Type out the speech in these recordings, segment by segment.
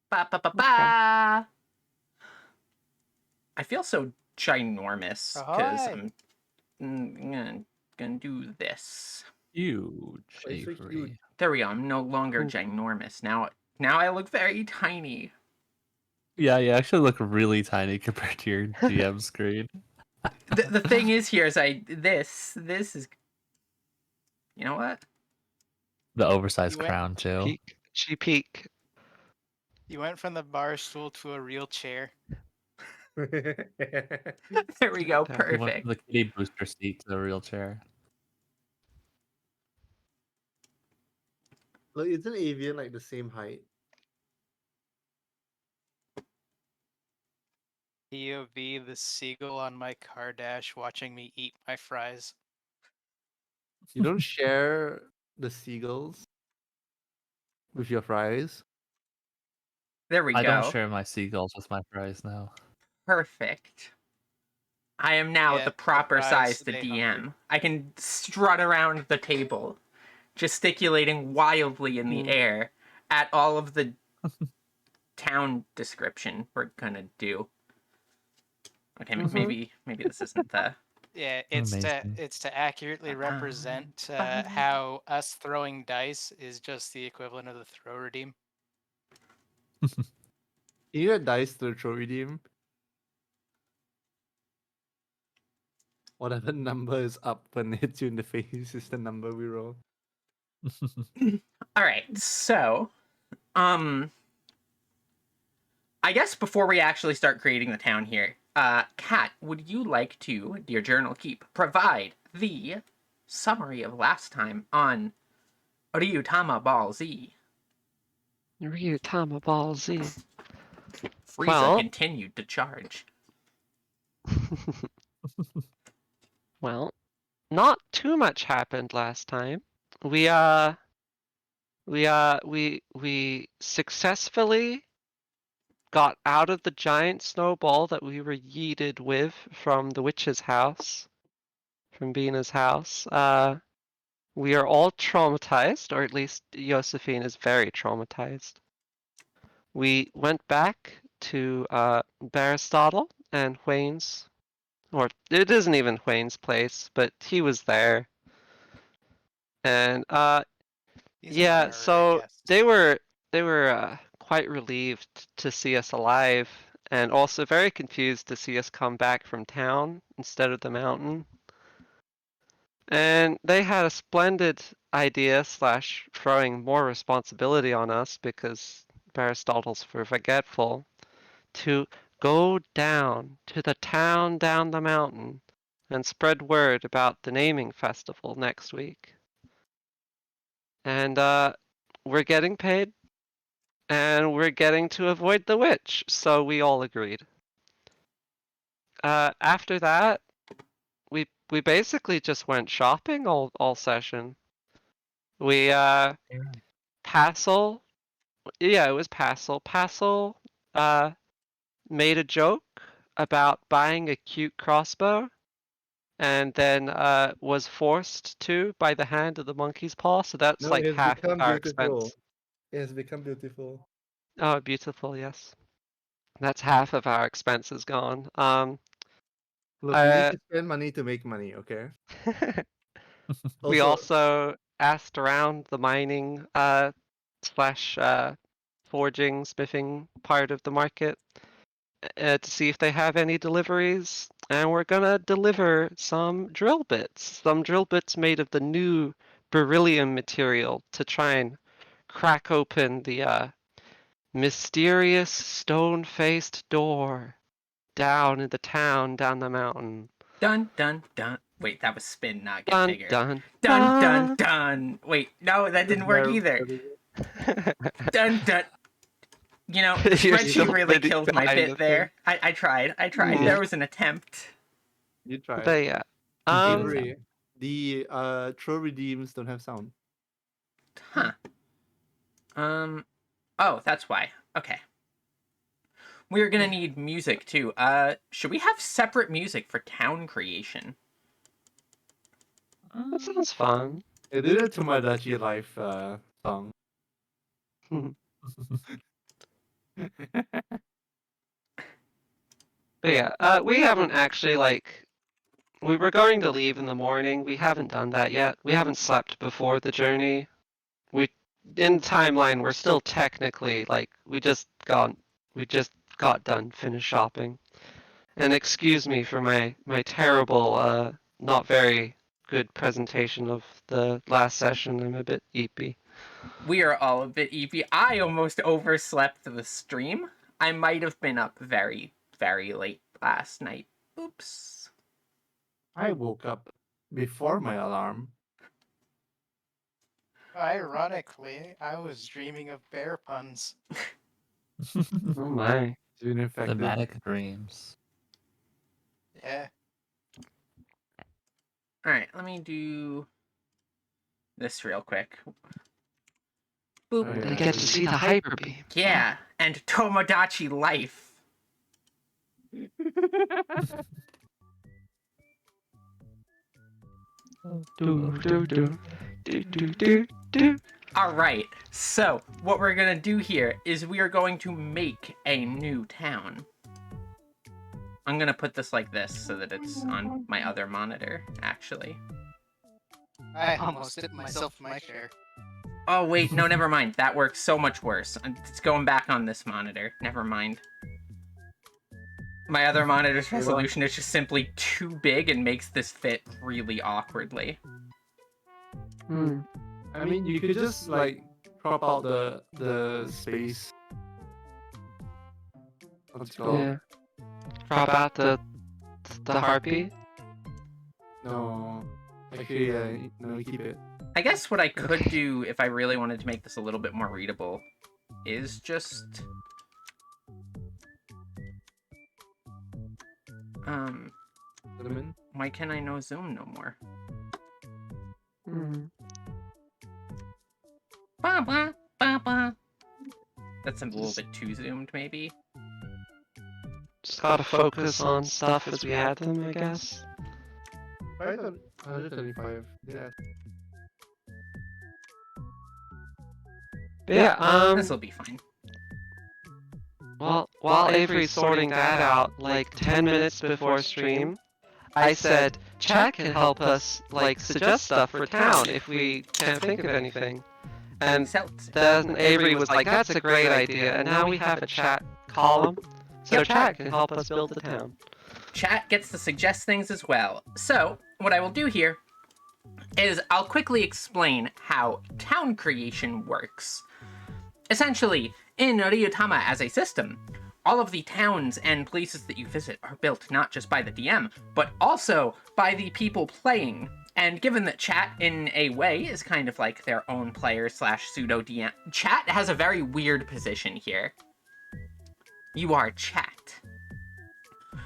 Ba ba ba Okay. ba. I feel so ginormous because Ahoy! I'm gonna do this. Huge, Why so Avery. huge? There we go. I'm no longer Ooh. ginormous. Now I look very tiny. Yeah, you actually look really tiny compared to your GM screen. The thing is here is this is, you know what? The oversized You went- crown too. Peak. Peak. You went from the bar stool to a real chair. There we go. There. You went from Perfect. the kitty booster seat to the real chair. Look, isn't Avian like the same height? POV the seagull on my car dash watching me eat my fries. You don't share the seagulls with your fries? There we I go. don't share my seagulls with my fries now. Perfect. I am now Yeah, the proper fries size to stay DM. hungry. I can strut around the table, gesticulating wildly in the air at all of the town description we're gonna do. Okay, maybe this isn't the. Yeah, Amazing. it's to accurately represent how us throwing dice is just the equivalent of the throw redeem. You get dice to throw redeem. Whatever number is up when it hits you in the face is the number we roll. All right, so, I guess before we actually start creating the town here, Kat, would you like to, dear journal keep, provide the summary of last time on Ryuutama Ball Z? Ryuutama Ball Z. Frieza Well- continued to charge. Well, not too much happened last time. We successfully got out of the giant snowball that we were yeeted with from the witch's house, from Bina's house. We are all traumatized, or at least Josephine is very traumatized. We went back to Aristotle and Wayne's, or it isn't even Wayne's place, but he was there. And He's an yeah, honorary so guest. they were quite relieved to see us alive, and also very confused to see us come back from town instead of the mountain. And they had a splendid idea / throwing more responsibility on us because Aristotle's forgetful to go down to the town down the mountain and spread word about the naming festival next week. And we're getting paid, and we're getting to avoid the witch, so we all agreed. After that, we basically just went shopping all session. We Passel, yeah, it was Passel. Passel made a joke about buying a cute crossbow, and then was forced to by the hand of the monkey's paw. So that's No, like it has half of become our beautiful. expense. It has become beautiful. Oh, beautiful, yes. That's half of our expenses gone. Look, we need to spend money to make money, okay? We also asked around the mining / forging, smithing part of the market to see if they have any deliveries, and we're gonna deliver some drill bits made of the new beryllium material to try and crack open the mysterious stone-faced door down in the town down the mountain. Dun dun dun. Wait, that was spin, not get Dun bigger. dun Dun dun dun. Wait, no, that didn't work either. Dun dun. You know, the You're spreadsheet still really sitting killed my behind bit the there. I tried. Mm. There was an attempt. You tried. But yeah. Avery, the throw redeems don't have sound. Huh. Oh, that's why. Okay. We're gonna need music too. Should we have separate music for town creation? That sounds fun. I did it to my Dachi Life song. But yeah, we haven't actually, like, we were going to leave in the morning. We haven't done that yet. We haven't slept before the journey. In timeline, we're still technically, like, we just got done, finished shopping. And excuse me for my terrible, not very good presentation of the last session. I'm a bit eepy. We are all a bit eepy. I almost overslept the stream. I might have been up very, very late last night. Oops. I woke up before my alarm. Ironically, I was dreaming of bear puns. Oh my. Been infected. Thematic dreams. Yeah. Alright, let me do this real quick. Oh, Boop. yeah. I get to see the hyper beam. Yeah, and Tomodachi Life. Alright, so what we're gonna do here is we are going to make a new town. I'm gonna put this like this so that it's on my other monitor, actually. I almost hit myself in my chair. Oh wait, no, never mind. That works so much worse. It's going back on this monitor. Never mind. My other monitor's resolution is just simply too big and makes this fit really awkwardly. I mean, you could just like crop out the space. What's it called? Yeah. Crop out the harpy. No, actually, no, keep it. I guess what I could do if I really wanted to make this a little bit more readable is just... Cinnamon? why can I no zoom no more? Ba ba ba ba. That's a little bit too zoomed, maybe. Just gotta focus on stuff as we add them, I guess. Right on 135. Yeah. But yeah, This will be fine. well, while Avery's sorting that out, like 10 minutes before stream, I said, chat can help us, like, suggest stuff for town if we can't think of anything. And then Avery was like, that's a great idea, and now we have a chat column, so chat can help us build the town. Chat gets to suggest things as well. So, what I will do here is I'll quickly explain how town creation works. Essentially, in Ryuutama as a system, all of the towns and places that you visit are built not just by the DM, but also by the people playing. And given that chat, in a way, is kind of like their own player / pseudo DM, chat has a very weird position here. You are chat.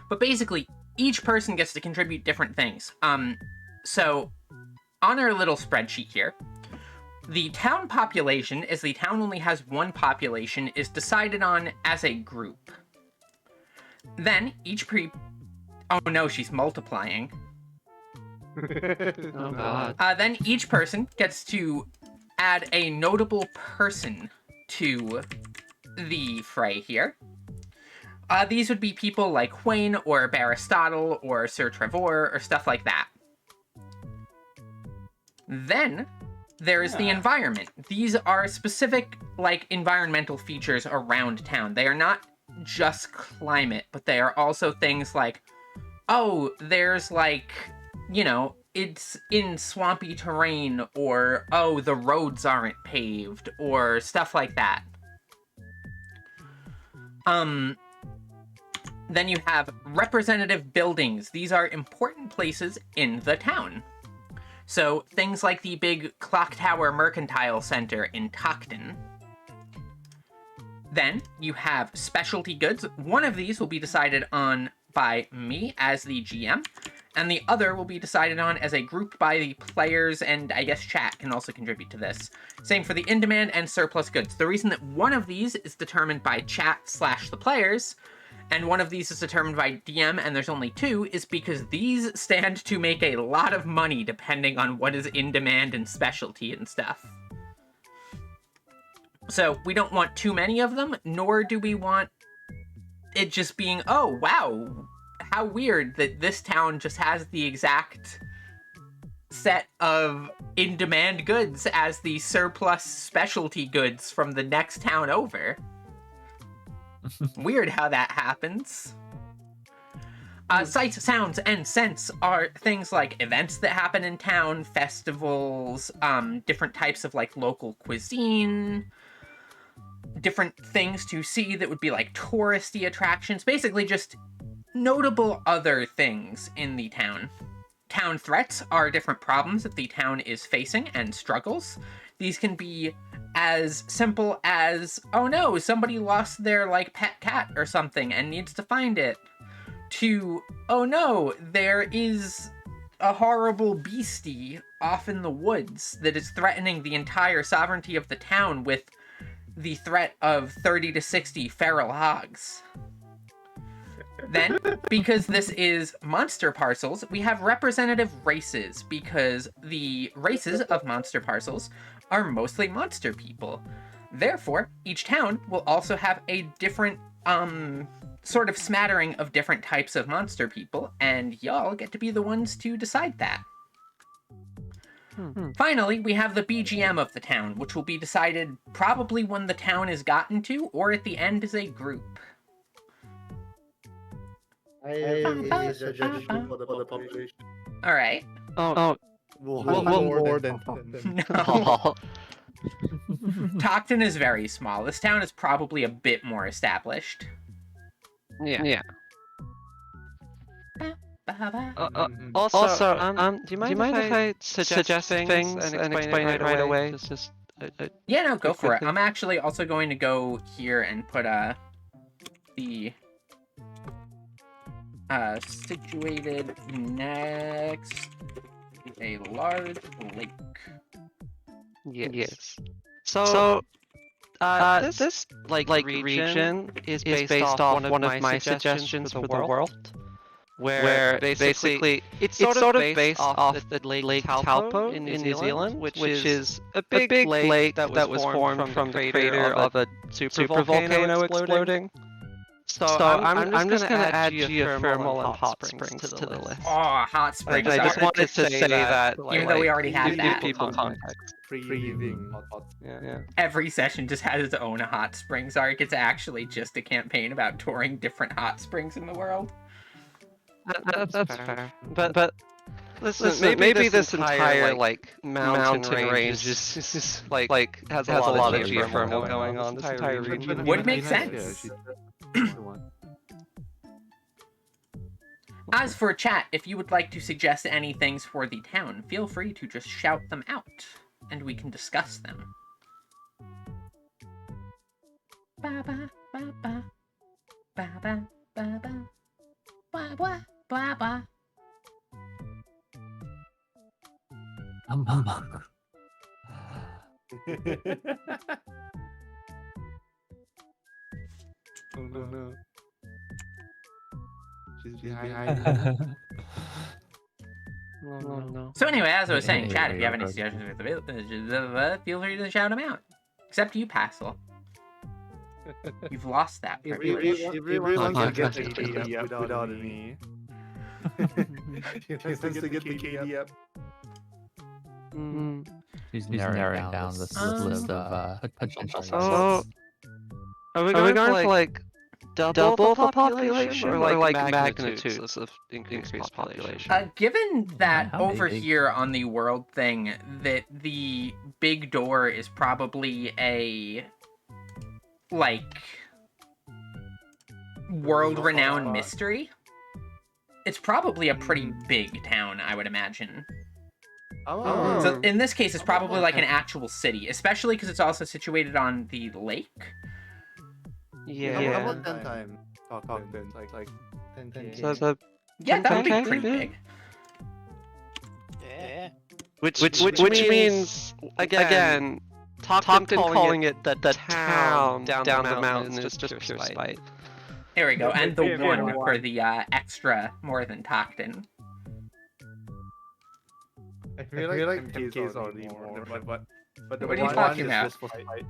But basically, each person gets to contribute different things. So, on our little spreadsheet here, the town population, as the town only has one population, is decided on as a group. Then, oh no, she's multiplying. Oh god. Then each person gets to add a notable person to the fray here. These would be people like Wayne, or Aristotle, or Sir Trevor, or stuff like that. Then, there is the environment. These are specific, like, environmental features around town. They are not just climate, but they are also things like, oh, there's, like, you know, it's in swampy terrain, or, oh, the roads aren't paved, or stuff like that. Then you have representative buildings. These are important places in the town. So, things like the big Clock Tower Mercantile Center in Tockton. Then, you have specialty goods. One of these will be decided on by me as the GM, and the other will be decided on as a group by the players, and I guess chat can also contribute to this. Same for the in-demand and surplus goods. The reason that one of these is determined by chat / the players, and one of these is determined by DM, and there's only two, is because these stand to make a lot of money depending on what is in demand and specialty and stuff. So we don't want too many of them, nor do we want it just being, oh, wow, how weird that this town just has the exact set of in-demand goods as the surplus specialty goods from the next town over. Weird how that happens. Sights, sounds, and scents are things like events that happen in town, festivals, different types of like local cuisine, different things to see that would be like touristy attractions, basically just notable other things in the town. Town threats are different problems that the town is facing and struggles. These can be as simple as, oh no, somebody lost their like pet cat or something and needs to find it, to, oh no, there is a horrible beastie off in the woods that is threatening the entire sovereignty of the town with the threat of 30 to 60 feral hogs. Then, because this is monster parcels, we have representative races, because the races of monster parcels are mostly monster people. Therefore, each town will also have a different, sort of smattering of different types of monster people, and y'all get to be the ones to decide that. Finally, we have the BGM of the town, which will be decided probably when the town is gotten to, or at the end as a group. I have a suggestion for the population. Alright. Oh, We'll Well, have well, more than Tockton. No. oh. Tockton is very small. This town is probably a bit more established. Yeah. Mhm. Also, do you mind if I suggest things and explain it right away? Just Yeah, no, go for it. quickly. I'm actually also going to go here and put the situated next to a large lake. Yes. So, this like region is based off one of my suggestions for the world, where basically it's sort of based off the Lake Taupo in New Zealand, which is a big lake that was formed from the crater of a supervolcano exploding. So I'm just gonna add geothermal and hot springs to the list. Oh, hot springs. I just are- wanted to say that, even though we already had give that. people context. Freezing. Yeah. Every session just has its own hot springs arc. It's actually just a campaign about touring different hot springs in the world. That's fair. But listen, maybe this entire like mountain range is like has a lot of geothermal going on. This entire region Would make sense. As for chat, if you would like to suggest any things for the town, feel free to just shout them out, and we can discuss them. Ba ba ba ba ba ba ba ba ba ba ba ba. Oh no. She's behind you. No. So anyway, as I was saying, Hey, chat, if you have any okay. suggestions, feel free to shout them out. Except you, Passel. You've lost that privilege. Everyone can get the KD KD up without me. She wants to get the KD up. He's narrowing down this list of potential So, sites. are we going for like double the population or like magnitudes of increased population? Given that How over big? here on the world thing, that the big door is probably a, like, world-renowned mystery, it's probably a pretty big town, I would imagine. Oh. So in this case, it's probably like an actual city, especially because it's also situated on the lake. Yeah. How about 10 times Tockton? Like 10K. So Yeah, that would be 10K? pretty Yeah. big. Yeah. which means again, Tockton calling it the town down the mountain is just pure spite. There we go, and the Yeah, one yeah. for the extra more than Tockton. I feel like 10K is already more, but the What are you one talking is about? just for fight.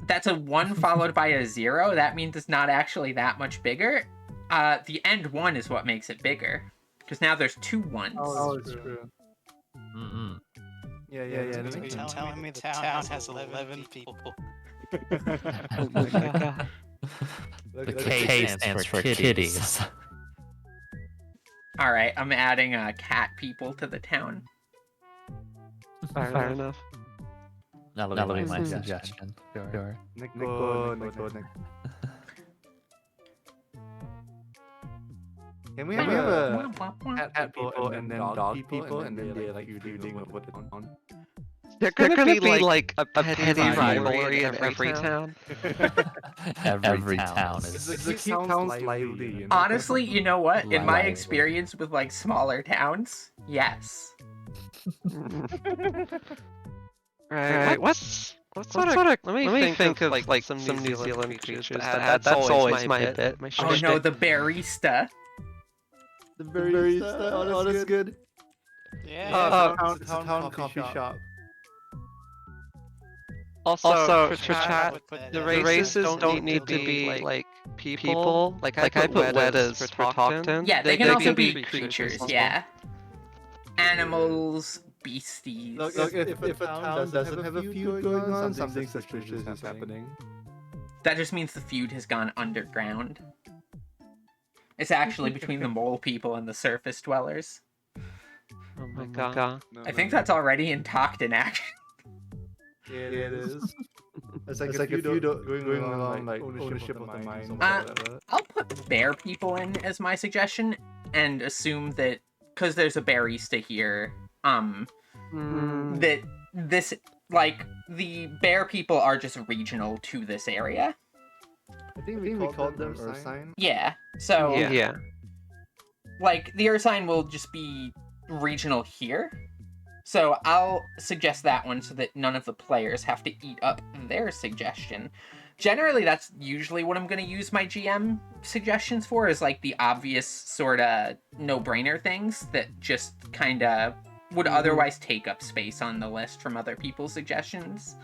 That's a 1 followed by a 0. That means it's not actually that much bigger. The end 1 is what makes it bigger. Because now there's 2 1s. Oh, it's true. Mm-mm. Yeah. You're That makes sense. telling me the town has 11 people. Oh my god. The K stands for kitties. Alright, I'm adding cat people to the town. Fair enough. That'll be my suggestion. Sure. Nico. Can we have a cat people and then dog people and then they're like feuding over the town? There's gonna be like a petty rivalry in every town. Every town It's is. the keep towns lively. You know? Honestly, you know what? In my Lively. experience with like smaller towns, yes. Right. What's sort of? Let me think of like some New Zealand creatures. That's always my bit. My Oh no, shtick. the barista. The barista. Oh, that's good. Yeah. It's a town coffee shop. Also, for chat, Put the races don't need to be like people. Like I put Weddas for Tockton. Yeah, they can also be creatures. creatures, yeah. Animals, beasties. Look, if a town doesn't have a feud going on, something suspicious is happening. That just means the feud has gone underground. It's actually between the mole people and the surface dwellers. Oh my god. I think that's already in Tockton, actually. Yeah, it is. It's like a feud going along like ownership of the mines or whatever. I'll put bear people in as my suggestion and assume that because there's a barista here, that this like the bear people are just regional to this area. I think we called them Ursine. Yeah. So Yeah. like the Ursine will just be regional here. So I'll suggest that one so that none of the players have to eat up their suggestion. Generally, that's usually what I'm going to use my GM suggestions for, is like the obvious sort of no-brainer things that just kind of would otherwise take up space on the list from other people's suggestions.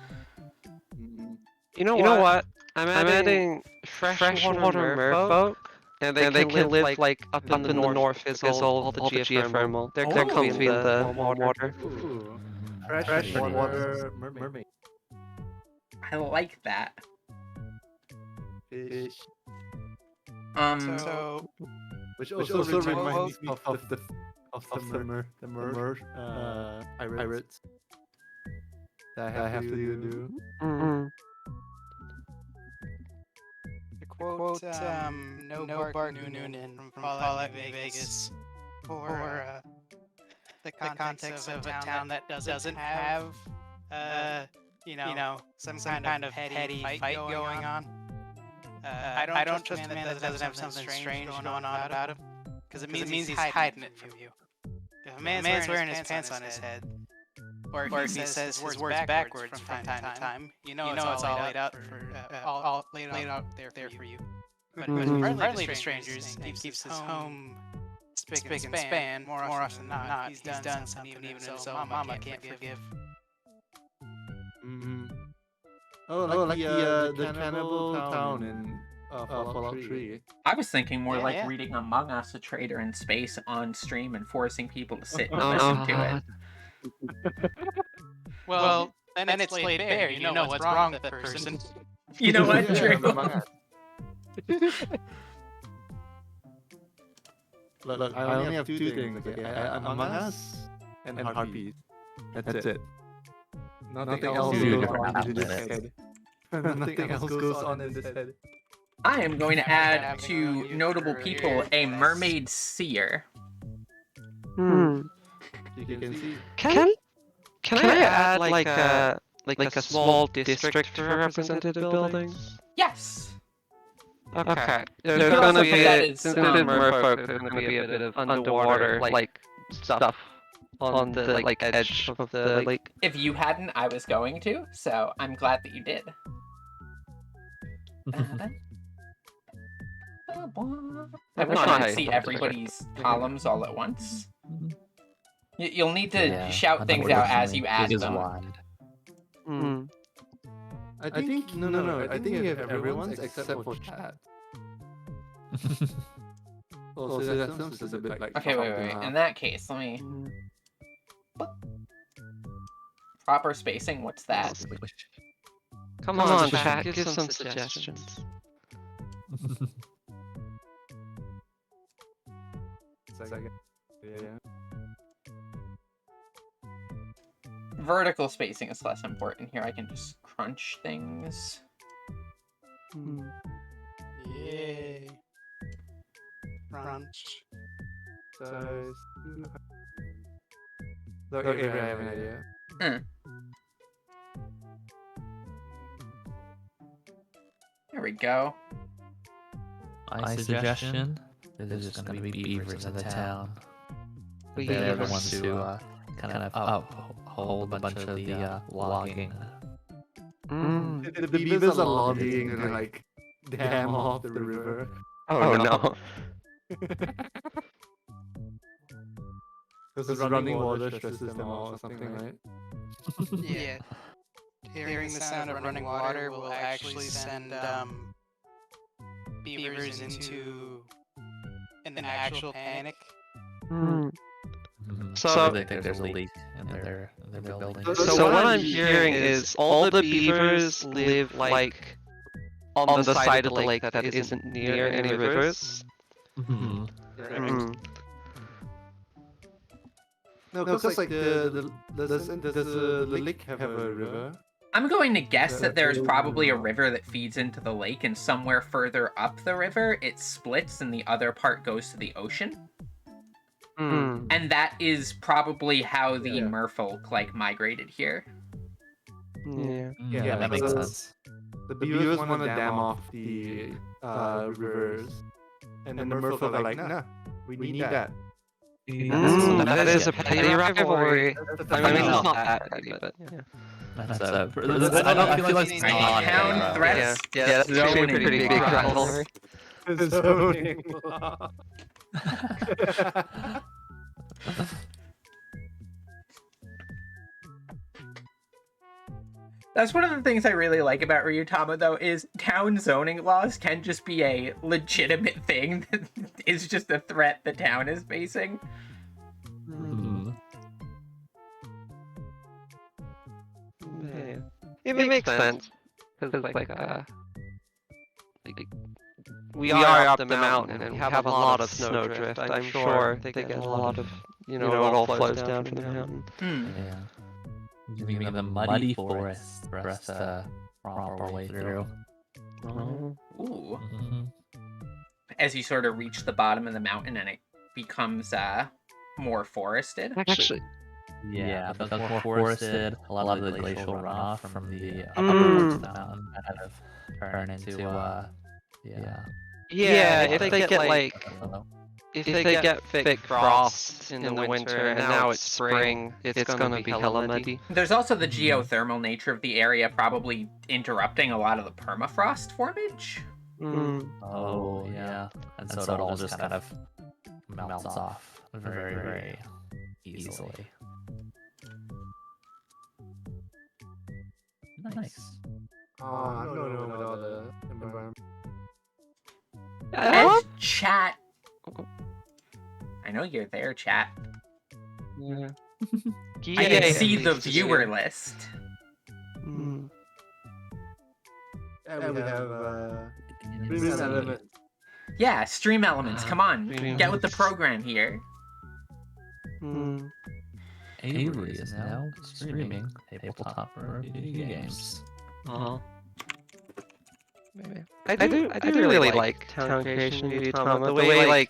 You know what? I'm adding freshwater merfolk. And they can live like up in the north is all the geothermal. They're comfy in the warm water. Ooh. Freshwater mermaid. I like that. Fish. So Which also reminds me of the pirates that I have to do. quote no bark Noonan from Fallout Vegas for the context of a town that doesn't have some kind of petty fight going on. I don't trust a man that doesn't have something strange going on about him, because it means he's hiding it from you. If a man's wearing his pants on his head, or if he says his words backwards from time to time, you know it's all laid out there for you. But friendly to strangers, he keeps his home spick and span. More often than not, he's done something even if his own mama can't forgive. Oh, like the cannibal town in Fallout 3. I was thinking more like Yeah. reading Among Us, a traitor in space on stream and forcing people to sit and listen to it. Well, then it's laid bare. You know what's wrong with that person. You know what, Yeah, Drew? Look, I only have two things. Okay? Among Us and Heartbeat. That's it. Nothing else Dude, goes on in this head. Nothing else goes on in this head. I am going to add to notable people a mermaid seer. You can see. Can I add like a small district for representative buildings? Yes. Okay. You There's can gonna also be put that a, as, since it's merfolk, there's gonna be a bit of underwater like stuff on the like edge of the lake. If you hadn't, I was going to, so I'm glad that you did. I wish I could see everybody's columns all at once. You'll need to shout things out as you add them. I think no. I think you have everyone's except for chat. Oh, so that is a bit like. Okay, wait. In that case, let me. Proper spacing. What's that? Come on, chat, give some suggestions. Second. Yeah. Vertical spacing is less important here. I can just crunch things. Yay. Crunch. Size. Look, Avery, I have an idea. There we go. My suggestion is just going to be beavers in the town. They're the ones who kind of uphold a bunch of the logging. The beavers are logging and like dam off the river. Oh no. Because running water stresses them out or something, right? Yeah. Hearing the sound of running water will actually send beavers into an actual panic. So they think there's a leak in their building. So what I'm hearing is all the beavers live like on the side of the lake that isn't near any rivers. No, because like does the lake have a river? I'm going to guess that there's probably a river that feeds into the lake, and somewhere further up the river, it splits and the other part goes to the ocean. And that is probably how the merfolk like migrated here. Yeah, that makes sense. The beavers want to dam off the rivers, and the merfolk are like, nah, we need that. That is a petty rivalry. I mean, it's not that petty, but yeah. I feel like it's not Town threats. Yeah, that's actually a pretty big rivalry. Zoning law. That's one of the things I really like about Ryuutama, though, is town zoning laws can just be a legitimate thing that is just a threat the town is facing. Yeah. It makes sense. Because, we are up the mountain and we have a lot of snowdrift. I'm sure they get a lot of, it all flows down from the mountain. Yeah. Giving them the muddy forest for us to romp our way through. Ooh. As you sort of reach the bottom of the mountain and it becomes more forested. Actually, yeah, it becomes more forested. A lot of the glacial runoff from the upper parts of the mountain kind of turn into if they get if they get thick frost in the winter and now it's spring, it's gonna be hella muddy. There's also the geothermal nature of the area probably interrupting a lot of the permafrost formage. Oh, yeah. And so it all just kind of melts off very, very easily. Nice. Oh, I don't know about the environment. As chat. I know you're there, chat. Yeah. I can see the viewer list. And we have stream element. Yeah, stream elements. Come on, get with the program here. Avery is now streaming tabletop video games. I do really like town creation Ryuutama. The way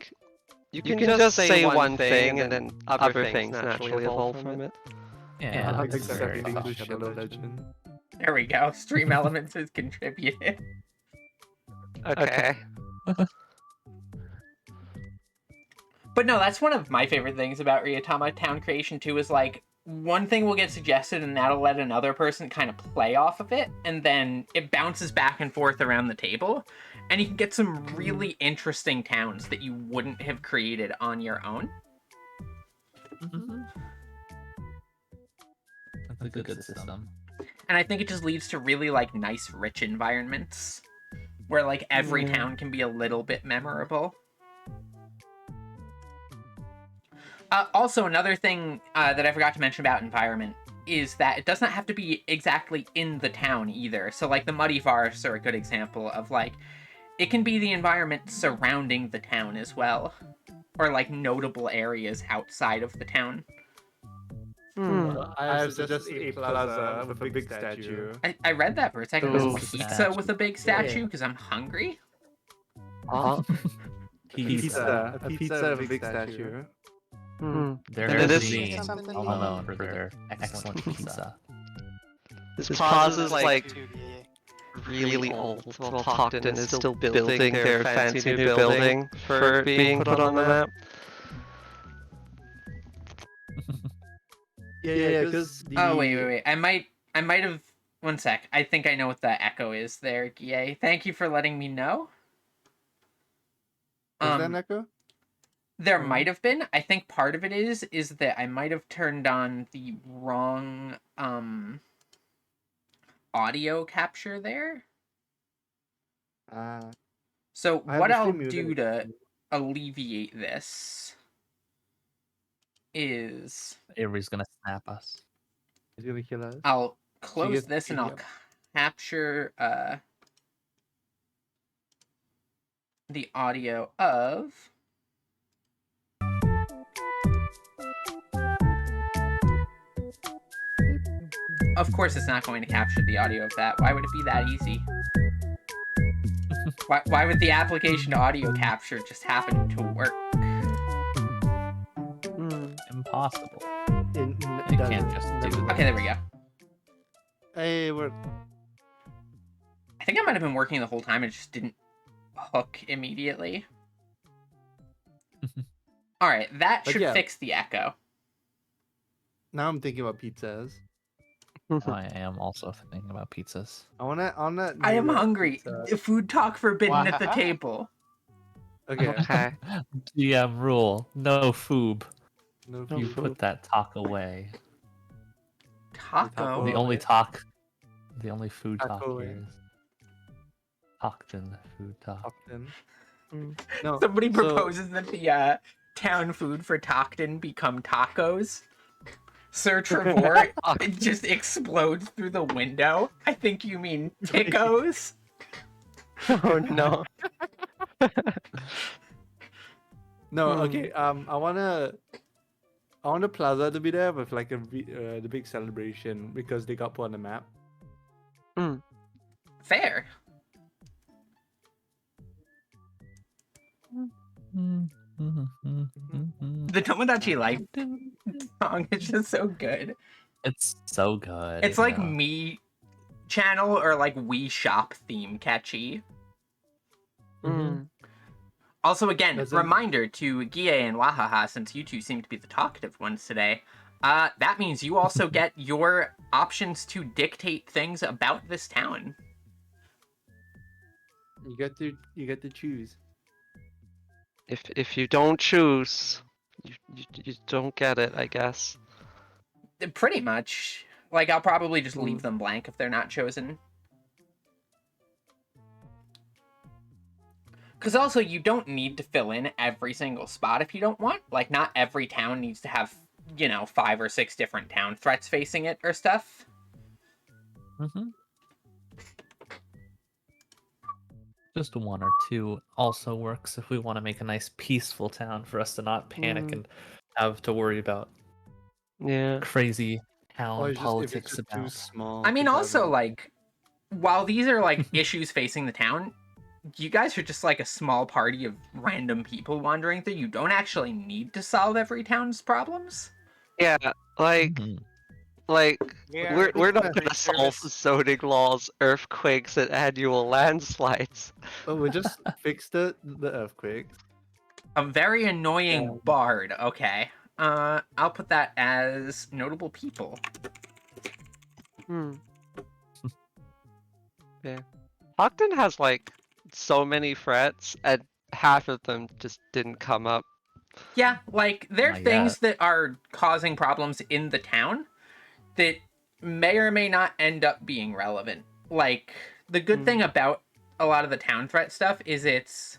you can just say one thing and then other things naturally evolve from it. Yeah, Except English Shadow Legend. There we go. Stream elements has contributed. Okay. But no, that's one of my favorite things about Ryuutama town creation too, is like one thing will get suggested and that'll let another person kind of play off of it, and then it bounces back and forth around the table, and you can get some really interesting towns that you wouldn't have created on your own. That's a good system. And I think it just leads to really like nice, rich environments where like every Yeah. town can be a little bit memorable. Also, another thing that I forgot to mention about environment is that it does not have to be exactly in the town either. So like the muddy forests are a good example of like, it can be the environment surrounding the town as well. Or like notable areas outside of the town. I have suggested a plaza with a big statue. I read that for a second. It Ooh. was pizza with a big statue because I'm hungry. Oh, Pizza. A pizza with a big statue. They're And this- being Something well known for their excellent pizza. this plaza's like Dude, yeah. really old. Well, Tockton is still building their fancy new building for being put on the map. Yeah, because Oh wait. I might have. One sec. I think I know what the echo is there, Guille. Thank you for letting me know. Is that an echo? There might have been. I think part of it is that I might have turned on the wrong audio capture there. So I what I'll obviously do muted to it. alleviate this is Avery's gonna snap us. He's gonna kill us. I'll close gets this and I'll PDF. capture the audio of Of course it's not going to capture the audio of that. Why would it be that easy? Why would the application audio capture just happen to work? Impossible. It You can't just do that. Okay, there we go. Hey, we're I think I might have been working the whole time and it just didn't hook immediately. Alright, that But should yeah. fix the echo. now I'm thinking about pizzas. I am also thinking about pizzas. I wanna I am name it hungry. pizza. Food talk forbidden at the Wow. table. Okay. Okay. GM rule: no foob. No No You food. put that talk away. Taco? The only talk, the only food talk Taco here is Tockton food talk. Tockton. No. Somebody so- proposes that the town food for Tockton become tacos. Sir Trevor, it just explodes through the window. I think you mean ticos. Oh no. No, okay. I want the plaza to be there with like the big celebration because they got put on the map. Fair. The Tomodachi Life song is just so good. It's so good. It's like yeah. Me Channel or like Wii Shop theme catchy. Also, again, Doesn't- reminder to Gie and Wahaha, since you two seem to be the talkative ones today, that means you also get your options to dictate things about this town. You get to choose. If you don't choose, you don't get it, I guess. Pretty much. Like, I'll probably just leave them blank if they're not chosen. Because also, you don't need to fill in every single spot if you don't want. Like, not every town needs to have, 5 or 6 different town threats facing it or stuff. Just 1 or 2 also works if we want to make a nice peaceful town for us to not panic and have to worry about Yeah. crazy town Or it's just, if it's politics just too about. small. I mean, to also, have- like, while these are, like, issues facing the town, you guys are just, like, a small party of random people wandering through. You don't actually need to solve every town's problems. Yeah, like Mhm. we're not gonna Service. solve zoning laws, earthquakes, and annual landslides. Oh, we just fixed the earthquake. A very annoying bard. Okay. I'll put that as notable people. Yeah. Tockton has like so many threats, and half of them just didn't come up. Yeah, like, there are Not things that are causing problems in the town that may or may not end up being relevant. Like, the good thing about a lot of the town threat stuff is it's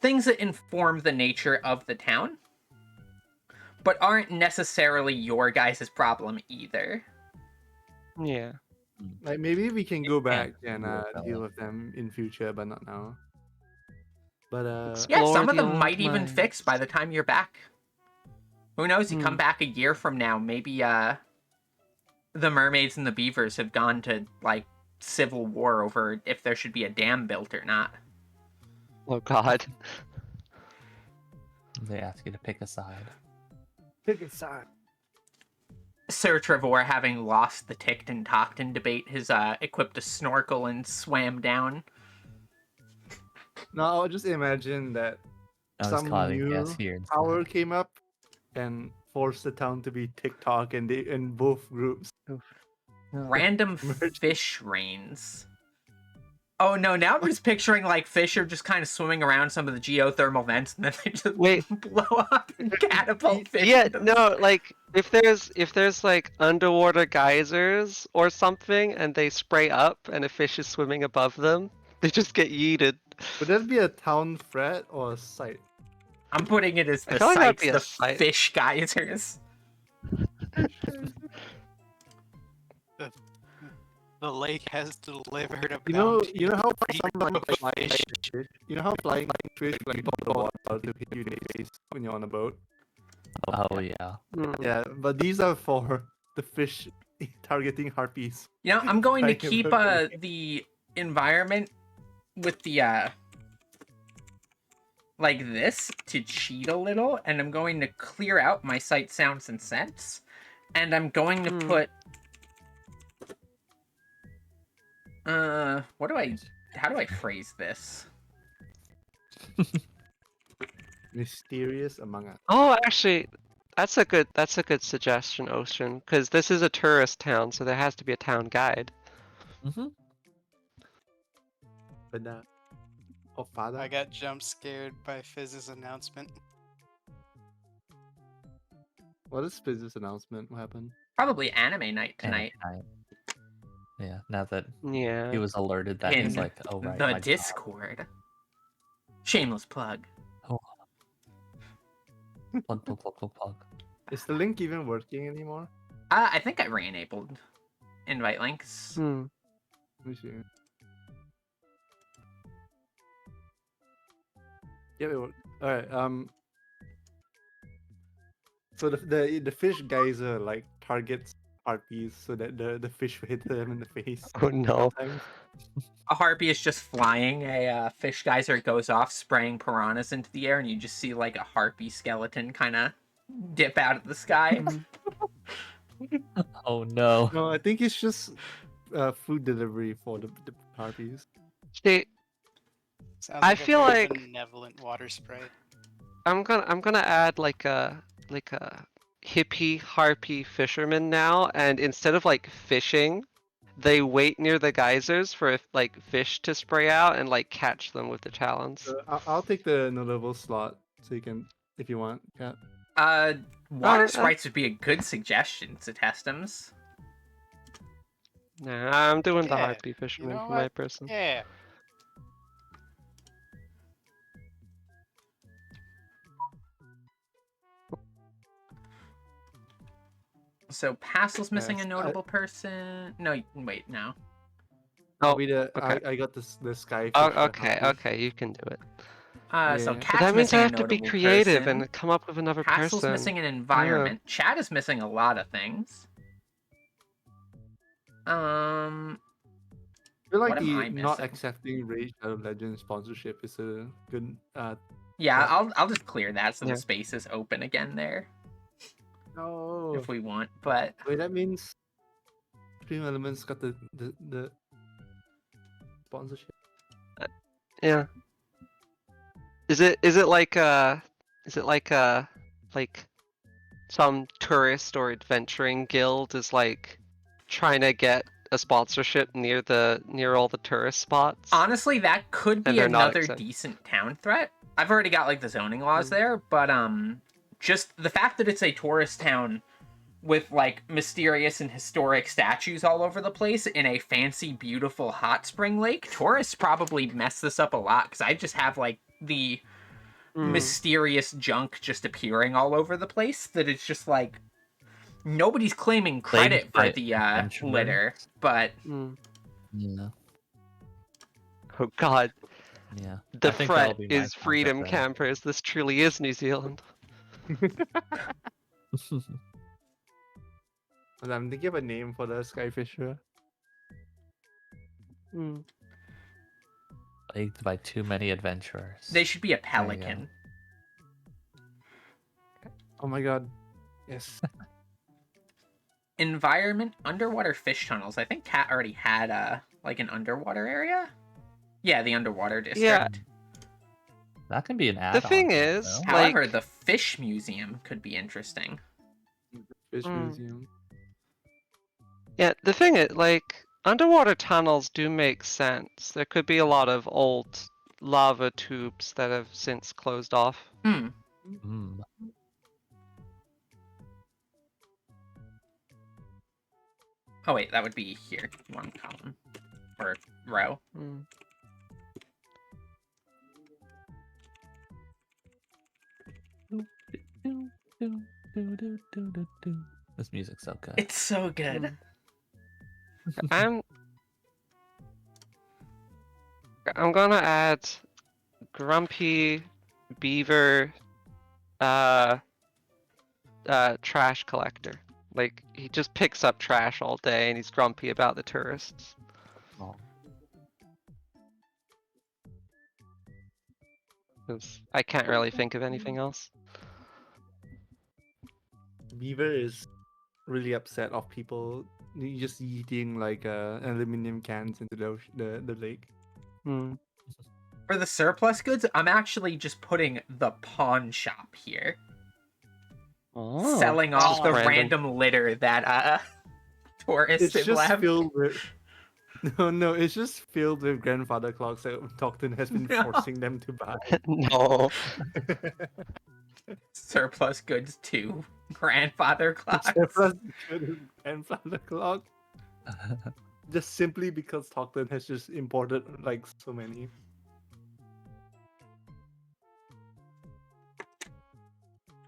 things that inform the nature of the town, but aren't necessarily your guys' problem either. Yeah. Like maybe we can go back and Yeah, deal with them in future, but not now. But Yeah, Explore some of the them old might even mines. fix by the time you're back. Who knows? You come back a year from now, maybe the mermaids and the beavers have gone to like civil war over if there should be a dam built or not. Oh God. They ask you to pick a side. pick a side. Sir Trevor, having lost the Tockton debate, has equipped a snorkel and swam down. No, I'll just imagine that I was some calling new guess here instead. power came up and forced the town to be TikTok, and they in both groups. Random Merge. fish rains. Oh no, now I'm just picturing like fish are just kind of swimming around some of the geothermal vents and then they just Wait. blow up and catapult fish. Yeah, into the no, like if there's like underwater geysers or something and they spray up and a fish is swimming above them, they just get yeeted. Would that be a town threat or a site? I'm putting it as I the feel like that'd sites, be a the site. fish geysers. The lake has delivered a You know bounty. how Free some roam flying fish. fish. You know how flying fish like top the water to hit you in the face when you're on a boat. Oh yeah. Yeah, but these are for the fish targeting harpies. You know, I'm going to Trying to keep look the environment with the like this to cheat a little, and I'm going to clear out my sight, sounds, and scents, and I'm going to put how do I phrase this? Mysterious Among Us. Oh, actually, that's a good suggestion, Ocean, because this is a tourist town, so there has to be a town guide. Mm-hmm. But oh, father. I got jump scared by Fizz's announcement. What is Fizz's announcement? What happened? Probably anime night tonight. Yeah. Now that Yeah. he was alerted that he's In like, oh right. the my job. Discord. Shameless plug. Plug. Is the link even working anymore? I think I re-enabled invite links. Let me see. Yeah, it worked. Alright, so the fish geyser like targets harpies so that the fish will hit them in the face. Oh no. Sometimes. A harpy is just flying, a fish geyser goes off, spraying piranhas into the air, and you just see like a harpy skeleton kind of dip out of the sky. Oh no. No, I think it's just food delivery for the harpies. See, Sounds I like a feel very like- benevolent water spray. I'm gonna add like a hippie harpy fisherman now, and instead of like fishing, they wait near the geysers for like fish to spray out and like catch them with the talons. I'll take the no-level slot so you can, if you want, Cat. Water sprites would be a good suggestion to Testums. Nah, I'm doing the Yeah, harpy fisherman know for my what? person. Yeah. So Pastel's missing Yes, a notable person. No, wait, no. Oh, I got the sky. Oh, fish okay, harpies. okay, you can do it. So Yeah. But Cat's that means missing I a have to be notable creative person. and come up with another Pastel's person. missing an environment. Chad is missing a lot of things. I feel like What am I the not missing? accepting Rage Shadow Legends sponsorship is a good. Yeah, I'll just clear that so Yeah. the space is open again there No. if we want. But Wait, that means Stream Elements got the sponsorship. Yeah. Is it like some tourist or adventuring guild is like trying to get a sponsorship near all the tourist spots? honestly, that could And be they're not another exempt. decent town threat. I've already got like the zoning laws there, but just the fact that it's a tourist town with like mysterious and historic statues all over the place in a fancy, beautiful hot spring lake. Tourists probably mess this up a lot because I just have like the mysterious junk just appearing all over the place that it's just like nobody's claiming credit for the litter, but Yeah. Oh God, Yeah. the I think threat that'll be my is freedom concept then. campers. This truly is New Zealand. I'm thinking of a name for the skyfisher. Plagued by too many adventurers. they should be a There you go. pelican. Oh my god. Yes. Environment, underwater fish tunnels. I think Cat already had like an underwater area. Yeah, the underwater district. Yeah. That can be an add-on. The thing though. is, However, like, the fish museum could be interesting. Fish museum. yeah, the thing is, like, underwater tunnels do make sense. There could be a lot of old lava tubes that have since closed off. Mm. Oh wait, that would be here. One column. Or row. This music's so good. It's so good. I'm gonna add grumpy beaver trash collector. Like, he just picks up trash all day and he's grumpy about the tourists. Oh. 'Cause I can't really think of anything else. Beaver is really upset of people just eating like aluminum cans into the lake. For the surplus goods, I'm actually just putting the pawn shop here. Oh, Selling off the random. random litter that tourists It's have just left. filled with. No, it's just filled with grandfather clocks that Tockton has been No. forcing them to buy. No. Surplus goods too. Grandfather clocks. Surplus good grandfather clock. Just simply because Tockton has just imported like so many.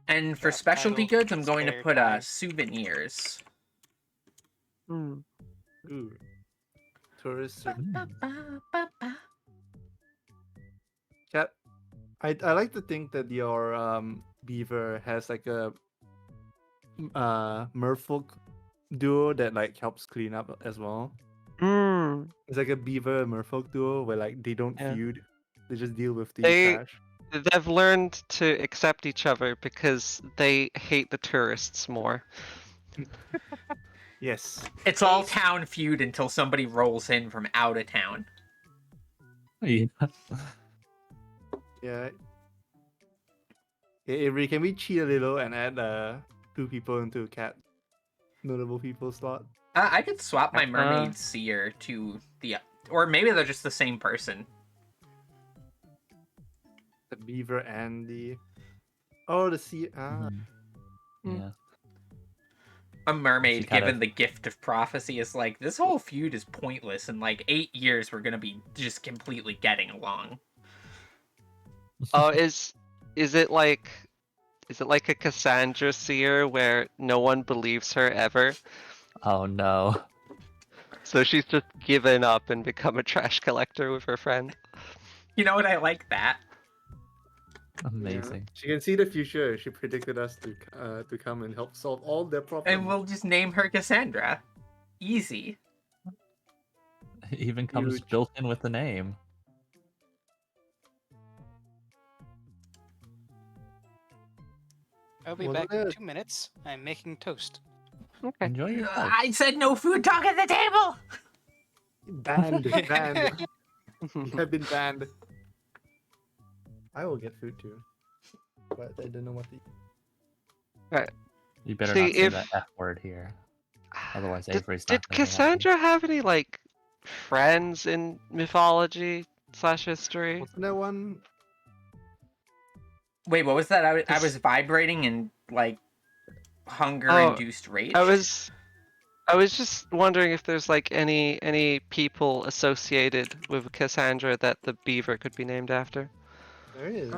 And for Job specialty title, goods, I'm going to spare put time. souvenirs. Ooh. Tourist. Cat, I like to think that your beaver has like a merfolk duo that like helps clean up as well. It's like a beaver merfolk duo where like they don't Yeah. feud, they just deal with the They- trash. They've learned to accept each other because they hate the tourists more. Yes. It's all town feud until somebody rolls in from out of town. Yeah. Yeah. Hey, Avery, can we cheat a little and add 2 people into cat notable people slot? I could swap my Uh, mermaid seer to the... Or maybe they're just the same person. The beaver and the the sea. Yeah. A mermaid She kind given of- the gift of prophecy is like, this whole feud is pointless. In like 8 years, we're going to be just completely getting along. Oh, is it like a Cassandra seer where no one believes her ever? Oh no. So she's just given up and become a trash collector with her friend. You know what? I like that. Amazing. She can see the future. She predicted us to come and help solve all their problems. And we'll just name her Cassandra. Easy. It even comes Huge. built in with the name. I'll be Wasn't back in it- 2 minutes. I'm making toast. Okay. Enjoy your toast. I said no food talk at the table! Banned. Banned. You have been banned. I will get food too, but I don't know what to eat. You better See, not say if- that F word here. Otherwise, Did, Avery's did not gonna be happy. Cassandra have any like friends in mythology / history? Wasn't there one? Wait, what was that? I was vibrating and like hunger-induced rage. I was just wondering if there's like any people associated with Cassandra that the beaver could be named after. There is.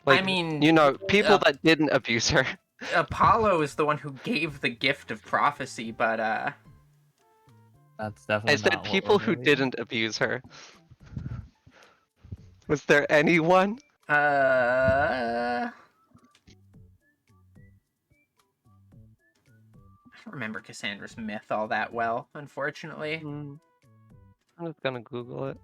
Like, I mean, you know, people that didn't abuse her. Apollo is the one who gave the gift of prophecy, but That's definitely I said not what people we're who doing. didn't abuse her. Was there anyone? I don't remember Cassandra's myth all that well, unfortunately. I'm just gonna Google it.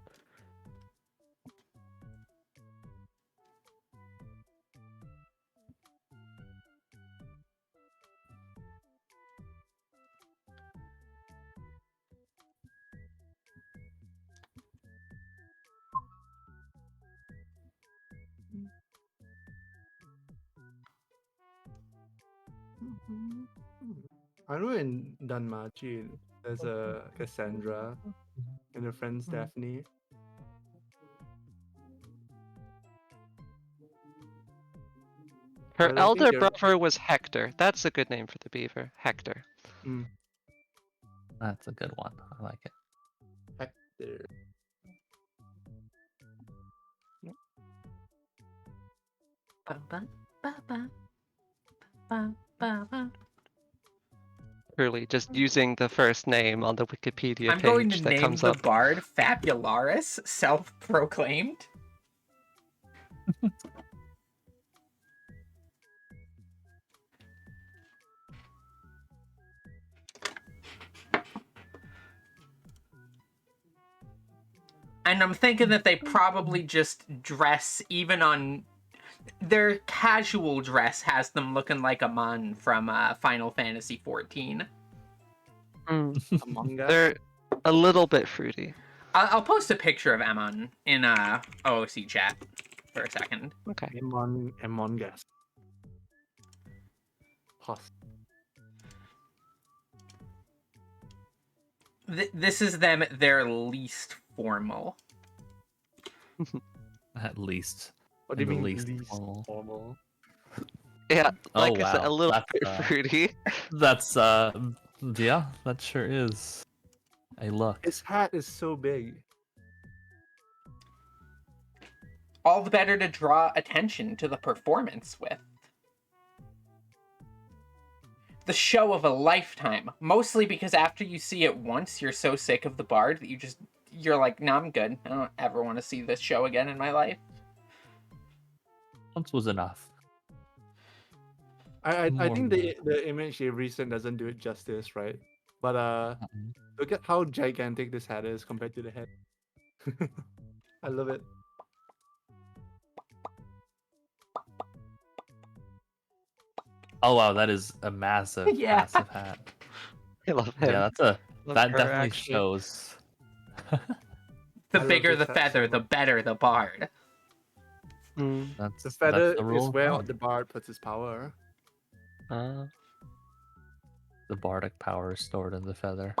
I know in Danmachi there's a Cassandra and her friend Stephanie. Her But I think elder they're- brother was Hector. That's a good name for the beaver. Hector. That's a good one. I like it. Hector. Truly, just using the first name on the Wikipedia I'm going to page that name comes the up. bard Fabularis, self-proclaimed. And I'm thinking that they probably just dress, even on... Their casual dress has them looking like Amon from Final Fantasy XIV. Among Us. They're a little bit fruity. I'll post a picture of Amon in OOC chat for a second. Okay. Among Us. Pos- This is them at their least formal. At least. What do you In the mean least least formal. formal? Yeah, Oh, like I said, a wow. little That's, bit fruity. That's yeah, that sure is a look. His hat is so big. All the better to draw attention to the performance with. The show of a lifetime. Mostly because after you see it once, you're so sick of the bard that you're like, no, I'm good. I don't ever want to see this show again in my life. Once was enough. I More think than the image they recent doesn't do it justice, right? But look at how gigantic this hat is compared to the head. I love it. Oh wow, that is a massive, Yeah. massive hat. I love him. Yeah, Love that her, definitely actually. shows. The I bigger love the this hat feather, so the much. better the bard. That's The feather that's the rule is of where thumb. the bard puts his power. The bardic power is stored in the feather.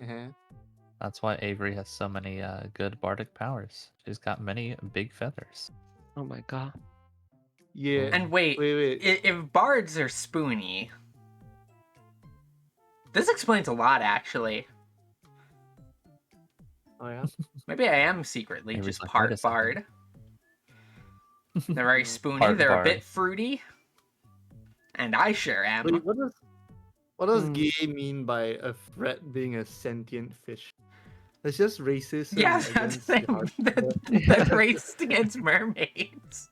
Uh-huh. That's why Avery has so many good bardic powers. She's got many big feathers. Oh my god. Yeah. And wait, wait. if bards are spoony... This explains a lot, actually. Oh yeah. Maybe I am secretly Avery's just like, part "Wait a second." bard. They're very spoony, Part they're a bard. bit fruity. And I sure am. Wait, what does Hmm. gay mean by a threat being a sentient fish? It's just racism Yeah, that's against the the thing. art. That's racist against mermaids.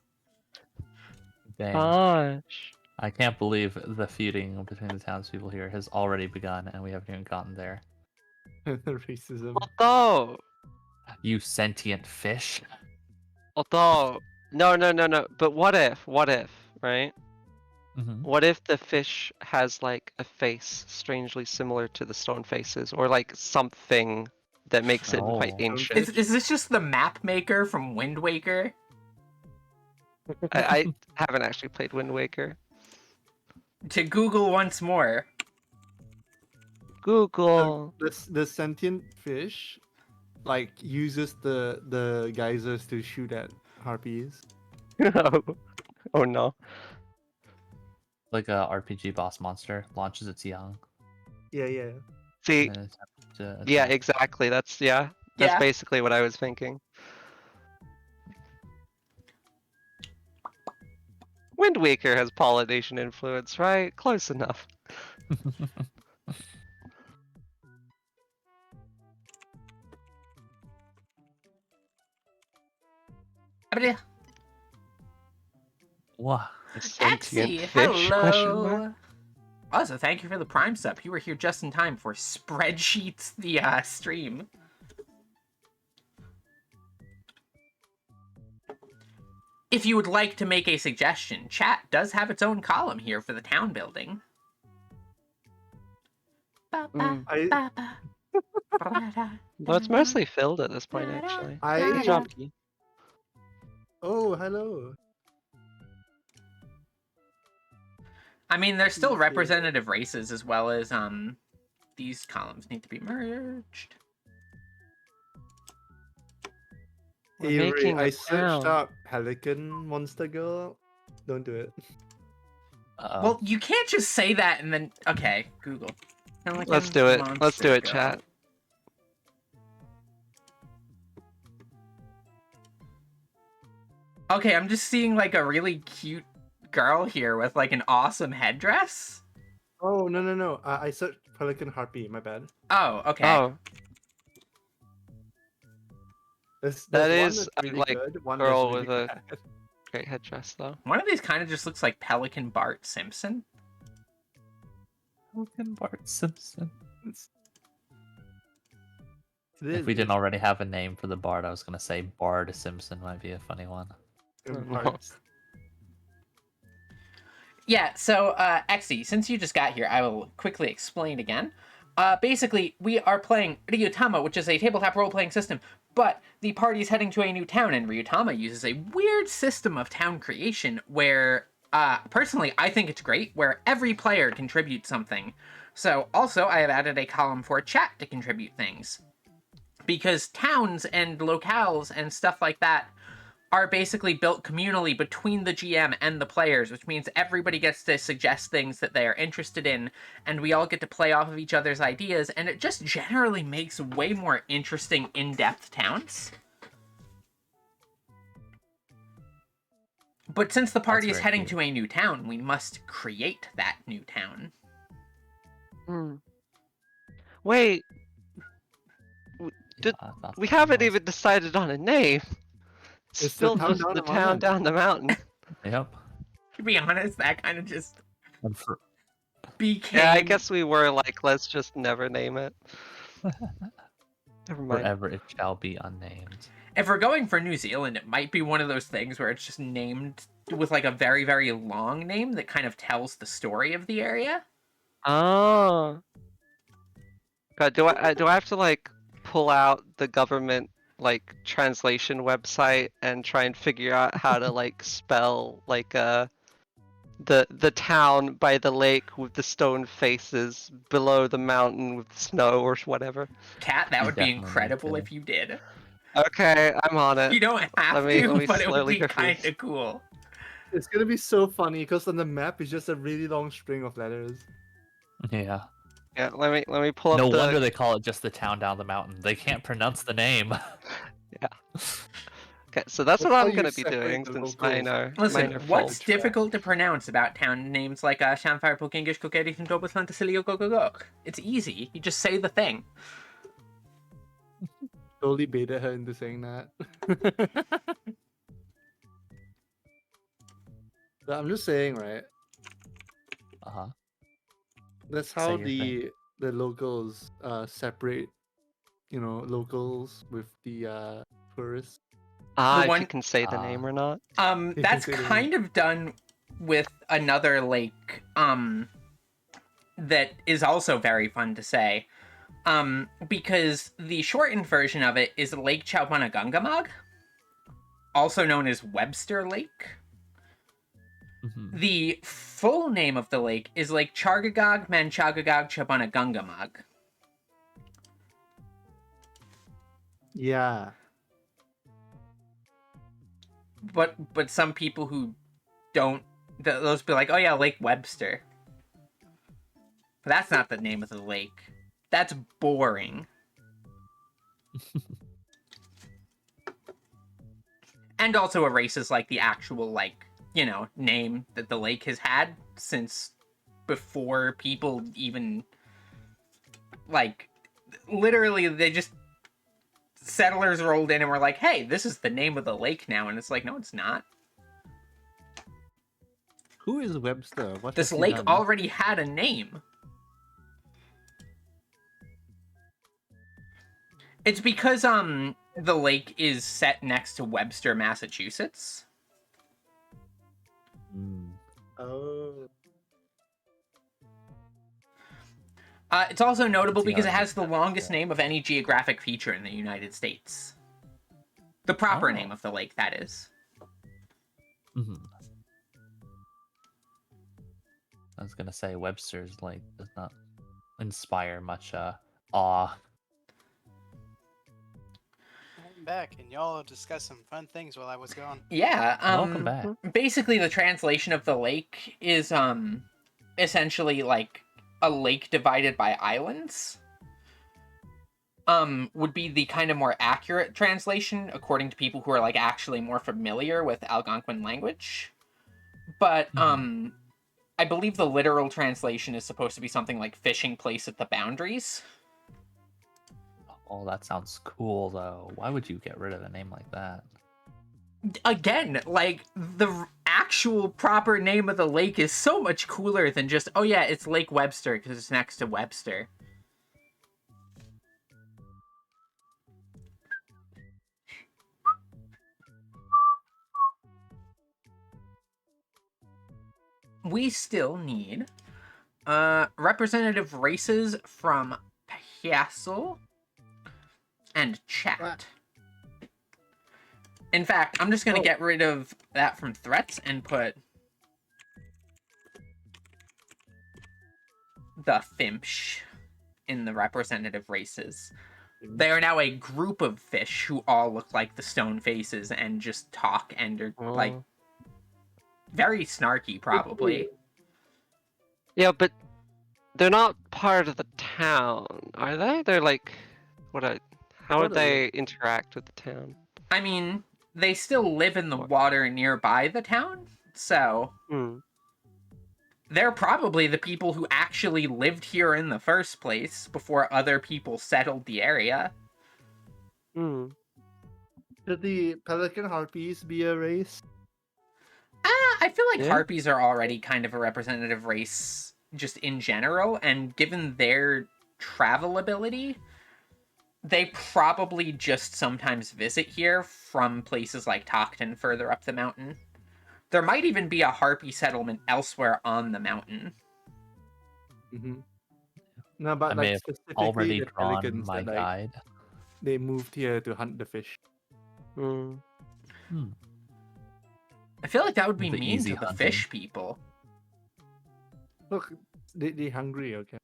Dang. Gosh. I can't believe the feuding between the townspeople here has already begun and we haven't even gotten there. Racism. Although, You sentient fish. no. But what if, right? Mm-hmm. What if the fish has like a face strangely similar to the stone faces, or like something that makes it quite Oh. ancient? Is this just the map maker from Wind Waker? I haven't actually played Wind Waker. To Google once more. Google. The sentient fish like uses the geysers to shoot at harpies. No. Oh no. Like a RPG boss monster launches its young. Yeah. See, And then it's to yeah, attack. exactly. That's Yeah. basically what I was thinking. Wind Waker has Polynesian influence, right? Close enough. Wow. A sentient Exy, fish? Question mark. hello. Also, thank you for the Prime sub. You were here just in time for Spreadsheets, the stream. If you would like to make a suggestion, chat does have its own column here for the town building. I Though it's mostly filled at this point, actually. Good job, Key. Oh, hello. I mean, there's still representative races as well as these columns need to be merged. We're Hey, Ray, making I a searched town. up Pelican Monster Girl. Don't do it. Well, you can't just say that and then okay, Google. Let's do it. Let's do Monster it, Girl. chat. Okay, I'm just seeing like a really cute girl here with like an awesome headdress. Oh, no. I searched Pelican Harpy. My bad. Oh, okay. Oh, There's that one is that's really like good, one girl that's with really a bad. great headdress, though. One of these kind of just looks like Pelican Bart Simpson. Pelican Bart Simpson. It's- If we didn't already have a name for the Bard, I was gonna say Bard Simpson might be a funny one. Parts. Yeah, so, Exy, since you just got here, I will quickly explain again. Basically, we are playing Ryuutama, which is a tabletop role-playing system, but the party's heading to a new town, and Ryuutama uses a weird system of town creation where, personally, I think it's great, where every player contributes something. So, also, I have added a column for chat to contribute things. Because towns and locales and stuff like that are basically built communally between the GM and the players, which means everybody gets to suggest things that they are interested in, and we all get to play off of each other's ideas, and it just generally makes way more interesting, in-depth towns. But since the party is heading to a new town, we must create that new town. Wait, we haven't even decided on a name. It's Still the just town the down the town mountain. down the mountain. Yep. To be honest, that kind of just became... Yeah, I guess we were like, let's just never name it. Never mind. Forever it shall be unnamed. If we're going for New Zealand, it might be one of those things where it's just named with like a very, very long name that kind of tells the story of the area. Oh. God, do I have to like pull out the government like translation website and try and figure out how to like spell like the town by the lake with the stone faces below the mountain with snow or whatever? Cat, that would be Definitely incredible need if you did. Okay, I'm on it. You don't have Let me to, but it would slowly be go through kind this. of cool. It's gonna be so funny because on the map it's just a really long string of letters. Yeah. Yeah, let me pull up No the... wonder they call it just the town down the mountain. They can't pronounce the name. Okay, so that's what That's how I'm you gonna be separate doing the since locals. mine are Listen, full. what's difficult to pronounce about town names like Shanfire, Pokingish, Kokeri, and Dobaslan, Tasilio, Gogogok? It's easy. You just say the thing. Totally baited her into saying that. But I'm just saying, right? Uh-huh. That's Say how your thing. the locals separate, locals with the tourists. If one- you can say the name or not. That's kind of done with another lake, that is also very fun to say. Because the shortened version of it is Lake Chowpanagungamag, also known as Webster Lake. Mhm. The full name of the lake is Lake Chargagog Manchagagog Chowpanagungamag. Yeah. But some people who those be like, oh yeah, Lake Webster. But that's not the name of the lake. That's boring. And also erases, like, the actual, like, you know, name that the lake has had since before people even, like, literally, they just, settlers rolled in and were like, hey, this is the name of the lake now. And it's like, no, it's not. Who is Webster? What This has he lake done? already had a name. It's because, the lake is set next to Webster, Massachusetts. Oh. It's also notable Let's see because how it I has the get that. longest name of any geographic feature in the United States. The proper name of the lake, that is. Mhm. I was gonna say Webster's like does not inspire much awe. I'm back, and y'all discussed some fun things while I was gone. Yeah, Welcome back. basically the translation of the lake is, essentially like a lake divided by islands. Would be the kind of more accurate translation, according to people who are, like, actually more familiar with Algonquin language. But, I believe the literal translation is supposed to be something like fishing place at the boundaries. Oh, that sounds cool though. Why would you get rid of a name like that? Again, like, the actual proper name of the lake is so much cooler than just, oh yeah, it's Lake Webster because it's next to Webster. We still need representative races from Piassel and Chat. What? In fact, I'm just going to get rid of that from threats and put the Fimsh in the representative races. They are now a group of fish who all look like the stone faces and just talk and are, like, very snarky, probably. Yeah, but they're not part of the town, are they? They're like, how would they interact with the town? I mean, they still live in the water nearby the town, so they're probably the people who actually lived here in the first place before other people settled the area. Should the pelican harpies be a race? I feel like Yeah. harpies are already kind of a representative race just in general, and given their travel ability, they probably just sometimes visit here from places like Tockton further up the mountain. There might even be a harpy settlement elsewhere on the mountain. No, but I like may have specifically already the drawn pelicans my that, like, guide. they moved here to hunt the fish. I feel like that would be The mean easy to the hunting. fish people. Look, they hungry, okay?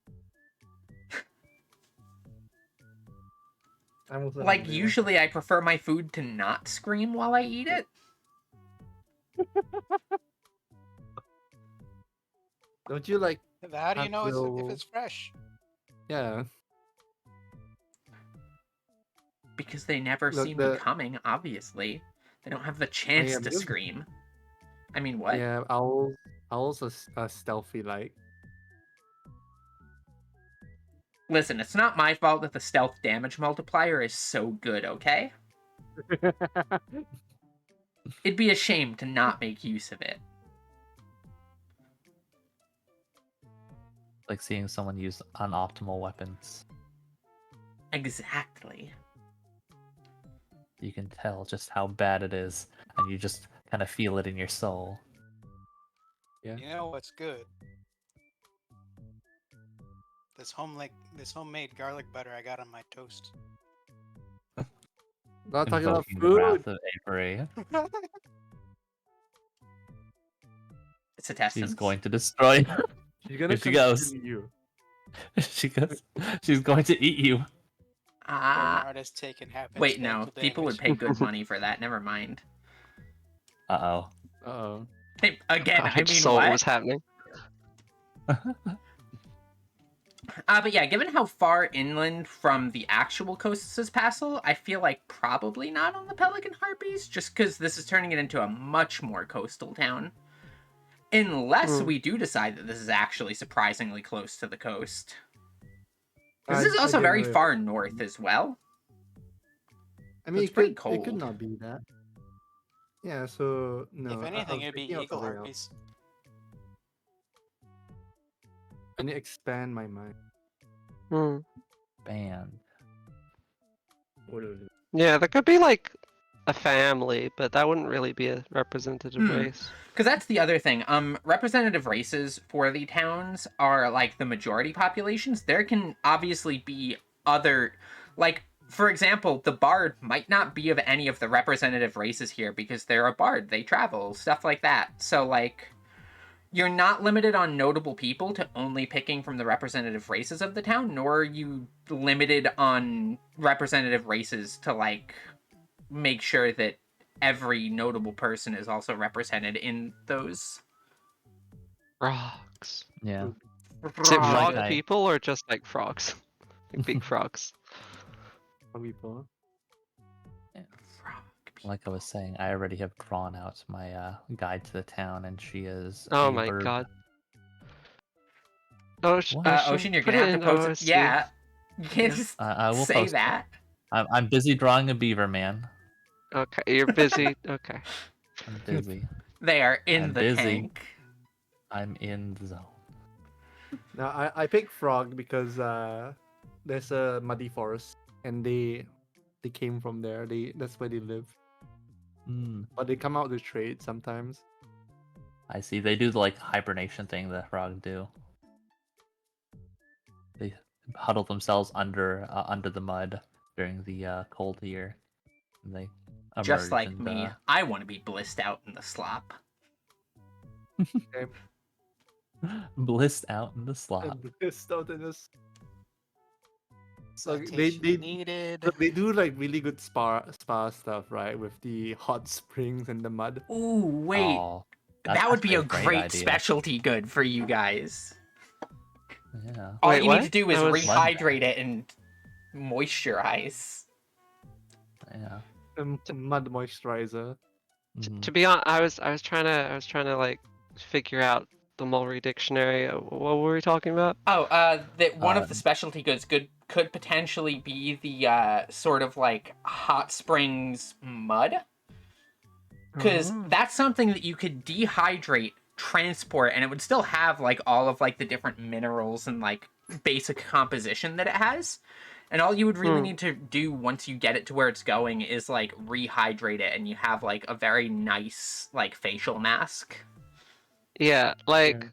I'm also Like, hungry, usually I prefer my food to not scream while I eat it. Don't you like? How do you know if Will- it's fresh? Yeah. Because they never Look, see me coming, obviously. They don't have the chance to because- scream. I mean, what? Yeah, owls are stealthy like. Listen, it's not my fault that the stealth damage multiplier is so good, okay? It'd be a shame to not make use of it. Like seeing someone use unoptimal weapons. Exactly. You can tell just how bad it is, and you just kind of feel it in your soul. Yeah. You know what's good? This homemade garlic butter I got on my toast. Not talking about Invoking the wrath food. of Avery. It's a test. She's going to destroy. She's gonna Here she goes. consume you. she goes. She's going to eat you. Artist taken half Wait, inch no. mental People would damage. pay good money for that. Never mind. Uh-oh. Uh-oh. Again, I I just mean, saw what what? was happening. But yeah, given how far inland from the actual coast is Passel, I feel like probably not on the Pelican Harpies, just because this is turning it into a much more coastal town. Unless we do decide that this is actually surprisingly close to the coast. This is I also didn't very know if- far north as well. I mean, it's it pretty could cold. not be that. Yeah, so no. If I anything, was it'd be thinking of eagle something else. harpies. I need to expand my mind. Hmm. Band. What is it? Yeah, there could be like a family, but that wouldn't really be a representative race. Because that's the other thing. Representative races for the towns are like the majority populations. There can obviously be other, like, for example, the bard might not be of any of the representative races here because they're a bard. They travel, stuff like that. So, like, you're not limited on notable people to only picking from the representative races of the town, nor are you limited on representative races to, like, make sure that every notable person is also represented in those. Frogs. Yeah. Is it Frog. frog I- people or just like frogs? Like big frogs. How people? Like I was saying, I already have drawn out my guide to the town, and she is. Oh a my bird. god. Ocean, What? Ocean, you're put gonna it have to in post it. OSC. Yeah, you can't Yeah. just I will say post it. that. I'm busy drawing a beaver, man. Okay, you're busy. Okay. I'm busy. They are in I'm the busy. tank. I'm in the zone. Now I picked frog because there's a muddy forest and they came from there. That's where they live. Hmm. But they come out to trade sometimes. I see. They do the like hibernation thing that frog do. They huddle themselves under the mud during the cold year. And they Just emerge like and, me, I want to be blissed out in the slop. blissed out in the slop. And pissed out in this. So Citation needed. Look, they do like really good spa stuff, right? With the hot springs and the mud. Ooh, wait. Aw, That would that's be a great great idea. specialty good for you guys. Yeah. All Wait, you need what? to do is That was- rehydrate it and moisturize. Yeah. Mud moisturizer. Mhm. To be honest, I was trying to like figure out the Mulry dictionary. What were we talking about? Oh, that one of the Um, specialty goods could potentially be the sort of like hot springs mud. Because that's something that you could dehydrate, transport, and it would still have like all of like the different minerals and like basic composition that it has. And all you would really need to do once you get it to where it's going is like rehydrate it, and you have like a very nice like facial mask. Yeah, like Yeah.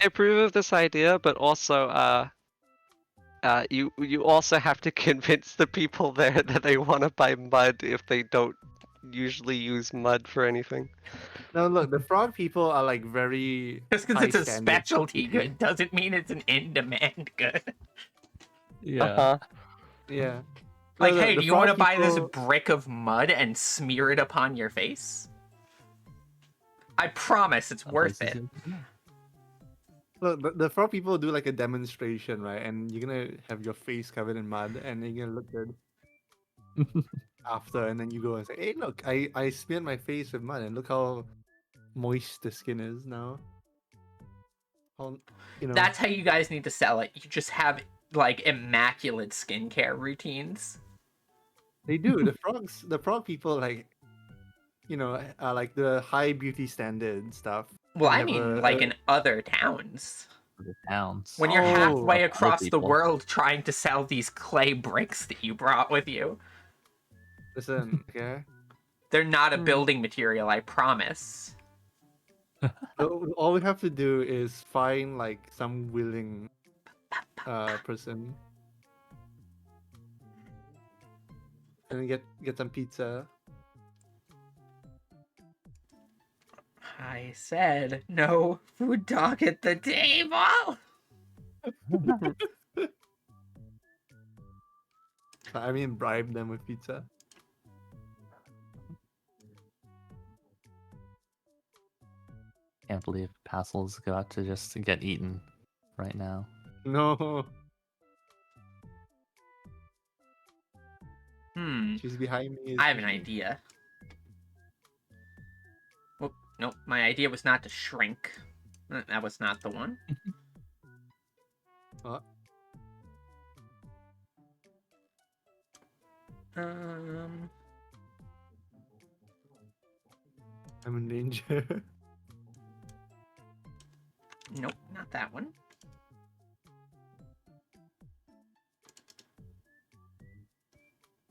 I approve of this idea, but also you also have to convince the people there that they want to buy mud if they don't usually use mud for anything. No, look, the frog people are like very Just because high it's a standards of specialty eating. good doesn't mean it's an in-demand good. Yeah. Uh-huh. Yeah. Like, No, hey, the do you want to frog buy this people- brick of mud and smear it upon your face? I promise it's worth it. Look, the frog people do like a demonstration, right? And you're gonna have your face covered in mud, and then you're gonna look good after, and then you go and say, "Hey, look, I smeared my face with mud, and look how moist the skin is now." How, you know, That's how you guys need to sell it. You just have like immaculate skincare routines. they do. The frog people, like, you know, are like the high beauty standard stuff. Well, They I have mean, a- like a- in other towns. The towns. When you're Oh. halfway Other across the people. world trying to sell these clay bricks that you brought with you. Listen, okay. They're not a building material, I promise. All we have to do is find like some willing person and get some pizza. I said no food talk at the table. I mean, bribe them with pizza. Can't believe Passel's got to just get eaten right now. No, she's behind me. I have an isn't she? idea. Oh, nope, my idea was not to shrink. That was not the one. What? Um, I'm in danger. nope, not that one.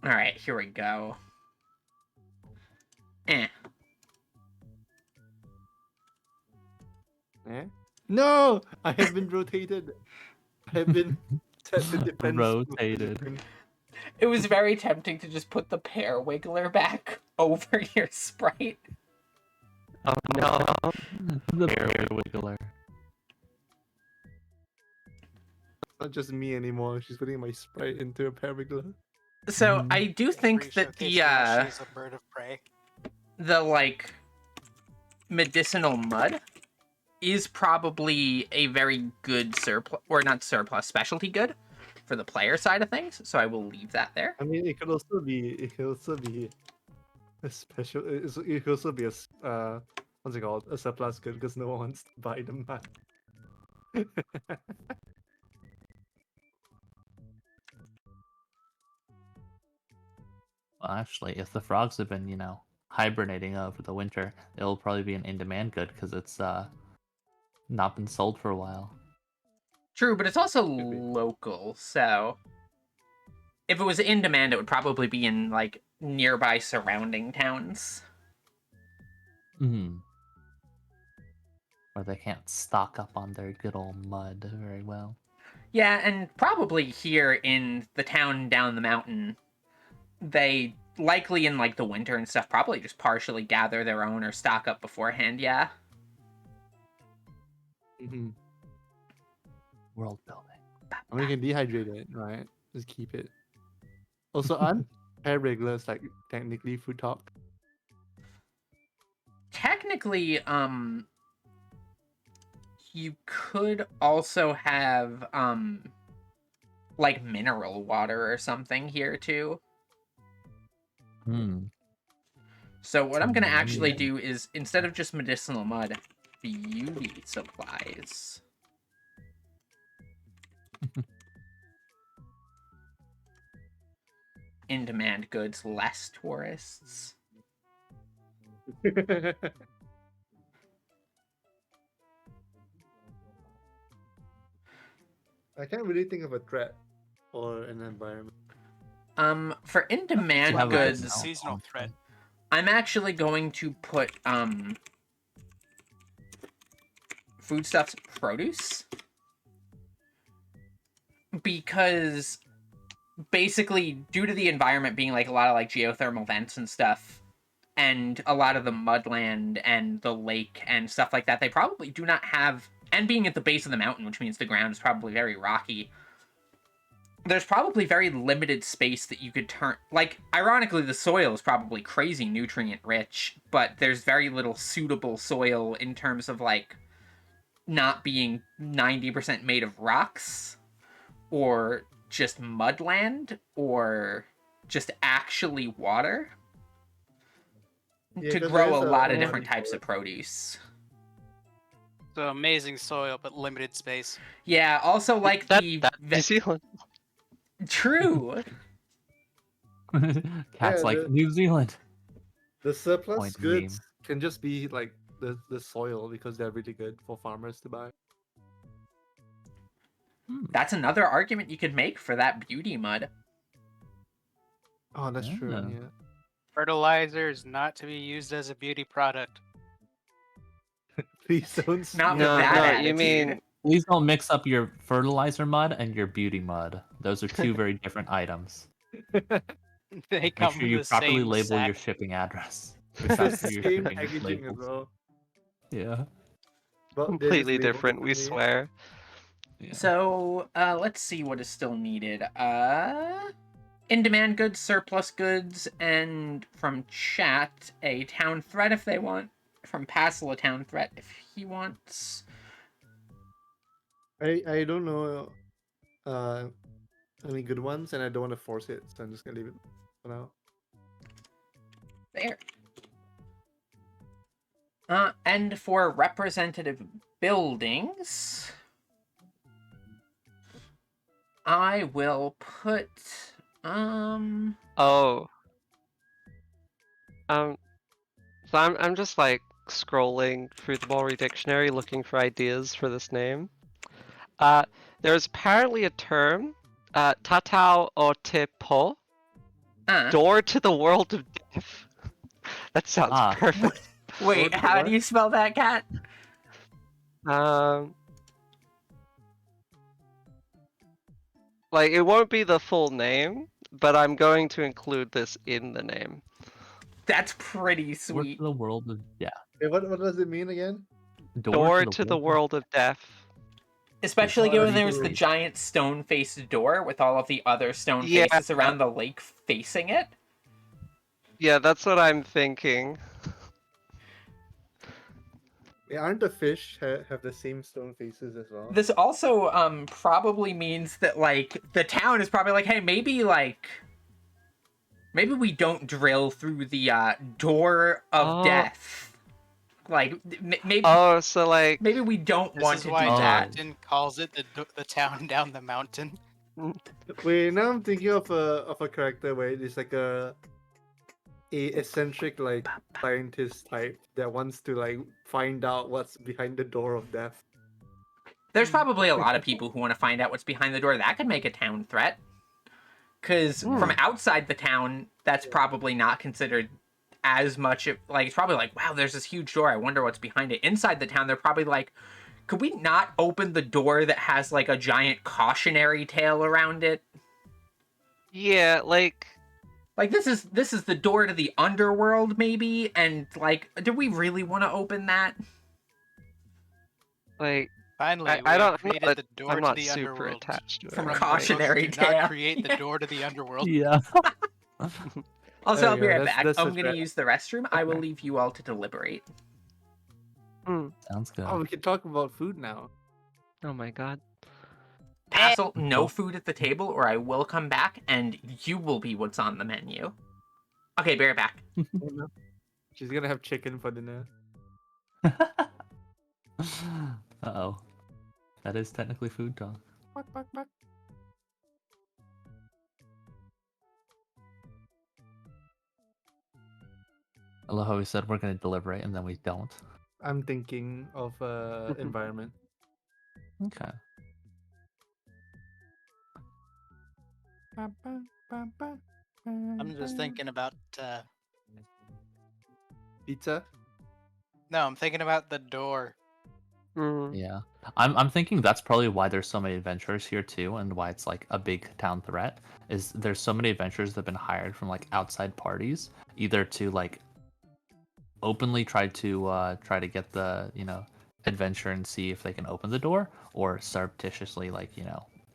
All right, here we go. Eh. Eh? No, I have been rotated. I have been set to defense. Rotated. It was very tempting to just put the pear wiggler back over your sprite. Oh no. The bear wiggler. Not just me anymore. She's putting my sprite into a paragla. So I do think that She's a bird of prey. the like medicinal mud is probably a very good surplus, or not surplus, specialty good for the player side of things. So I will leave that there. I mean, it could also be a special. It could also be a what's it called? A surplus good because no one wants to buy them back. Well, actually, if the frogs have been, hibernating over the winter, it'll probably be an in-demand good because it's not been sold for a while. True, but it's also Could be. local, so if it was in demand, it would probably be in like nearby surrounding towns. Hmm. Where they can't stock up on their good old mud very well. Yeah, and probably here in the town down the mountain, they likely in like the winter and stuff probably just partially gather their own or stock up beforehand, yeah. Mm-hmm. World building. I mean, you can dehydrate it, right? Just keep it. Also, aren't pear regulars like technically fruit top? Technically, you could also have like mineral water or something here too. So what I'm gonna actually do is, instead of just medicinal mud, beauty supplies. In-demand goods, less tourists. I can't really think of a threat or an environment. For in-demand have a goods, good Seasonal threat. I'm actually going to put foodstuffs produce, because basically due to the environment being like a lot of like geothermal vents and stuff, and a lot of the mudland and the lake and stuff like that, they probably do not have, and being at the base of the mountain, which means the ground is probably very rocky, there's probably very limited space that you could turn, like, ironically, the soil is probably crazy nutrient rich, but there's very little suitable soil in terms of, like, not being 90% made of rocks, or just mudland, or just actually water, Yeah, to 'cause grow there a is lot of muddy different types of forest. produce. So amazing soil, but limited space. Yeah, also, like, That's the... New Zealand. True! Cat's like, the- New Zealand. The surplus Point goods meme. can just be like the soil because they're really good for farmers to buy. That's another argument you could make for that beauty mud. Oh, that's true. Yeah. Yeah. Fertilizer is not to be used as a beauty product. Please don't. Not speak with No, that no, attitude. you mean Please don't mix up your fertilizer mud and your beauty mud. Those are two very different items. They Make come sure in you the properly same label sack. your shipping address. It's That's the your same shipping packaging as labels. well. Yeah. But they're just completely labeled different, we differently. swear. Yeah. So, let's see what is still needed. In-demand goods, surplus goods, and from chat, a town threat if they want. from Passel a town threat if he wants. I don't know any good ones, and I don't want to force it, so I'm just gonna leave it for now. There. And for representative buildings, I will put Oh. So I'm just like scrolling through the Mori dictionary looking for ideas for this name. There's apparently a term, Tatao o te po, door to the world of death. That sounds perfect. Wait, how do you spell that, Cat? Like it won't be the full name, but I'm going to include this in the name. That's pretty sweet. The world of death. Hey, what does it mean again? Door to the world of death. Especially given there's the giant stone-faced door with all of the other stone faces around the lake facing it. Yeah, that's what I'm thinking. Yeah, aren't the fish have the same stone faces as well? This also probably means that like the town is probably like, hey, maybe we don't drill through the door of death. Like maybe. Oh, so like maybe we don't want to do that. Tockton calls it the town down the mountain. Wait, now I'm thinking of a character where it's like a eccentric like scientist type that wants to like find out what's behind the door of death. There's probably a lot of people who want to find out what's behind the door. That could make a town threat. Because from outside the town, that's probably not considered as much. Like, it's probably like, wow, there's this huge door. I wonder what's behind it. Inside the town, they're probably like, could we not open the door that has like a giant cautionary tale around it? Yeah, like this is the door to the underworld, maybe, and like, do we really want to open that? Like, finally, the door I'm to not the super underworld. attached to it. From cautionary Do not tale. create the door to the underworld. Yeah. Also, I'll be right back. That's I'm going to use the restroom. I will leave you all to deliberate. Sounds good. Oh, we can talk about food now. Oh my god. Tassel, no food at the table, or I will come back and you will be what's on the menu. Okay, be right back. She's gonna have chicken for dinner. Uh-oh. That is technically food talk. I love how we said we're going to deliberate and then we don't. I'm thinking of environment. Okay. I'm just thinking about. Pizza. No, I'm thinking about the door. Yeah. I'm thinking that's probably why there's so many adventurers here too, and why it's like a big town threat, is there's so many adventurers that have been hired from like outside parties, either to like openly try to get the, adventure and see if they can open the door, or surreptitiously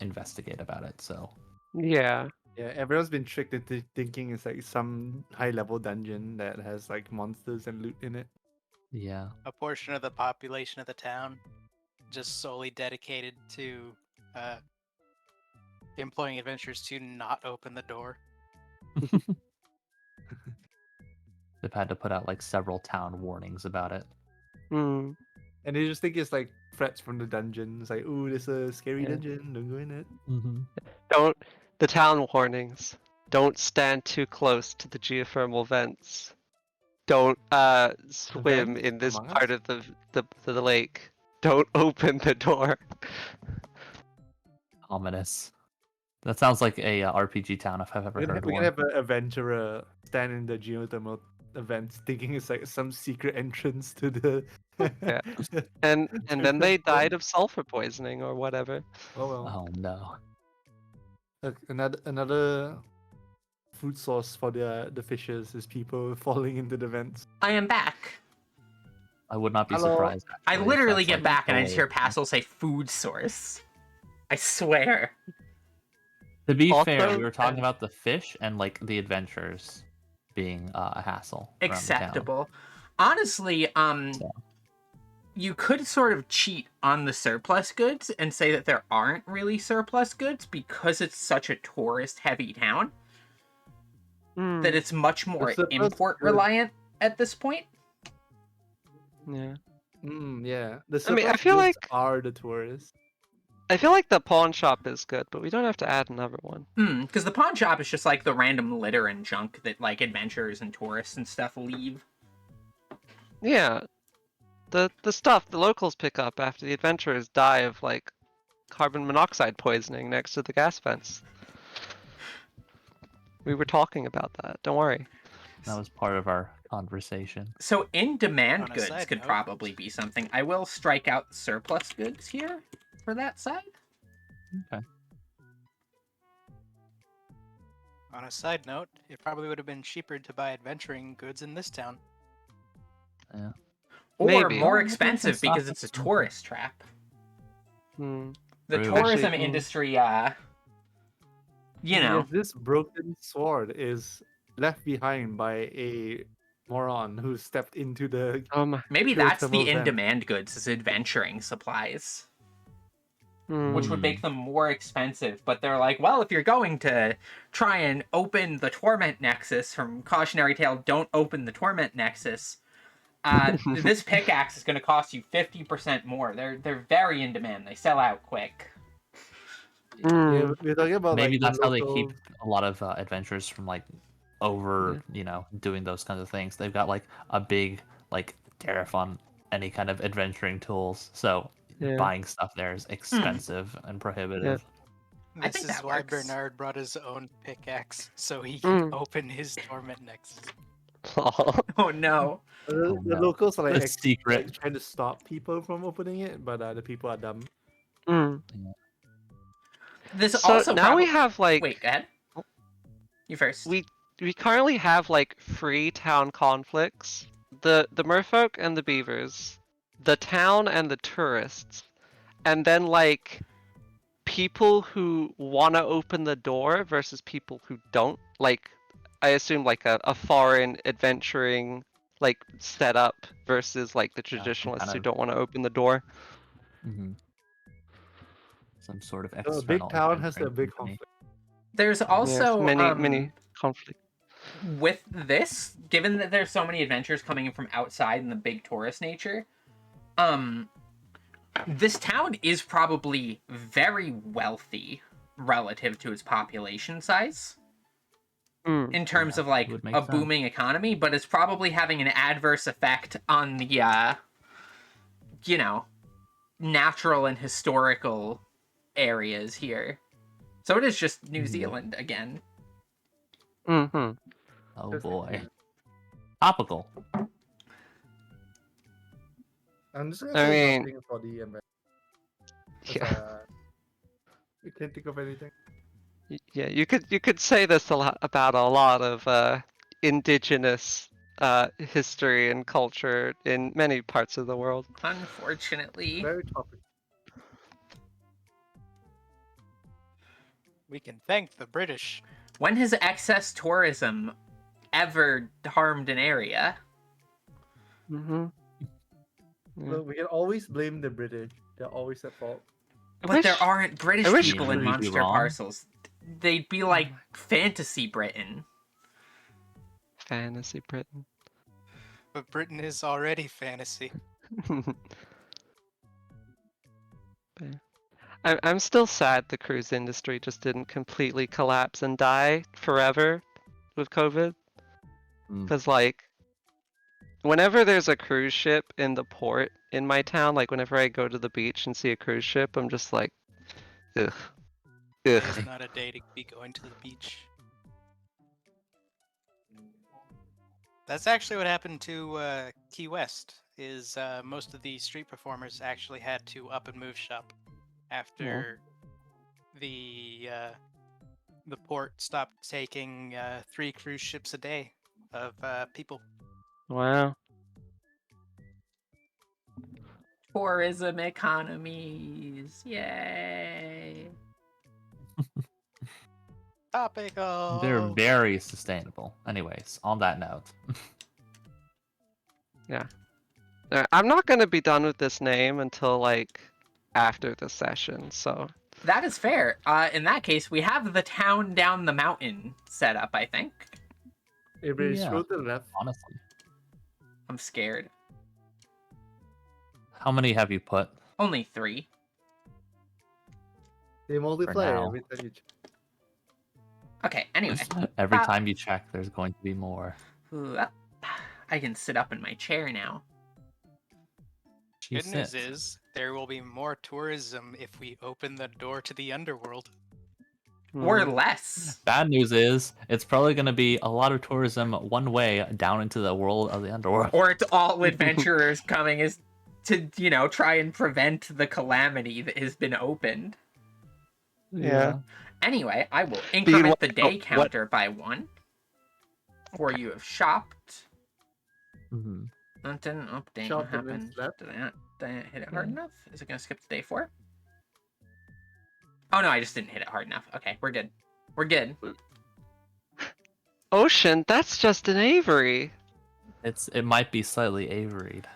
investigate about it. So Yeah. Yeah, everyone's been tricked into thinking it's like some high level dungeon that has like monsters and loot in it. yeah. A portion of the population of the town just solely dedicated to employing adventurers to not open the door. They've had to put out like several town warnings about it. Mm. And they just think it's like threats from the dungeon. It's like, ooh, there's a scary dungeon, don't go in it. Don't. The town warnings. Don't stand too close to the geothermal vents. Don't swim vents in this among part of the lake. Don't open the door. Ominous. That sounds like a RPG town if I've ever heard We're one. gonna have an adventurer stand in the geothermal events thinking it's like some secret entrance to the Yeah. And then they died of sulfur poisoning or whatever. Oh well. Oh no. Look, another food source for the fishes is people falling into the vents. I am back. I would not be Hello. surprised. I actually, if literally that's, get like, back and I just hear totally- Passel say food source. I swear. To be Also- fair, we were talking about the fish and like the adventures being a hassle. around the town. Acceptable. Honestly, So. you could sort of cheat on the surplus goods and say that there aren't really surplus goods because it's such a tourist-heavy town that it's much more surplus import goods- reliant at this point. Yeah. Yeah. The I mean, I surplus feel goods like- are the tourists. I feel like the pawn shop is good, but we don't have to add another one. Because the pawn shop is just like the random litter and junk that like adventurers and tourists and stuff leave. Yeah. The stuff the locals pick up after the adventurers die of like carbon monoxide poisoning next to the gas vents. We were talking about that. Don't worry. That was part of our conversation. So in-demand On a goods side could note- probably be something. I will strike out surplus goods here for that side. Okay. On a side note, it probably would have been cheaper to buy adventuring goods in this town. Yeah. Or Maybe. more Well, we can expensive stop because at it's a some tourist trap. Hmm. The True. tourism Actually, industry, you know, If this broken sword is left behind by a moron who stepped into the Oh my. maybe that's geothermal the vent. in-demand goods is adventuring supplies, which would Hmm. make them more expensive. But they're like, well, if you're going to try and open the Torment Nexus from Cautionary Tale, don't open the Torment Nexus. This pickaxe is going to cost you 50% more. They're very in demand. They sell out quick. Yeah, we're talking about Maybe like the that's how they local- keep a lot of adventurers from like doing those kinds of things. They've got like a big like tariff on any kind of adventuring tools, so Yeah. buying stuff there is expensive and prohibitive. I This think is that why works. Bernard brought his own pickaxe, so he can Mm. open his Torment Nexus. Oh no. The, Oh, the no. locals are like, It's secret. like trying to stop people from opening it, but the people are dumb. Mm. This So also now we probably... have like Wait, go ahead. You first. we currently have like 3 town conflicts: the merfolk and the beavers, the town and the tourists, and then like people who want to open the door versus people who don't. Like, I assume like a foreign adventuring like setup versus like the some traditionalists kind who of- don't want to open the door. Mhm. Some sort of So a external. big town has a adventuring big company. conflict. There's Yes, also many conflict. with this, given that there's so many adventures coming in from outside and the big tourist nature, this town is probably very wealthy relative to its population size Mm. in terms Yeah, of like would make a sense. booming economy, but it's probably having an adverse effect on the natural and historical areas here. So it is just New Mhm. Zealand again. Mm-hmm. Oh Just- boy. Topical. I'm just I gonna say mean- nothing for the event. 'cause, Yeah. we can't think of anything. Yeah, you could say this a lot about a lot of indigenous history and culture in many parts of the world. Unfortunately. Very topic. We can thank the British. When has excess tourism ever harmed an area? Mm-hmm. Yeah. Look, we can always blame the British. They're always at fault. But there aren't British I wish- people in You'd be Monster wrong. Parcels. They'd be like fantasy Britain. Fantasy Britain. But Britain is already fantasy. I'm still sad the cruise industry just didn't completely collapse and die forever with COVID. Mm. Because, like, whenever there's a cruise ship in the port in my town, like, whenever I go to the beach and see a cruise ship, I'm just like, ugh. Ugh. It's not a day to be going to the beach. That's actually what happened to Key West. Is most of the street performers actually had to up and move shop after the port stopped taking 3 cruise ships a day of people. Wow. Tourism economies. Yay. Topical. They're very sustainable. Anyways, on that note. I'm not gonna be done with this name until like after the session, so That is fair. In that case, we have the town down the mountain set up, I think. Avery, Yeah. scroll to the left. Honestly, I'm scared. how many have you put? Only 3. They multiply now. every time you check. Okay, anyway. Every Uh, time you check, there's going to be more. Ooh, I can sit up in my chair now. She Good news sits. is there will be more tourism if we open the door to the underworld. Or mm, less. Bad news is it's probably going to be a lot of tourism one way down into the world of the underworld. Or it's all adventurers coming is to, try and prevent the calamity that has been opened. yeah. Anyway, I will increment the day what- counter by 1. For you have shopped. Hmm. That didn't update. Shop What and then happened? slap. Did I hit it hard enough? Is it going to skip to day 4? Oh no, I just didn't hit it hard enough. Okay, we're good. We're good. Ocean, that's just an Avery. It might be slightly averied.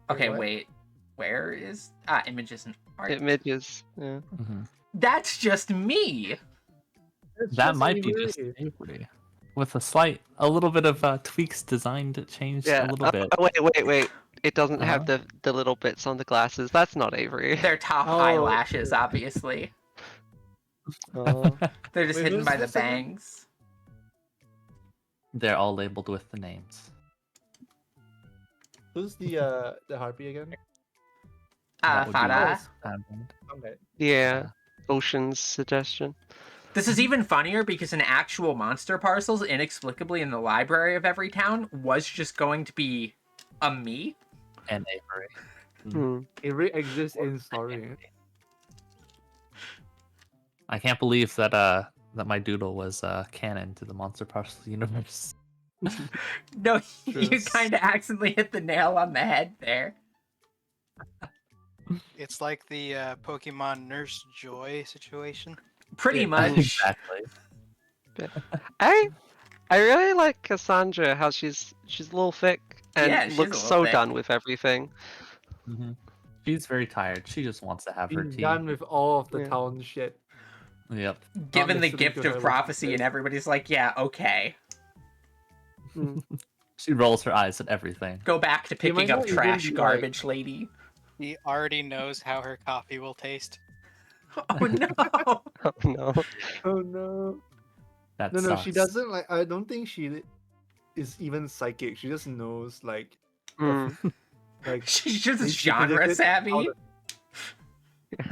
Okay, what? wait. Where is images and art? Images. Yeah. Hmm. That's just me. It's That just might be just Avery. avery, with a little bit of tweaks designed, changed Yeah. a little bit. Wait. It doesn't have Uh-huh. the little bits on the glasses. That's not Avery. They're top Oh, eyelashes, yeah. obviously. Oh. They're just Wait, hidden who's by the this again? bangs. They're all labeled with the names. Who's the harpy again? That would be Farah. Sandwind. Okay. Yeah. Ocean's suggestion. This is even funnier because in actual monster parcels, inexplicably in the library of every town, was just going to be a me. And Avery. Hmm. Avery exists in story. I can't believe that that my doodle was canon to the Monster Parcel universe. No, you Yes. kind of accidentally hit the nail on the head there. It's like the Pokemon Nurse Joy situation. Pretty Yeah, much. Exactly. I really like Cassandra. How she's a little thick and Yeah, she's a looks little so thick. done with everything. Hmm. She's very tired. She just wants to have her Being tea. done with all of the Yeah. town shit. Yep. Given the listening gift to of her prophecy, and voices. everybody's like, yeah, okay. Hmm. She rolls her eyes at everything. Go back to She might picking up not even trash, be, like- garbage lady. He already knows how her coffee will taste. Oh no! Oh no. Oh no. That No, sucks. she doesn't like. I don't think she is even psychic. She just knows like Hmm. like She's just she genre predicted how savvy. the-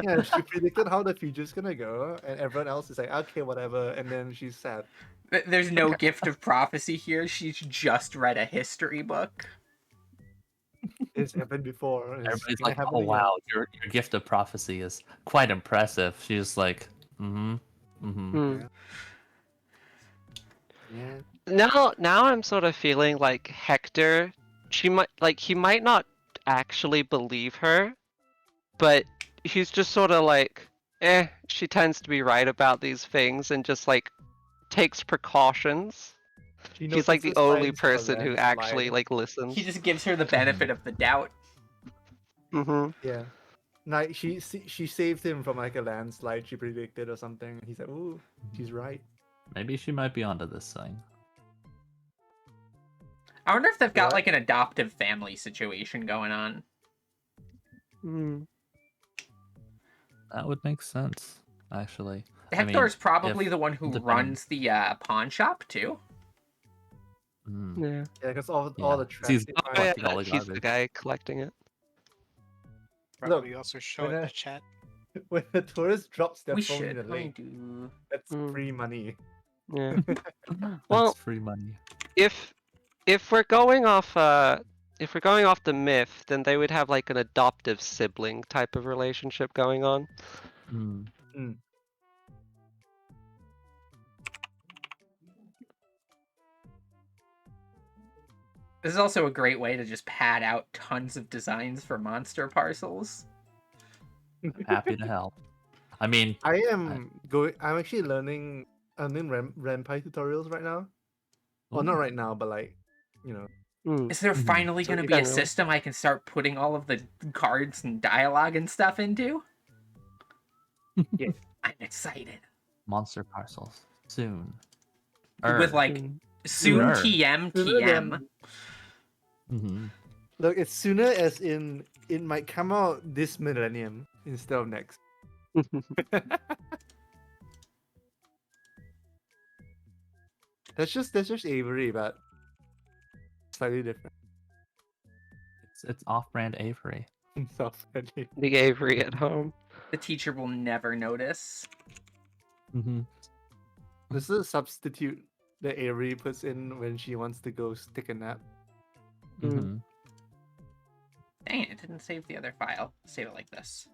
yeah, she predicted how the future's gonna go, and everyone else is like, okay, whatever, and then she's sad. There's no gift of prophecy here. She's just read a history book. It's happened before. and it's Everybody's gonna like, happen "Oh again." wow, your gift of prophecy is quite impressive." She's like, "Mm-hmm, mm-hmm." Hmm. Yeah. Now I'm sort of feeling like Hector. He might not actually believe her, but he's just sort of like, she tends to be right about these things and just like takes precautions. She He's like the notices only signs of a person who actually landslide. like listens. He just gives her the benefit of the doubt. Hmm. Yeah. Like she saved him from like a landslide she predicted or something. He's like, ooh, she's right. Maybe she might be onto this thing. I wonder if they've got What? like an adoptive family situation going on. Hmm. That would make sense, actually. Hector's probably if- the one who depending- runs the pawn shop too. Mm. Yeah. Yeah, because all Yeah. the He's- trash. they Oh, find- yeah, collecting all the he's the garbage. guy collecting it. Probably also show when it I- in the chat. When the tourist drops their We phone in should. the Let me lake, do. that's Mm. free money. Yeah. That's Well- free money. if we're going off the myth, then they would have like an adoptive sibling type of relationship going on. Mm. This is also a great way to just pad out tons of designs for monster parcels. Happy to help. I mean, I am going. I'm actually learning. I'm in Rampai tutorials right now. Well, not ooh, right now, but like, you know, Is there finally So going to you be a can really- system I can start putting all of the cards and dialogue and stuff into? Yeah. I'm excited. Monster parcels soon. With like Mm. soon Sooner. TM Sooner TM. than- Mm-hmm. Look, it's sooner as in it might come out this millennium instead of next. That's just Avery, but slightly different. It's off-brand Avery. Soft-friendly. The Avery at home. The teacher will never notice. Mm-hmm. This is a substitute that Avery puts in when she wants to go take a nap. Mm-hmm. Dang it, it didn't save the other file. Save it like this.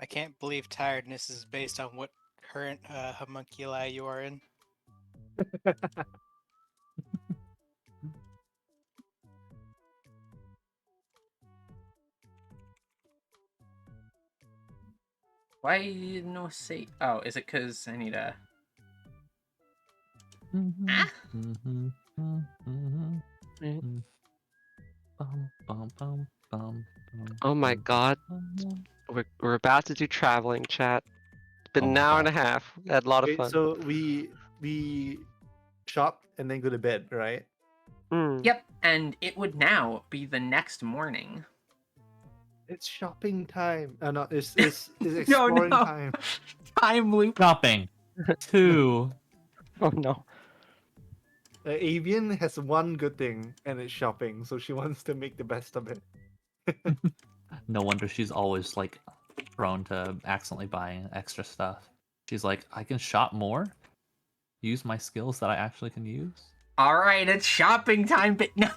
I can't believe tiredness is based on what current homunculi you are in. Why no say? Oh, is it because I need a? Ah! Oh my god, we're about to do traveling, chat. It's been Oh an my hour and a God. half. We had a lot of Okay, fun. so we shop and then go to bed, right? Mm. Yep, and it would now be the next morning. It's shopping time. No, it's No, exploring no. time. Time loop. Shopping. 2. Oh no. Avian has one good thing, and it's shopping. So she wants to make the best of it. No wonder she's always like prone to accidentally buying extra stuff. She's like, I can shop more, use my skills that I actually can use. All right, it's shopping time, but no.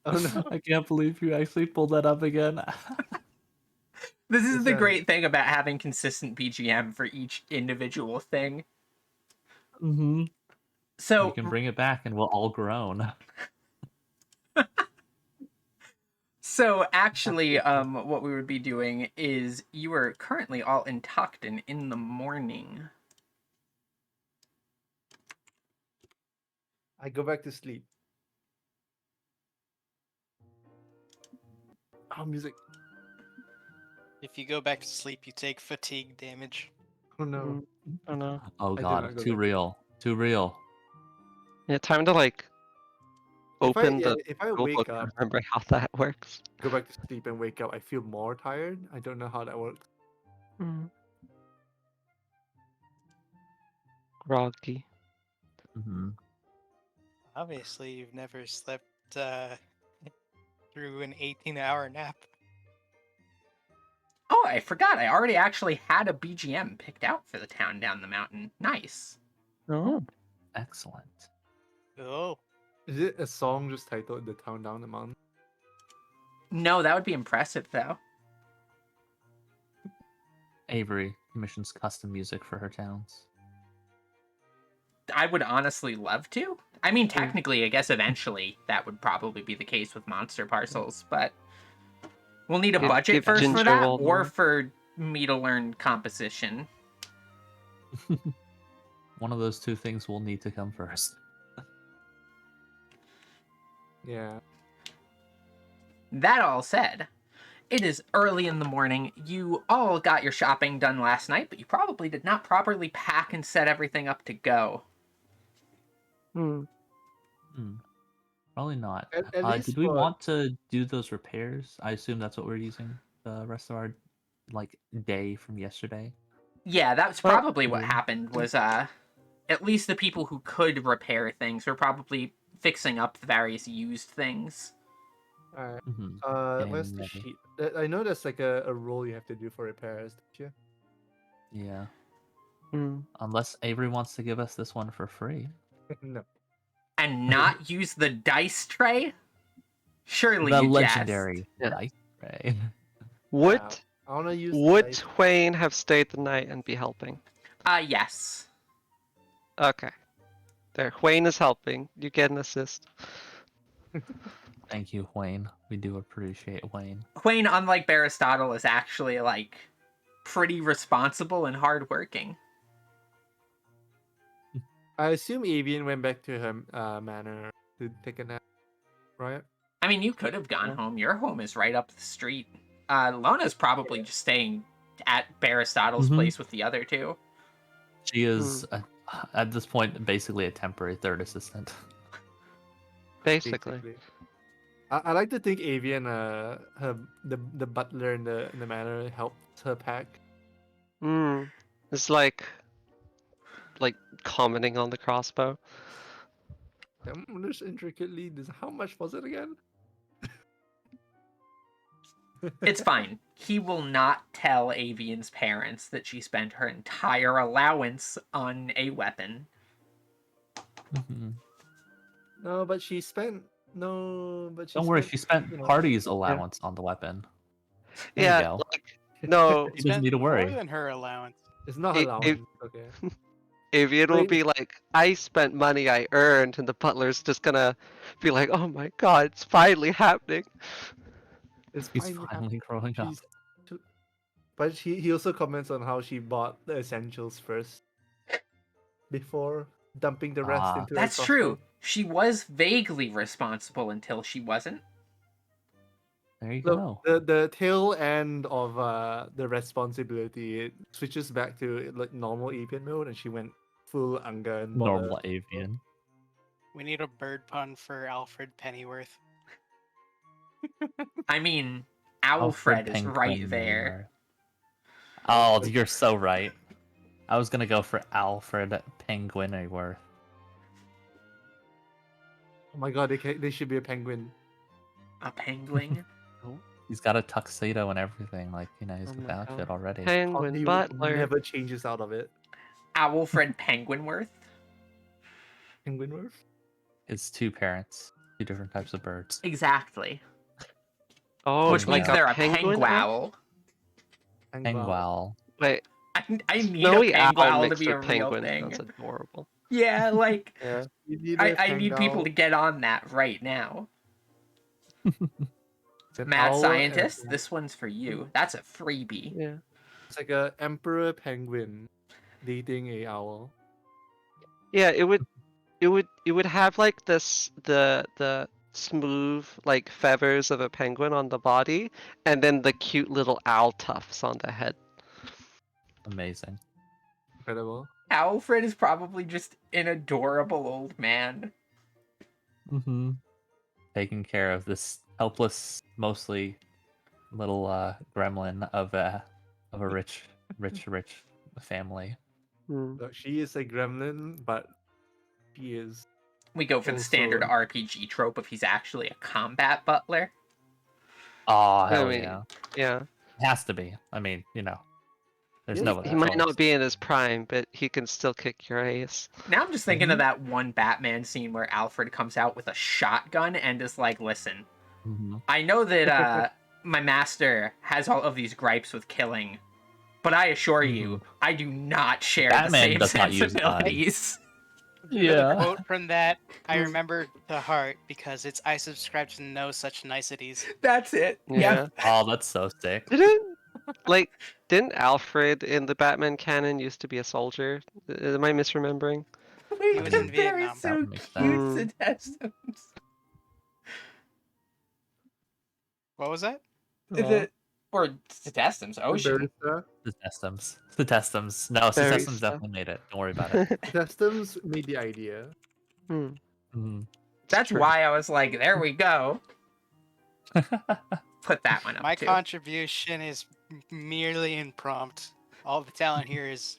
Oh no! I can't believe you actually pulled that up again. This is the Listen. great thing about having consistent BGM for each individual thing. Mm-hmm. You So, can bring it back and we'll all groan. so actually, what we would be doing is you are currently all in Tockton in the morning. I go back to sleep. Oh, music. If you go back to sleep, you take fatigue damage. Oh no! Oh no. Oh I did god, not go too back. real. Too real. Yeah, time to like open the If I rule wake book up, and remember how that works. go back to sleep and wake up, I feel more tired. I don't know how that works. Mm. Groggy. Mm-hmm. Obviously, you've never slept through an 18-hour nap. Oh, I forgot. I already actually had a BGM picked out for the town down the mountain. Nice. Oh. Excellent. Oh, Is it a song just titled "The Town Down the Mountain"? No, that would be impressive, though. Avery commissions custom music for her towns. I would honestly love to. I mean, technically, I guess eventually that would probably be the case with monster parcels, but we'll need a budget give first for Ginger that, all the or money. for me to learn composition. One of those two things will need to come first. Yeah. That all said, it is early in the morning. You all got your shopping done last night, but you probably did not properly pack and set everything up to go. Hmm. Probably not. At least Did we for- want to do those repairs? I assume that's what we're using the rest of our like day from yesterday. Yeah, that's Well, probably what happened was at least the people who could repair things were probably fixing up the various used things. Alright. Mm-hmm. Where's the Maybe. sheet? I know there's like a rule you have to do for repairs, don't you? Yeah. Hmm. Unless Avery wants to give us this one for free. No. And not use the dice tray? Surely The you legendary Yeah. dice tray. Would I wanna use. the would dice. Twain have stayed the night and be helping? Yes. Okay. There, Wayne is helping. You get an assist. Thank you, Wayne. We do appreciate Wayne. Quain, unlike Aristotle, is actually, like, pretty responsible and hardworking. I assume Avian went back to her manor to take a nap, right? I mean, you could have gone home. Your home is right up the street. Lona's probably just staying at Aristotle's Mhm. place with the other two. She is at this point basically a temporary third assistant. Basically. I like to think Avian, the butler in the manor helped her pack. It's like commenting on the crossbow. There's intricately. How much was it again? It's fine. He will not tell Avian's parents that she spent her entire allowance on a weapon. Mhm. No, but she spent. No, but she. Don't worry, she spent you know, party's allowance on the weapon. There Yeah, you go. no, He doesn't need to More worry. than her allowance. It's not It- allowance. Okay. Avian will Wait. be like, I spent money I earned, and the butler's just gonna be like, oh my god, it's finally happening. It's He's finally finally growing up. She's- But he also comments on how she bought the essentials first before dumping the rest into her That's crossbow. true. She was vaguely responsible until she wasn't. There you Look, go. the tail end of the responsibility, it switches back to like normal avian mode, and she went full Anga and bought Normal a- avian. We need a bird pun for Alfred Pennyworth. I mean, Alfred is right Penguin there. Oh, you're so right. I was gonna go for Alfred Penguinworth. Oh my god, they should be a penguin. A penguin? He's got a tuxedo and everything. Like, he's Oh got my the outfit God. already. Penguin He butler. never changes out of it. Alfred Penguinworth? Penguinworth? It's two parents, two different types of birds. Exactly. Oh, Which like means they're a penguin? penguowl. Penguowl. Wait, I need snowy a owl penguowl to mixed be a with real penguin thing. sounds adorable. Yeah, like, Yeah. You need I need people to get on that right now. It's an Mad owl scientist, and- this one's for you. That's a freebie. Yeah. It's like a emperor penguin dating a owl. Yeah, it would have like this the smooth like feathers of a penguin on the body, and then the cute little owl tufts on the head. Amazing. Incredible. Alfred is probably just an adorable old man. Mm-hmm. Taking care of this helpless, mostly little gremlin of a rich family. Look, she is a gremlin, but she is. We go for the standard Also- RPG trope of he's actually a combat butler. Oh, hell mean, yeah. Yeah. It has to be. I mean, there's Yes, no other He might choice. not be in his prime, but he can still kick your ass. Now I'm just thinking Mm-hmm. of that one Batman scene where Alfred comes out with a shotgun and is like, listen, Mhm. I know that my master has all of these gripes with killing, but I assure you, I do not share Batman the same does not use guns. sensibilities. Another quote from that I remember to heart because I subscribe to no such niceties. That's it. Yeah. Oh, that's so sick. Didn't Alfred in the Batman canon used to be a soldier? Am I misremembering? He was in Vietnam. So That would make cute, sense. Sedestums. What was that? Is it or Sedestums? Ocean. Barista. Sedestums. No, Very Sedestums so. definitely made it. Don't worry about it. Customs made the idea. Mhm. That's True. why I was like, there we go. Put that one up My too. contribution is merely impromptu. All the talent here is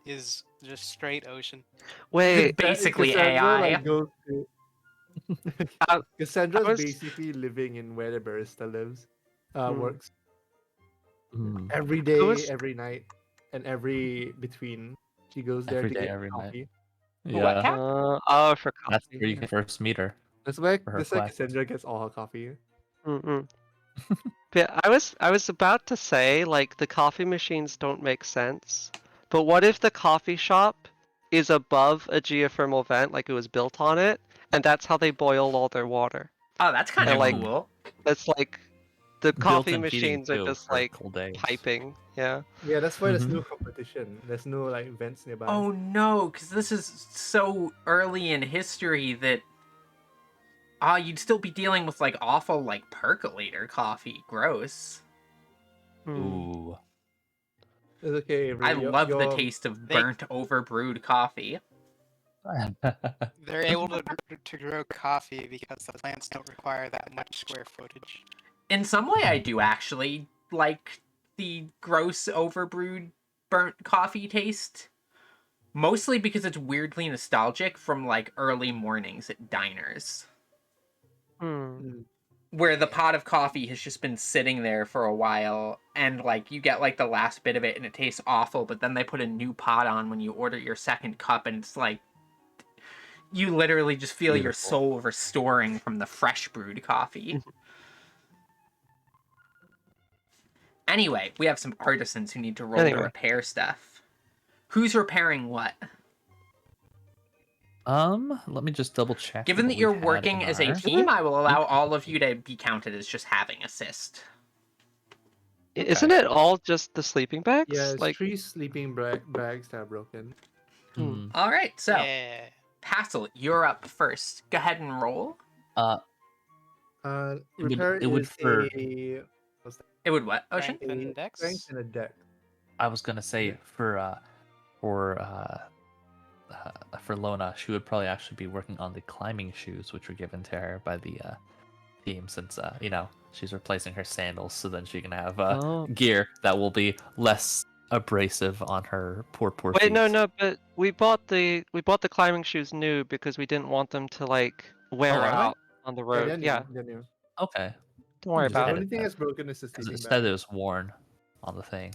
just straight ocean. Wait, Basically Cassandra, AI. like, goes to... Cassandra's I was- basically living in where the barista lives. Hmm. Works Mhm. every day, was- every night, and every between. She goes there Every to day, get every night. coffee. What Yeah, cat? for that's coffee. where you can first meet her. That's where For her quest. Cassandra gets all her coffee. Mm-mm. But I was about to say like the coffee machines don't make sense. But what if the coffee shop is above a geothermal vent, like it was built on it, and that's how they boil all their water? Oh, that's kind And, of like, cool. That's like The coffee Built-in heating, machines are too, just for like cold days. piping. Yeah. Yeah, that's why there's Mhm. no competition. There's no like vents nearby. Oh no, because this is so early in history that you'd still be dealing with like awful like percolator coffee. Gross. Hmm. Ooh. It's okay, Avery. I Your- love the your- taste of They- burnt overbrewed coffee. They're able to grow coffee because the plants don't require that much square footage. In some way, I do actually like the gross overbrewed burnt coffee taste. Mostly because it's weirdly nostalgic from like early mornings at diners, Hmm. where the pot of coffee has just been sitting there for a while, and like you get like the last bit of it and it tastes awful, but then they put a new pot on when you order your second cup, and it's like you literally just feel your Beautiful. soul restoring from the fresh brewed coffee. Anyway, we have some artisans who need to roll to Anyway. repair stuff. Who's repairing what? Let me just double check. Given what that you're we've had working in as a our- team, I will allow all of you to be counted as just having assist. Isn't it all just the sleeping bags? Yeah, it's like 3 sleeping bags that are broken. Hmm. All right, so Yeah. Passel, you're up first. Go ahead and roll. It would- Repair it would is for- a It would what? Ocean? Strength and a dex? strength and a deck. I was gonna say for Lona, she would probably actually be working on the climbing shoes, which were given to her by the team, since she's replacing her sandals, so then she can have Oh. gear that will be less abrasive on her poor Wait, feet. no, but we bought the climbing shoes new because we didn't want them to like wear are they? out on the road. Yeah, They're new. Okay. don't worry Just The about only it. thing that's broken is the Because sleeping it said bag. it was worn on the thing.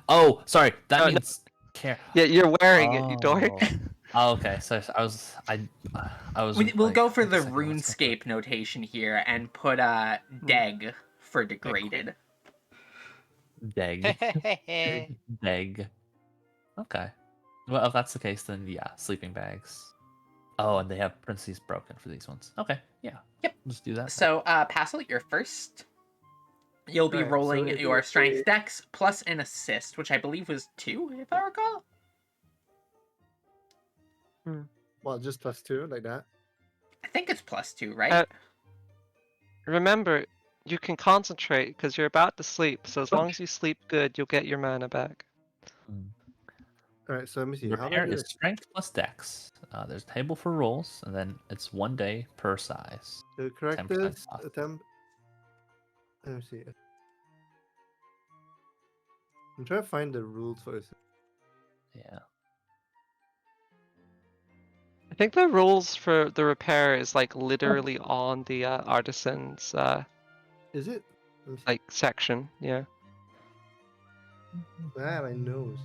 Oh, sorry. That Oh, no. means care. Yeah, you're wearing it, you dork. Oh, okay. So I was. We'll like, go for wait a the second, what's that? RuneScape notation here and put deg for degraded. Deg. Deg. Okay. Well, if that's the case, then yeah, sleeping bags. Oh, and they have parentheses broken for these ones. Okay, yeah. Yep. Let's do that. So, Passel, you're first. You'll be Alright, so rolling if your it's strength a- dex plus an assist, which I believe was 2, if I recall. Well, just +2 like that. I think it's plus 2, right? Remember, you can concentrate because you're about to sleep. So as long as you sleep good, you'll get your mana back. Alright, so let me see. How do I Repair do is this? strength plus dex. There's a table for rolls, and then it's 1 day per size. The 10% characters off. attempt. Let me see. I'm trying to find the rules for this. Yeah. I think the rules for the repair is like literally on the artisans Is it? Let me see. like section. Yeah. Ah, my nose.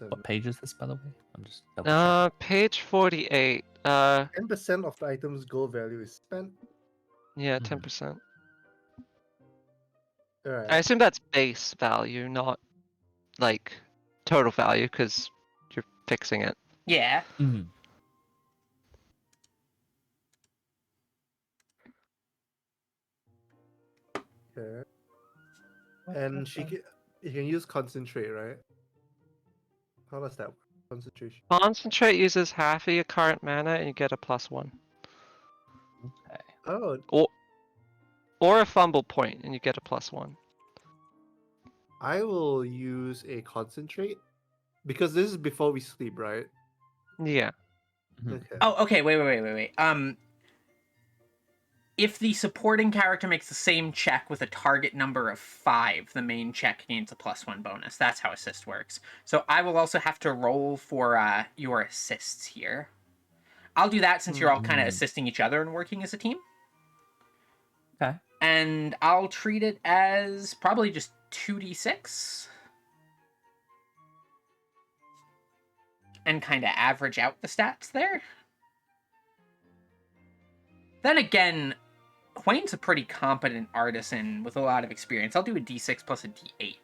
What page is this, by the way? I'm just double checking. Page 48. 10% of the item's gold value is spent. Yeah, Mhm. 10%. Alright. I assume that's base value, not like total value, because you're fixing it. Yeah. Mhm. Okay. And you can use concentrate, right? How does that work? Concentration. Concentrate uses half of your current mana, and you get a +1. Okay. Oh, Or a fumble point, and you get a +1. I will use a concentrate because this is before we sleep, right? Yeah. Mhm. Okay. Oh, okay. Wait. If the supporting character makes the same check with a target number of 5, the main check gains a +1 bonus. That's how assist works. So I will also have to roll for your assists here. I'll do that since you're all kind of assisting each other and working as a team. Okay. And I'll treat it as probably just 2d6. And kind of average out the stats there. Then again, Wayne's a pretty competent artisan with a lot of experience. I'll do a d6 plus a d8.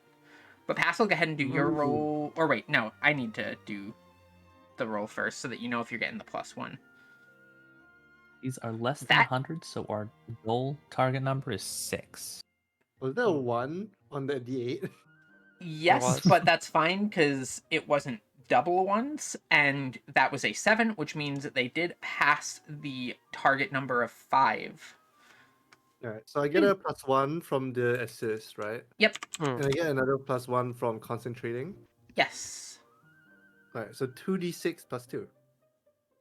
But Passel, go ahead and do your roll. Or wait, no, I need to do the roll first so that you know if you're getting the +1. These are less than That- 100, so our goal target number is 6. Was there a 1 on the D8? Yes, was. but that's fine because it wasn't double ones, and that was a 7, which means that they did pass the target number of 5. Alright, so I get a +1 from the assist, right? Yep. And I get another +1 from concentrating. Yes. Alright, so 2d6 plus 2.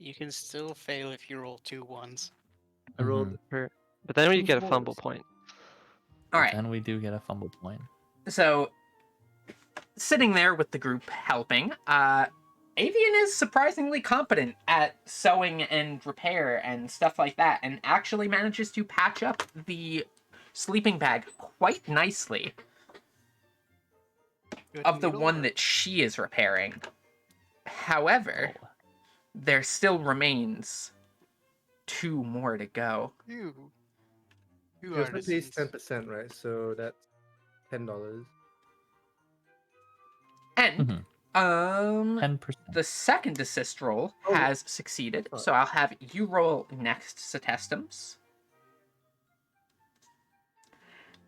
You can still fail if you roll 2 1s. I rolled. But then you Two get a fumble fours. point. All right. Then we do get a fumble point. So, sitting there with the group helping, Avian is surprisingly competent at sewing and repair and stuff like that, and actually manages to patch up the sleeping bag quite nicely of the one that she is repairing. However, there still remains 2 more to go. You Yours pays artisans. 10%, right? So that's $10. And, 10%. the second assist roll Oh. has succeeded, so I'll have you roll next, Satestums.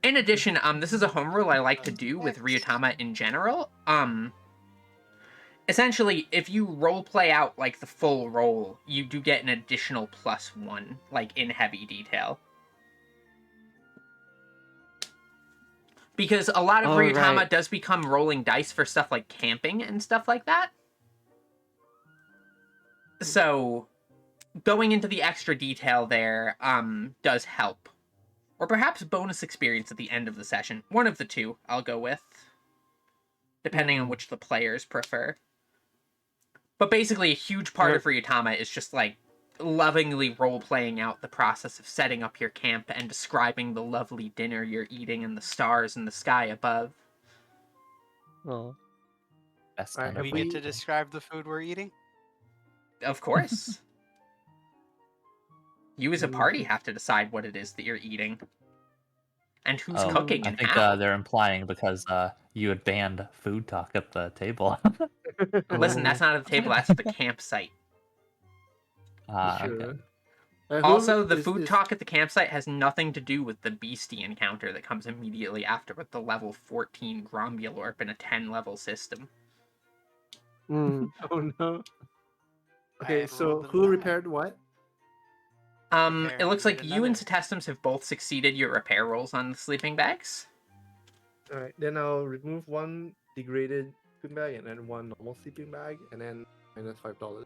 In addition, this is a home rule I like to do with Ryuutama in general. Essentially, if you role play out like the full roll, you do get an additional +1, like in heavy detail. Because a lot of Oh, Ryuutama right. does become rolling dice for stuff like camping and stuff like that. So, going into the extra detail there does help. Or perhaps bonus experience at the end of the session. One of the two, I'll go with. Depending on which the players prefer. But basically, a huge part of Ryuutama is just, like, lovingly role-playing out the process of setting up your camp and describing the lovely dinner you're eating and the stars in the sky above. Oh. Best Alright, kind of We we- get to describe the food we're eating. Of course. You as a party have to decide what it is that you're eating. And who's Oh, cooking I and think how. they're implying because you had banned food talk at the table. Listen, that's not at the table, that's at the campsite. Okay. Sure. Also, the food talk at the campsite has nothing to do with the beastie encounter that comes immediately after with the level 14 Grombulorp in a 10-level system. Mm. Oh no. I Okay, have so rolled a who 9. repaired what? It looks like Repairing you and another- Satestums have both succeeded your repair rolls on the sleeping bags. Alright, then I'll remove 1 degraded sleeping bag and then 1 normal sleeping bag and then minus $5.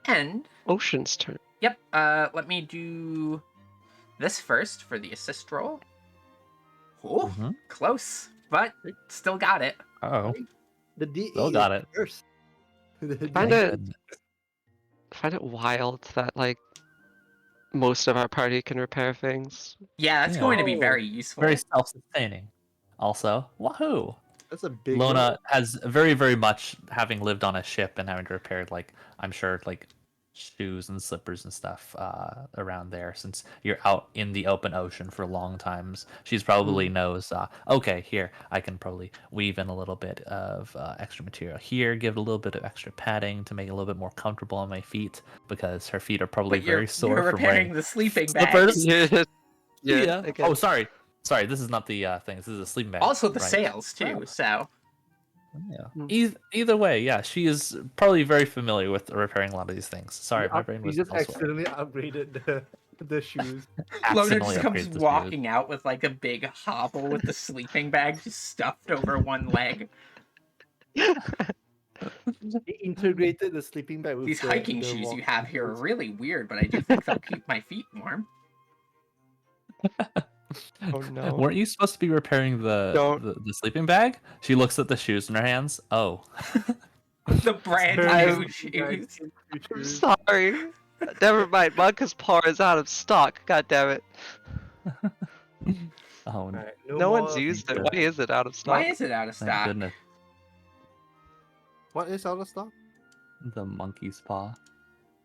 And, Ocean's turn. yep, let me do this first for the assist roll. Oh, Mhm. close, but still got it. Oh, The D8 Still got is it. first. The Find D8 it wild that like most of our party can repair things. Yeah, that's Yeah. going to be Oh, very useful. very self-sustaining. Also, wahoo! That's a big Lona roll. has very, very much having lived on a ship and having to repair, like, I'm sure, like, shoes and slippers and stuff around there. Since you're out in the open ocean for long times, she's probably knows. Okay, here I can probably weave in a little bit of extra material here, give it a little bit of extra padding to make it a little bit more comfortable on my feet because her feet are probably But you're very sore repairing from wearing the sleeping slippers. bags. Yeah. Okay. Oh, sorry. This is not the thing. This is a sleeping bag. Also the right. sails, too, so... Yeah. Either way, yeah, she is probably very familiar with repairing a lot of these things. Sorry, my brain You was just elsewhere. accidentally upgraded the shoes. Lona Accidentally just comes upgraded the walking out with like a big hobble with the sleeping bag just stuffed over one leg. He integrated the sleeping bag with These the, hiking the shoes you walking have here are shoes. really weird, but I do think they'll keep my feet warm. Oh no. Weren't you supposed to be repairing Don't. the sleeping bag? She looks at the shoes in her hands. Oh. The brand Turn new the sleeping bag shoes. into I'm shoes. sorry. Never mind. Monka's paw is out of stock. God damn it. Oh, Alright, No one's more- used it. God. Why is it out of stock? Why is it out of thank stock? goodness. What is out of stock? The monkey's paw.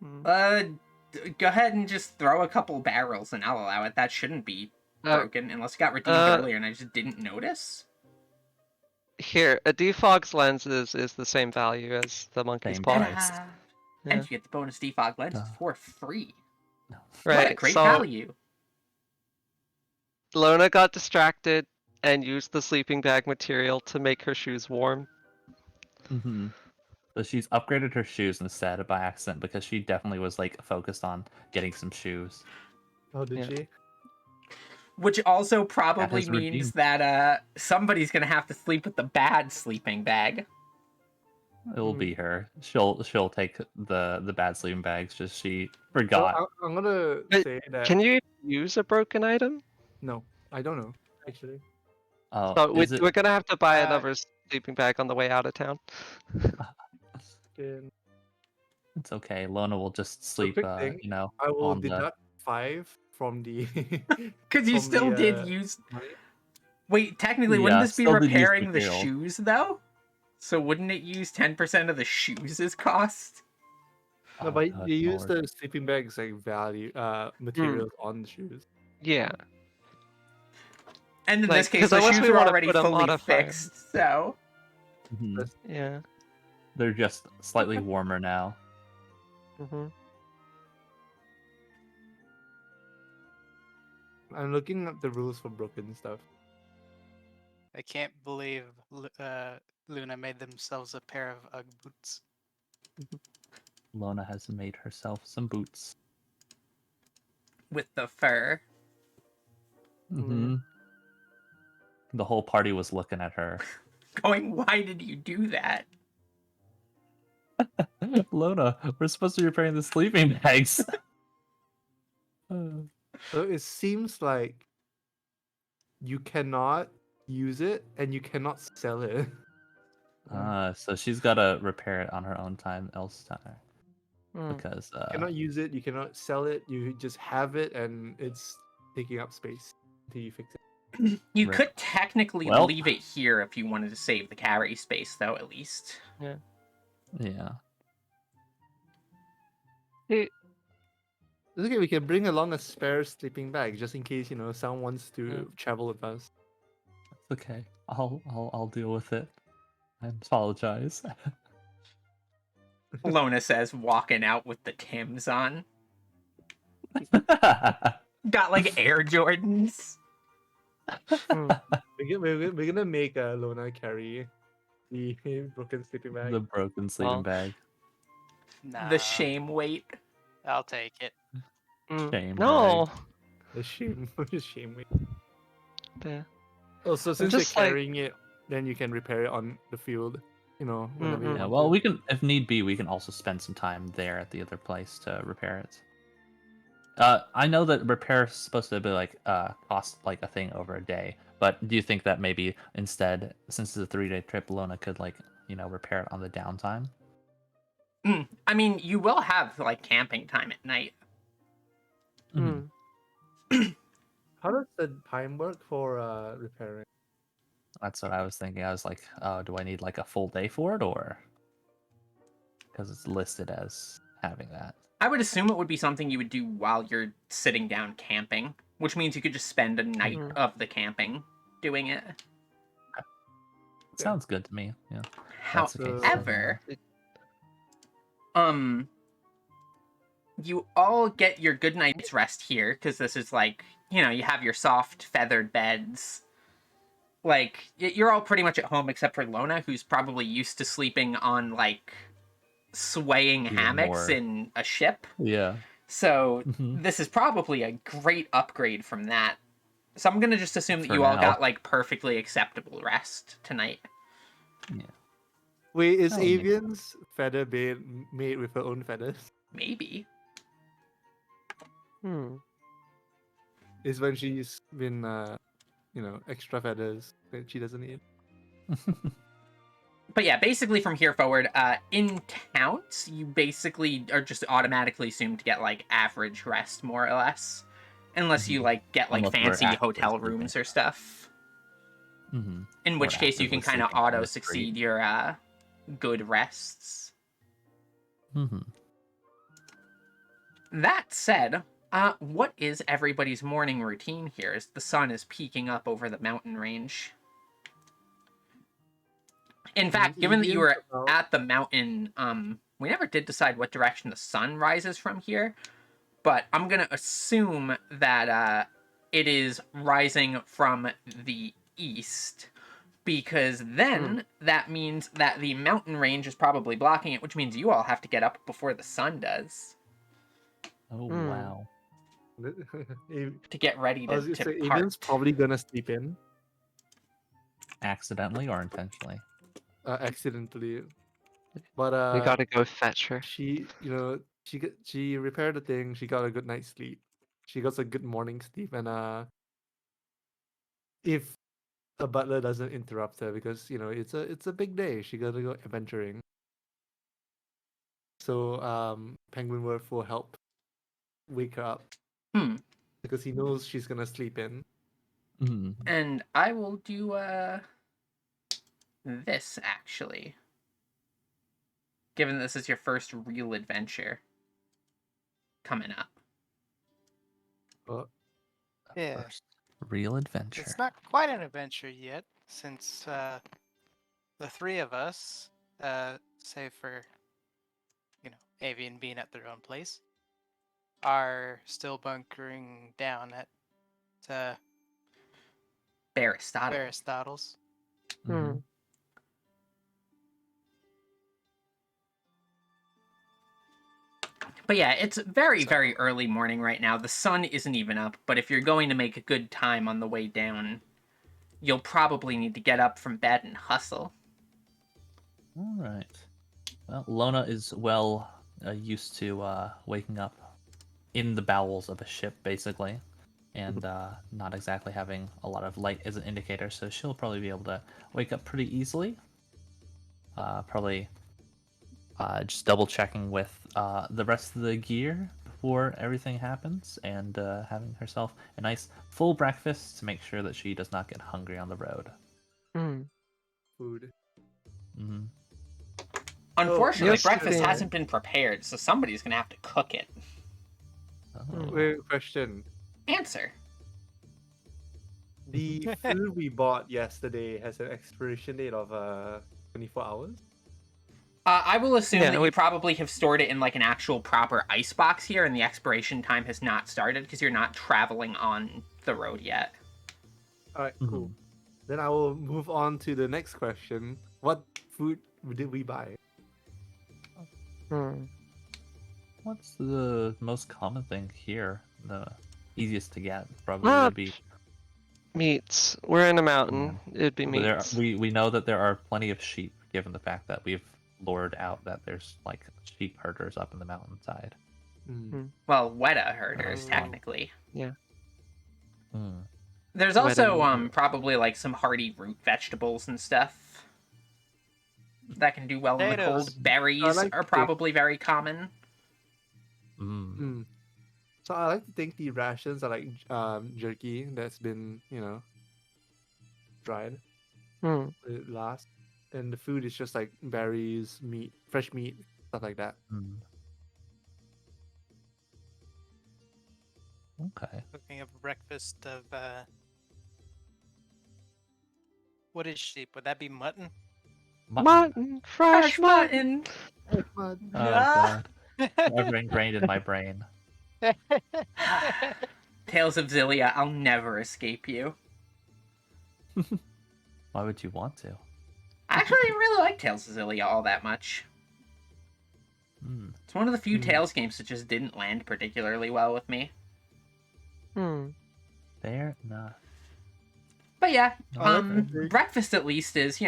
Go ahead and just throw a couple barrels and I'll allow it. That shouldn't be broken unless it got redeemed earlier and I just didn't notice. Here, a defog's lens is the same value as the monkey's Same paw. price. Yeah. And you get the bonus defog lens Duh. for free. No. What a Right. great So value. Lona got distracted and used the sleeping bag material to make her shoes warm. Mm-hmm. So she's upgraded her shoes instead by accident because she definitely was like focused on getting some shoes. Oh, did Yeah. she? Which also That probably has means redeemed. that somebody's gonna have to sleep with the bad sleeping bag. It'll Mm. be her. She'll take the bad sleeping bags. Just she So forgot. I'm gonna But say that Can you use a broken item? no, I don't know actually. Oh, So is it? we're gonna have to buy Uh, another sleeping bag on the way out of town. Can- It's okay. Lona will just So sleep. quick thing, I will on the. deduct 5 from the Because you from still the, did use. money. Wait, technically, wouldn't Yeah, this be still did use repairing the material. shoes though? So wouldn't it use 10% of the shoes' cost? No, Oh, but good you use lord. the sleeping bags like value materials on the shoes. Yeah. And in Like, this case, 'cause the unless shoes we are wanna already put a fully modifier. fixed, so Mhm. Yeah. They're just slightly warmer now. hmm I'm looking at the rules for broken stuff. I can't believe Luna made themselves a pair of UGG boots. Lona has made herself some boots. with the fur. Mm-hmm. The whole party was looking at her. Going, why did you do that? Lona, we're supposed to be repairing the sleeping bags. So it seems like you cannot use it and you cannot sell it. So she's gotta repair it on her own time, else time. Mm. Because You cannot use it, you cannot sell it, you just have it and it's taking up space until you fix it. You Rip. could technically Well- leave it here if you wanted to save the carry space, though, at least. yeah. It's okay, we can bring along a spare sleeping bag just in case, someone wants to travel with us. It's okay. I'll deal with it. I apologize. Lona says, walking out with the Tims on. Got like Air Jordans. We're gonna make Lona carry the broken sleeping bag. The broken sleeping Well, bag. Nah, The shame weight. I'll take it. Shame No. The shame, shame weight. Yeah. Oh, so since you're just like- carrying it, then you can repair it on the field. Whenever you Mhm. Yeah, want well, to. we can, if need be, we can also spend some time there at the other place to repair it. I know that repair is supposed to be like cost like a thing over a day, but do you think that maybe instead, since it's a 3-day trip, Lona could like repair it on the downtime? I mean, you will have like camping time at night. Mm. How does the time work for repairing? That's what I was thinking. I was like, oh, do I need like a full day for it, or because it's listed as having that? I would assume it would be something you would do while you're sitting down camping, which means you could just spend a night of the camping doing it. It sounds good to me. Yeah. That's the case. However, you all get your good night's rest here, because this is like, you have your soft feathered beds. Like, you're all pretty much at home except for Lona, who's probably used to sleeping on, like, swaying Even hammocks more. in a ship. Yeah. So, Mhm. this is probably a great upgrade from that. So I'm gonna just assume that For you all now. got, like, perfectly acceptable rest tonight. Wait, is That'll make Avian's feather bed made with her own feathers? Maybe. Hmm. Is when she's been, extra feathers that she doesn't need. But yeah, basically from here forward, in towns, you basically are just automatically assumed to get, like, average rest, more or less. Unless you, like, get, like, Unless we're fancy actively hotel sleeping. rooms or stuff. Mm-hmm. In which Or case you can actively kind of sleeping on the auto-succeed street. your, good rests. Mm-hmm. That said, what is everybody's morning routine here as the sun is peeking up over the mountain range? In fact, given that you were Avian's about- at the mountain, we never did decide what direction the sun rises from here, but I'm gonna assume that it is rising from the east, because then that means that the mountain range is probably blocking it, which means you all have to get up before the sun does Oh wow. to get ready I was to gonna say, part. Even's probably gonna sleep in Accidentally or intentionally? accidentally, but We gotta go fetch her. she, she repaired the thing. She got a good night's sleep. She got a good morning sleep, and if a butler doesn't interrupt her, because it's a big day, she gotta go adventuring. So Penguin Wolf will help wake her up because he knows she's gonna sleep in. Mm. And I will do this, actually. Given this is your first real adventure coming up. Yeah. First real adventure. It's not quite an adventure yet, since the three of us, save for, Avian being at their own place, are still bunkering down at Aristotle's. Mhm. But yeah, it's very, very early morning right now. The sun isn't even up, but if you're going to make a good time on the way down, you'll probably need to get up from bed and hustle. All right. Well, Lona is well used to waking up in the bowels of a ship, basically, and not exactly having a lot of light as an indicator, so she'll probably be able to wake up pretty easily. Probably just double checking with the rest of the gear before everything happens, and having herself a nice full breakfast to make sure that she does not get hungry on the road. Food. Mm-hmm. Unfortunately, yes, breakfast yeah. hasn't been prepared, so somebody's going to have to cook it. Oh. Wait, question. Answer. The food we bought yesterday has an expiration date of 24 hours. I will assume Yeah, that we- you probably have stored it in like an actual proper ice box here, and the expiration time has not started because you're not traveling on the road yet. All right, cool. Then I will move on to the next question. What food did we buy? What's the most common thing here? The easiest to get probably would be Meats. We're in a mountain. It'd be But meats. we know that there are plenty of sheep, given the fact that we've lured out that there's like sheep herders up in the mountainside. Well, Weta herders, Oh. technically. Yeah. There's Weta also meat. probably like some hardy root vegetables and stuff that can do well in the cold. Potatoes. Berries like are to probably very common. So I like to think the rations are like jerky that's been, dried. It lasts. And the food is just like berries, meat, fresh meat, stuff like that. Okay. Cooking up a breakfast of what is sheep? Would that be mutton? Mutton, fresh mutton. Oh god. Forever ingrained in my brain. Tales of Zillia, I'll never escape you. Why would you want to? I actually didn't really like Tales of Zillia all that much. It's one of the few Tales games that just didn't land particularly well with me. Fair enough. But yeah, Okay. breakfast at least is,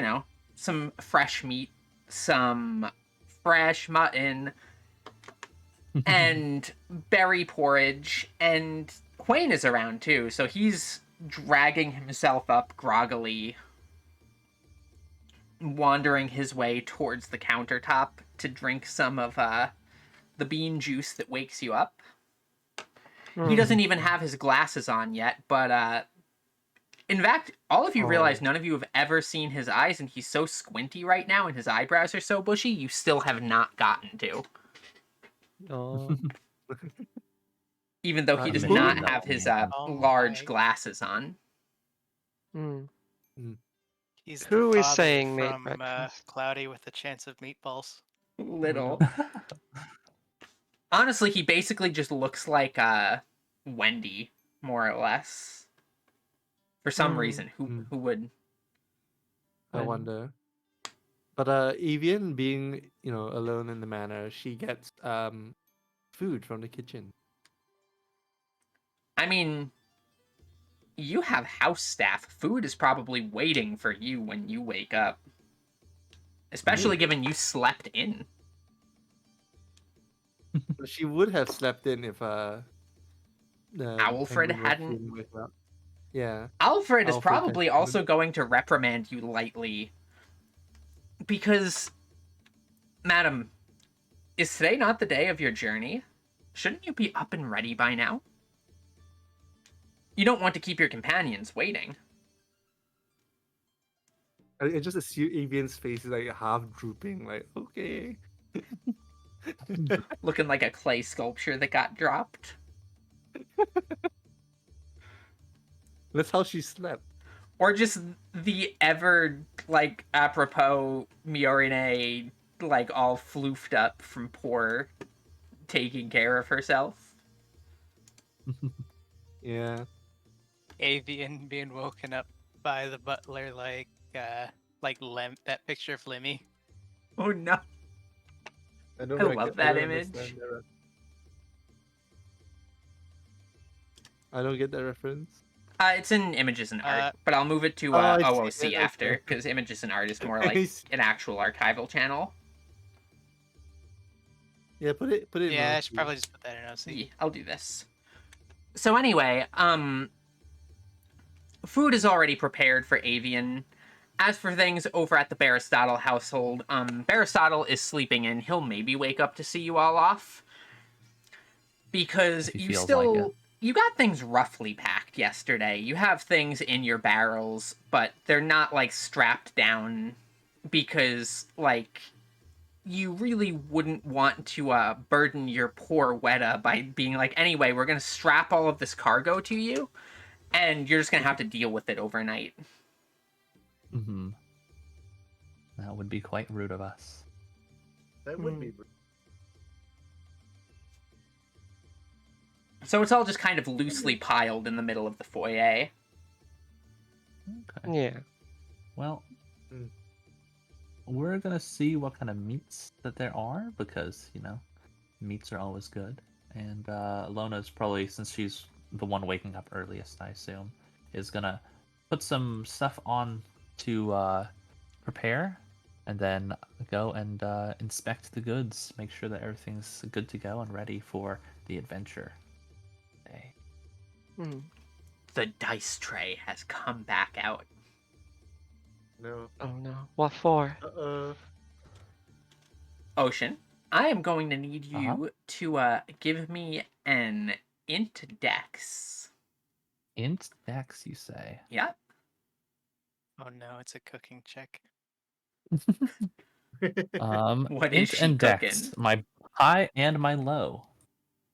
some fresh meat, some fresh mutton, and berry porridge, and Wayne is around too, so he's dragging himself up groggily, wandering his way towards the countertop to drink some of the bean juice that wakes you up. He doesn't even have his glasses on yet, but in fact, all of you realize none of you have ever seen his eyes, and he's so squinty right now, and his eyebrows are so bushy, you still have not gotten to. Oh. Even though he does Maybe not not. have his Oh large my. glasses on. He's Who the is father saying made from breakfast? Cloudy with a Chance of Meatballs. little. Honestly, he basically just looks like Wendy, more or less. For some reason, who would? I wonder. But Evian being, alone in the manor, she gets food from the kitchen. I mean, you have house staff. Food is probably waiting for you when you wake up. Especially given you slept in. She would have slept in if Alfred Penguin hadn't. didn't wake up. Yeah. Alfred is Alfred probably had also going to reprimand you lightly. Because, madam, is today not the day of your journey? Shouldn't you be up and ready by now? You don't want to keep your companions waiting. I just assume Evian's face is like half drooping, like, okay. Looking like a clay sculpture that got dropped. That's how she slept. Or just the ever, like, apropos Miorine, like, all floofed up from poor taking care of herself. Yeah. Avian being woken up by the butler like that picture of Lemmy. Oh no. I love that image. I don't get that reference. It's in Images and Art, but I'll move it to I see OOC it, after, okay. because Images and Art is more like an actual archival channel. Yeah, put it. Yeah, in I should probably just put that in OC. Yeah, I'll do this. So anyway, food is already prepared for Avian. As for things over at the Baristotle household, Baristotle is sleeping in. He'll maybe wake up to see you all off. Because If he you feels still... like it. You got things roughly packed yesterday. You have things in your barrels, but they're not, like, strapped down because, like, you really wouldn't want to burden your poor Weta by being like, anyway, we're going to strap all of this cargo to you, and you're just going to have to deal with it overnight. Mm-hmm. That would be quite rude of us. That would be. So it's all just kind of loosely piled in the middle of the foyer. Okay. Yeah. Well, Mm. we're gonna see what kind of meats that there are because meats are always good. And Lona's probably, since she's the one waking up earliest, I assume, is gonna put some stuff on to prepare, and then go and inspect the goods, make sure that everything's good to go and ready for the adventure. The dice tray has come back out. No. Oh no. What for? Ocean, I am going to need you Uh-huh. to give me an int dex. Int dex, you say? Yep. Oh no, it's a cooking check. What is int she and dex, cooking? my high and my low,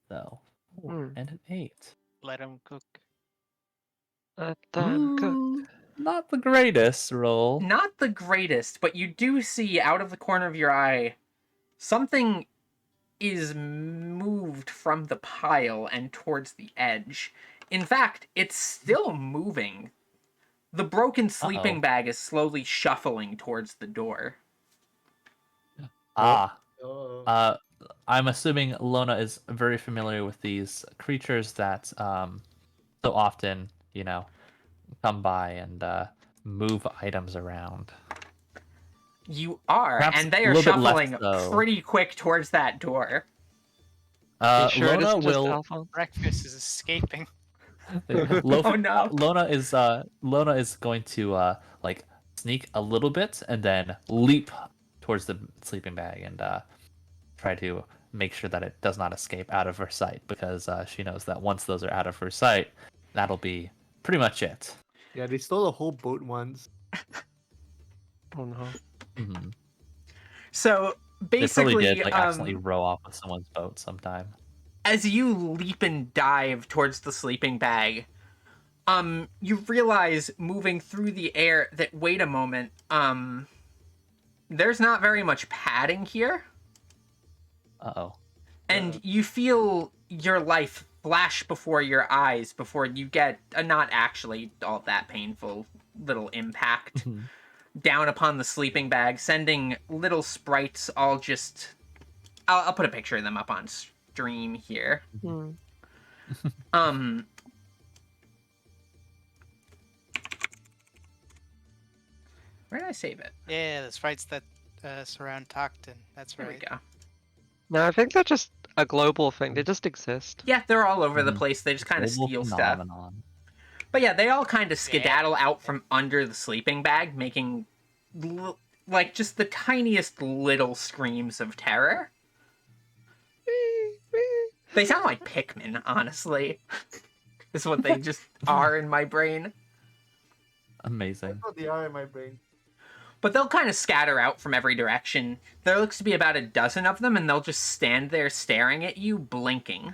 though. Hmm. And an 8. Let him cook. Let them cook. Not the greatest roll. Not the greatest, but you do see out of the corner of your eye something is moved from the pile and towards the edge. In fact, it's still moving. The broken sleeping Uh-oh. bag is slowly shuffling towards the door. Oh. I'm assuming Lona is very familiar with these creatures that so often, come by and move items around. You are, Perhaps and they a are little bit less shuffling so. pretty quick towards that door. Are you sure it Lona isn't just will. Alphonse? Breakfast is escaping. Oh no. Lona is going to like sneak a little bit and then leap towards the sleeping bag and try to make sure that it does not escape out of her sight, because she knows that once those are out of her sight, that'll be pretty much it. Yeah, they stole a whole boat once. Oh no. Mhm. So They basically, probably did accidentally row off with someone's boat sometime. as you leap and dive towards the sleeping bag, you realize moving through the air that, wait a moment, there's not very much padding here. Uh-oh. And you feel your life flash before your eyes before you get a not actually all that painful little impact down upon the sleeping bag, sending little sprites all just... I'll put a picture of them up on stream here. Hmm. Where did I save it? Yeah, the sprites that surround Tockton. That's There right. we go. No, I think they're just a global thing. They just exist. Yeah, they're all over the Mhm. place. They just kind of Global steal stuff. phenomenon. But yeah, they all kind of skedaddle out from under the sleeping bag, making like just the tiniest little screams of terror. They sound like Pikmin, honestly. Is what they just are in my brain. Amazing. That's what they are in my brain. But they'll kind of scatter out from every direction. There looks to be about a dozen of them, and they'll just stand there staring at you, blinking.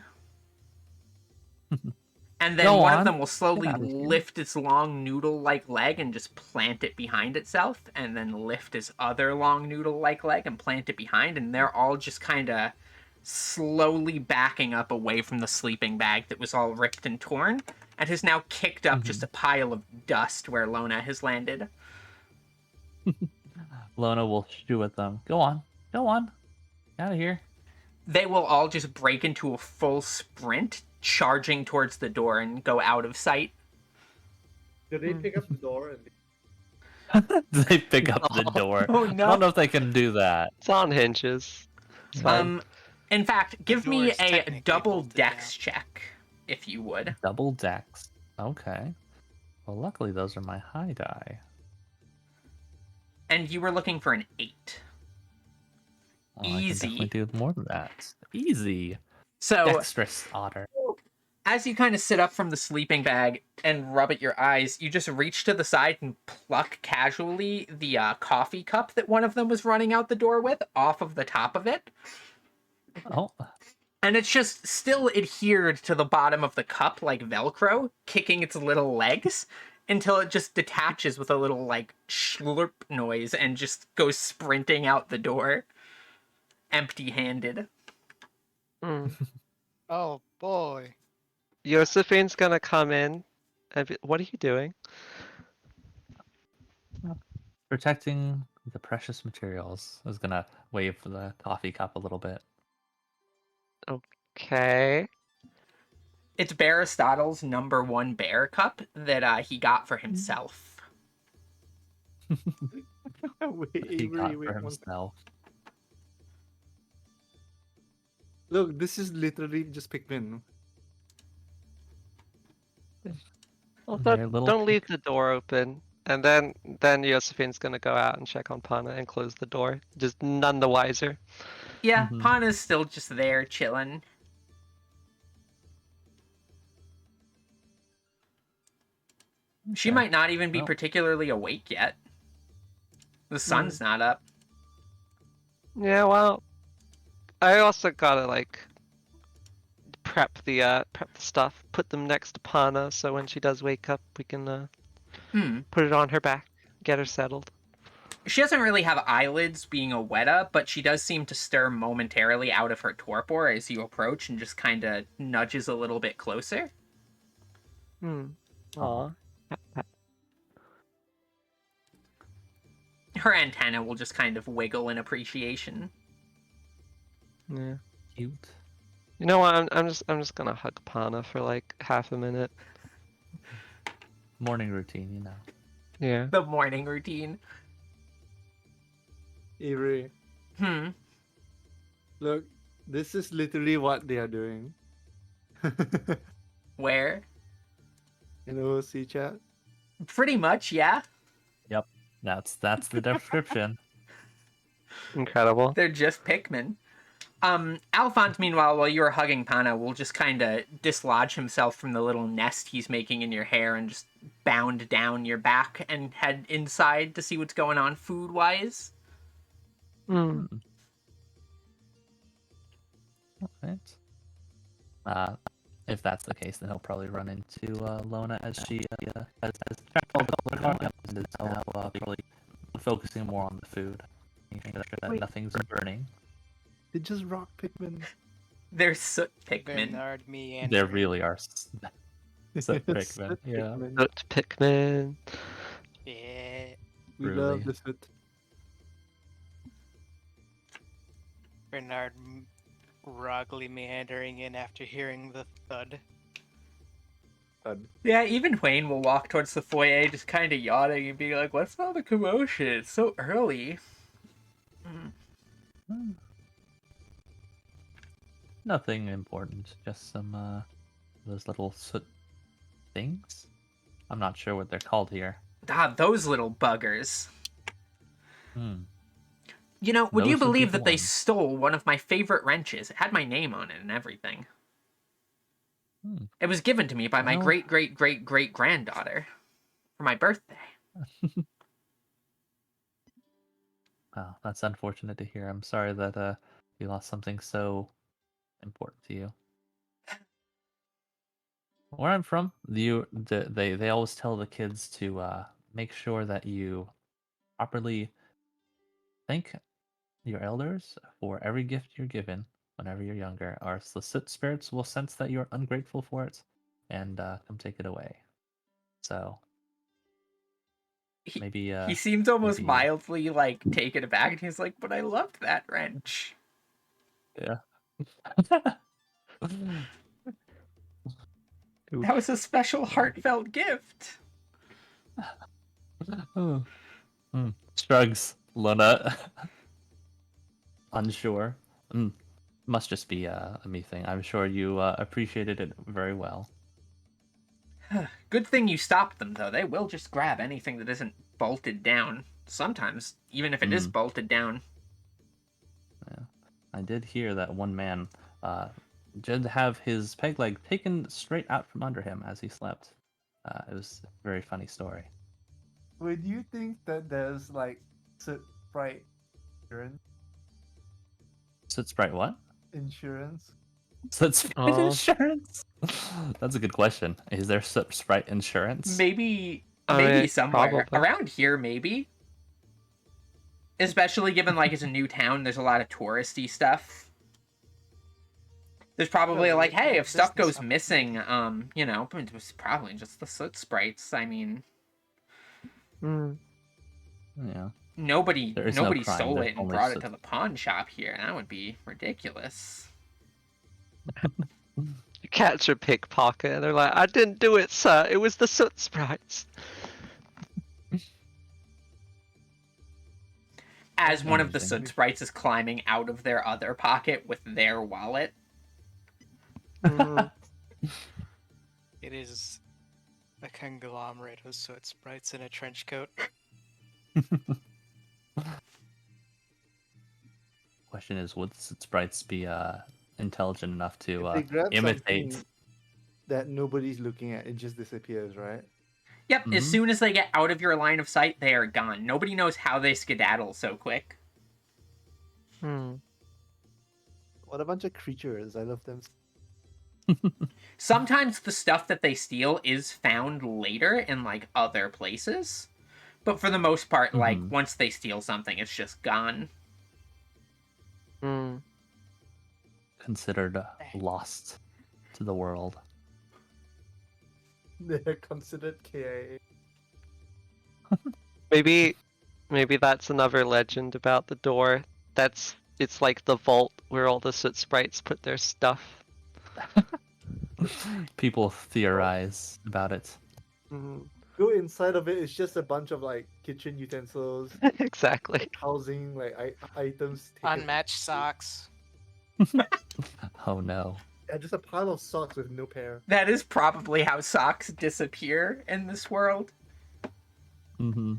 And then Go one of on. them will slowly Get out of here. lift its long noodle-like leg and just plant it behind itself, and then lift its other long noodle-like leg and plant it behind, and they're all just kind of slowly backing up away from the sleeping bag that was all ripped and torn, and has now kicked up just a pile of dust where Lona has landed. Lona will shoo at them. Go on. Go on. Out of here. They will all just break into a full sprint, charging towards the door and go out of sight. Do they pick up the door and They pick up the door. Oh, I no. don't know if they can do that. It's on hinges. It's fine. In fact, give me door's a technically double bolted dex check, if you would. Double dex. Okay. Well, luckily those are my high die. And you were looking for an 8. Oh, I can Easy. definitely do more than that. Easy. So, Dexterous otter. as you kind of sit up from the sleeping bag and rub at your eyes, you just reach to the side and pluck casually the coffee cup that one of them was running out the door with off of the top of it. Oh, And it's just still adhered to the bottom of the cup like Velcro, kicking its little legs until it just detaches with a little like slurp noise and just goes sprinting out the door, empty-handed. Oh boy. Josephine's gonna come in. And what are you doing? protecting the precious materials. I was gonna wave for the coffee cup a little bit. Okay. It's Aristotle's #1 bear cup that he got for himself. wait, He got Avery, for wait, himself. Look, this is literally just Pikmin. Well, Very little don't leave the door open. And then Josephine's gonna go out and check on Pana and close the door. Just none the wiser. Yeah, Mhm. Pana's still just there chilling. She Okay. might not even be Well. particularly awake yet. The sun's not up. Yeah, well, I also gotta like prep the stuff, put them next to Pana, so when she does wake up, we can put it on her back, get her settled. She doesn't really have eyelids, being a Weta, but she does seem to stir momentarily out of her torpor as you approach and just kind of nudges a little bit closer. Aw. Her antenna will just kind of wiggle in appreciation. Yeah. Cute. You know what? I'm just gonna hug Pana for like half a minute. Morning routine, you know. Yeah. The morning routine. Avery, look, this is literally what they are doing. Where? In OC chat. Pretty much, yeah. Yep. That's the description. Incredible. They're just Pikmin. Alphonse, meanwhile, while you were hugging Pana, will just kind of dislodge himself from the little nest he's making in your hair and just bound down your back and head inside to see what's going on food-wise. Mm. Alright. If that's the case, then he'll probably run into Lona as she has checked all the cards and is now probably focusing more on the food, making sure that nothing's burning. They're just rock Pikmin. They're soot Pikmin. Bernard me There really are soot Pikmin. Yeah, Soot Pikmin. Yeah. We Truly. love the soot. Bernard groggily meandering in after hearing the thud. Yeah, even Wayne will walk towards the foyer just kind of yawning and be like, what's all the commotion? It's so early. Nothing important. Just some those little soot things. I'm not sure what they're called here. Ah, those little buggers. Hmm. You know, would you Those would be believe the that they ones. stole one of my favorite wrenches? It had my name on it and everything. Hmm. It was given to me by my Well- great-great-great-great-granddaughter for my birthday. Wow, that's unfortunate to hear. I'm sorry that you lost something so important to you. Where I'm from, they always tell the kids to make sure that you properly thank your elders for every gift you're given whenever you're younger, or else the soot spirits will sense that you're ungrateful for it and come take it away. So He, maybe he seemed almost maybe- mildly, like, taken aback, and he's like, but I loved that wrench. yeah. That was a special, heartfelt gift. Shrugs, Luna. Unsure. Must just be a me thing. I'm sure you appreciated it very well. Good thing you stopped them, though. They will just grab anything that isn't bolted down. Sometimes, even if it is bolted down. Yeah. I did hear that one man did have his peg leg taken straight out from under him as he slept. It was a very funny story. Would you think that there's like soot sprite insurance? Soot Sprite what? Insurance? Soot Sprite Oh. insurance? That's a good question. Is there Soot Sprite insurance? Maybe I maybe mean, somewhere. probably. Around here, maybe. Especially given, like, it's a new town, there's a lot of touristy stuff. There's probably, Yeah, like, hey, if stuff business goes missing, you know, it was probably just the soot sprites. I mean, Yeah. nobody There is no crime, stole there's it and only brought it soot. to the pawn shop here. That would be ridiculous. You catch a pickpocket and they're like, I didn't do it, sir. It was the soot sprites. As one of the Interesting. soot sprites is climbing out of their other pocket with their wallet. Mm. It is a conglomerate of soot sprites in a trench coat. Question is, would Soot Sprites be intelligent enough to If they grab imitate? something that nobody's looking at, it just disappears, right? Yep, as Mhm. soon as they get out of your line of sight, they are gone. Nobody knows how they skedaddle so quick. What a bunch of creatures. I love them. Sometimes the stuff that they steal is found later in, like, other places. But for the most part, like, Mhm. once they steal something, it's just gone. Considered lost to the world. They're considered KIA. Maybe that's another legend about the door. It's like the vault where all the soot sprites put their stuff. People theorize about it. Go inside of it, it's just a bunch of like kitchen utensils, Exactly. housing, like items. taken- Unmatched socks. Oh no. Yeah, just a pile of socks with no pair. That is probably how socks disappear in this world. Mm-hmm.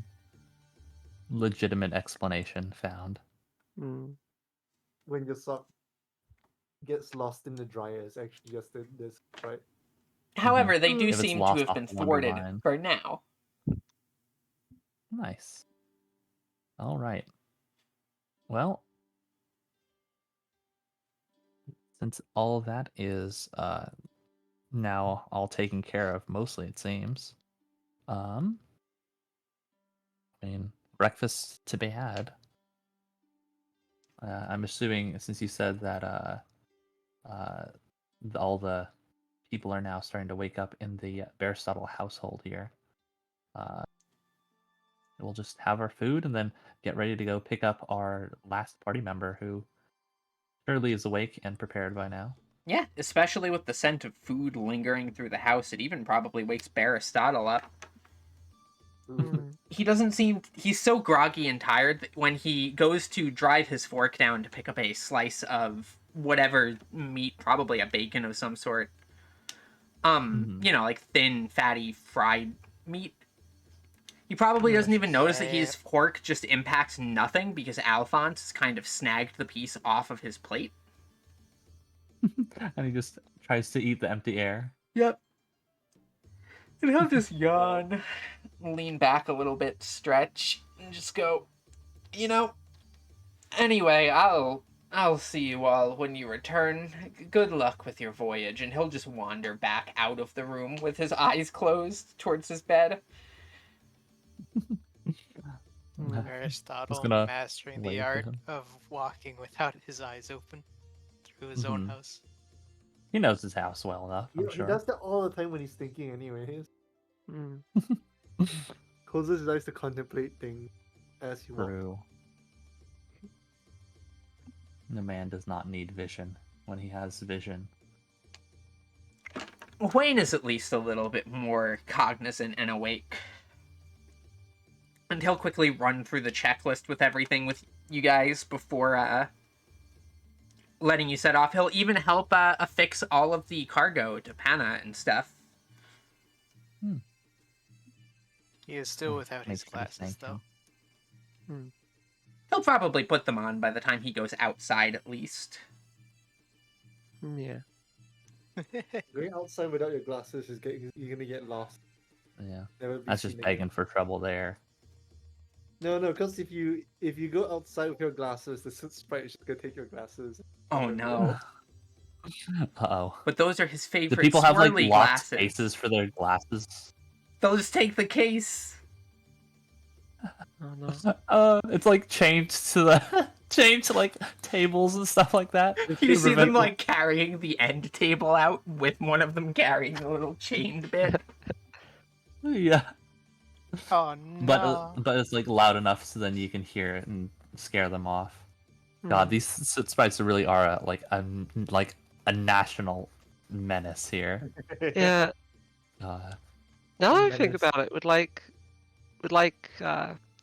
Legitimate explanation found. When your sock gets lost in the dryer, it's actually just this, right? However, they do If it's seem to lost have off been the Wonder thwarted Line. for now. Nice. All right. Well, since all that is now all taken care of, mostly it seems. I mean, breakfast to be had. I'm assuming since you said that all the people are now starting to wake up in the Aristotle household here. We'll just have our food and then get ready to go pick up our last party member who surely is awake and prepared by now. Yeah, especially with the scent of food lingering through the house, it even probably wakes Aristotle up. He doesn't seem... He's so groggy and tired that when he goes to drive his fork down to pick up a slice of whatever meat, probably a bacon of some sort, you know, like thin, fatty, fried meat, he probably doesn't even notice that his fork just impacts nothing because Alphonse has kind of snagged the piece off of his plate. And he just tries to eat the empty air. Yep. And he'll just yawn, lean back a little bit, stretch, and just go, you know, anyway, I'll see you all when you return. Good luck with your voyage. And he'll just wander back out of the room with his eyes closed towards his bed. Aristotle gonna mastering wait the for art him. of walking without his eyes open through his own house. He knows his house well enough, I'm He sure. does that all the time when he's thinking, anyways. Mm. Closes his eyes to contemplate things as he walks. True. The man does not need vision when he has vision. Wayne is at least a little bit more cognizant and awake. And he'll quickly run through the checklist with everything with you guys before letting you set off. He'll even help affix all of the cargo to Panna and stuff. He is still without his Makes me glasses, thank though. him. He'll probably put them on by the time he goes outside, at least. Yeah. Going outside without your glasses you're gonna get lost. Yeah. Never be That's just seen begging again. for trouble there. No, because if you go outside with your glasses, the soot sprite is just gonna take your glasses. Oh no. Uh-oh. But those are his Do favorite people have like swirly locked glasses. spaces for their glasses? They'll just take the case. Oh no. It's like chained to like tables and stuff like that. You to see them prevent like carrying the end table out with one of them carrying the little chained bit. Yeah. Oh no. But it's like loud enough so then you can hear it and scare them off. God, these soot sprites really are like a national menace here. Yeah. Now that I think Menace. about it, would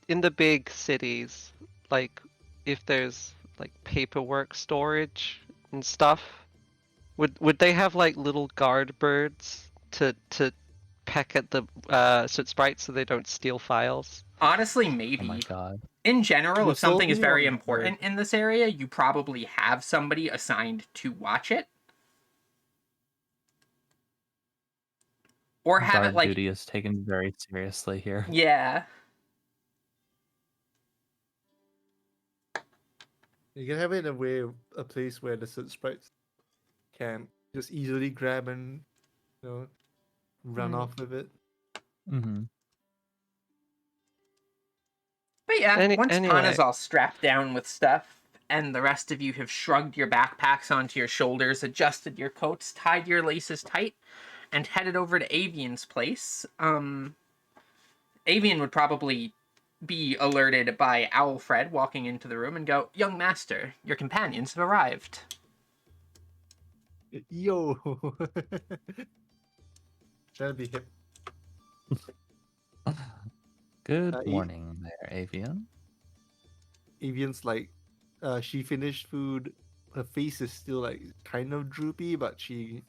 in the big cities, like if there's like paperwork storage and stuff, would they have like little guard birds to peck at the soot sprites so they don't steal files? Honestly, Oh my maybe. god. In general, You if something sold is me very on important in this area, you probably have somebody assigned to watch it. Or have Guard it like... duty is taken very seriously here. Yeah. You can have it in a place where the soot sprites can just easily grab and run off with it. Mm-hmm. But yeah, once Anyway. Tana's all strapped down with stuff, and the rest of you have shrugged your backpacks onto your shoulders, adjusted your coats, tied your laces tight, and headed over to Avian's place, Avian would probably be alerted by Owlfred walking into the room and go, "Young master, your companions have arrived." Yo! That'd be hip. Good E- morning there, Avian. Avian's like, she finished food. Her face is still like kind of droopy, but she,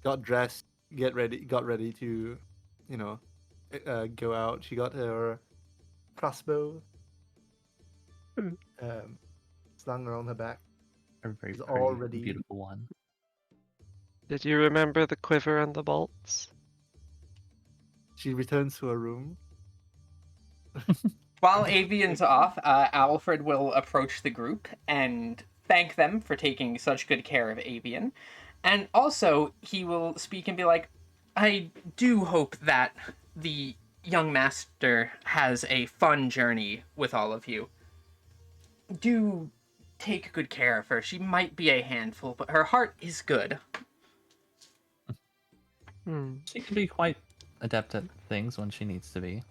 got dressed, got ready to, go out. She got her crossbow slung around her back. A very It's pretty, already- beautiful one. Did you remember the quiver and the bolts? She returns to her room. While Avian's off, Alfred will approach the group and thank them for taking such good care of Avian. And also, he will speak and be like, "I do hope that the young master has a fun journey with all of you. do take good care of her. She might be a handful, but her heart is good. She can be quite adept at things when she needs to be.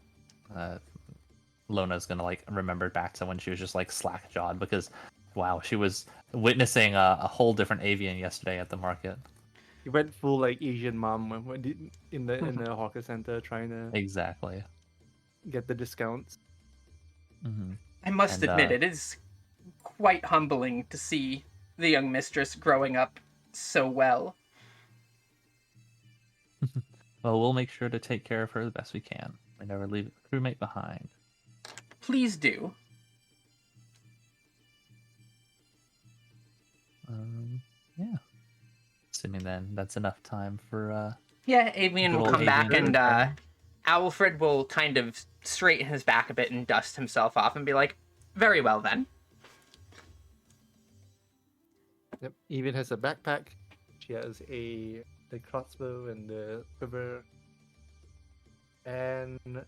Lona's gonna like remember back to when she was just like slack-jawed because, wow, she was witnessing a whole different avian yesterday at the market. He went full like Asian mom in the hawker center trying to Exactly. get the discounts. Mm-hmm. I must And, admit, it is quite humbling to see the young mistress growing up so well. Well, we'll make sure to take care of her the best we can. We never leave a crewmate behind. Please do. Yeah. Assuming then that's enough time for Yeah, Avian good will old come back avian and return. Alfred will kind of straighten his back a bit and dust himself off and be like, very well then. Yep. Even has a backpack. She has the crossbow and the quiver. And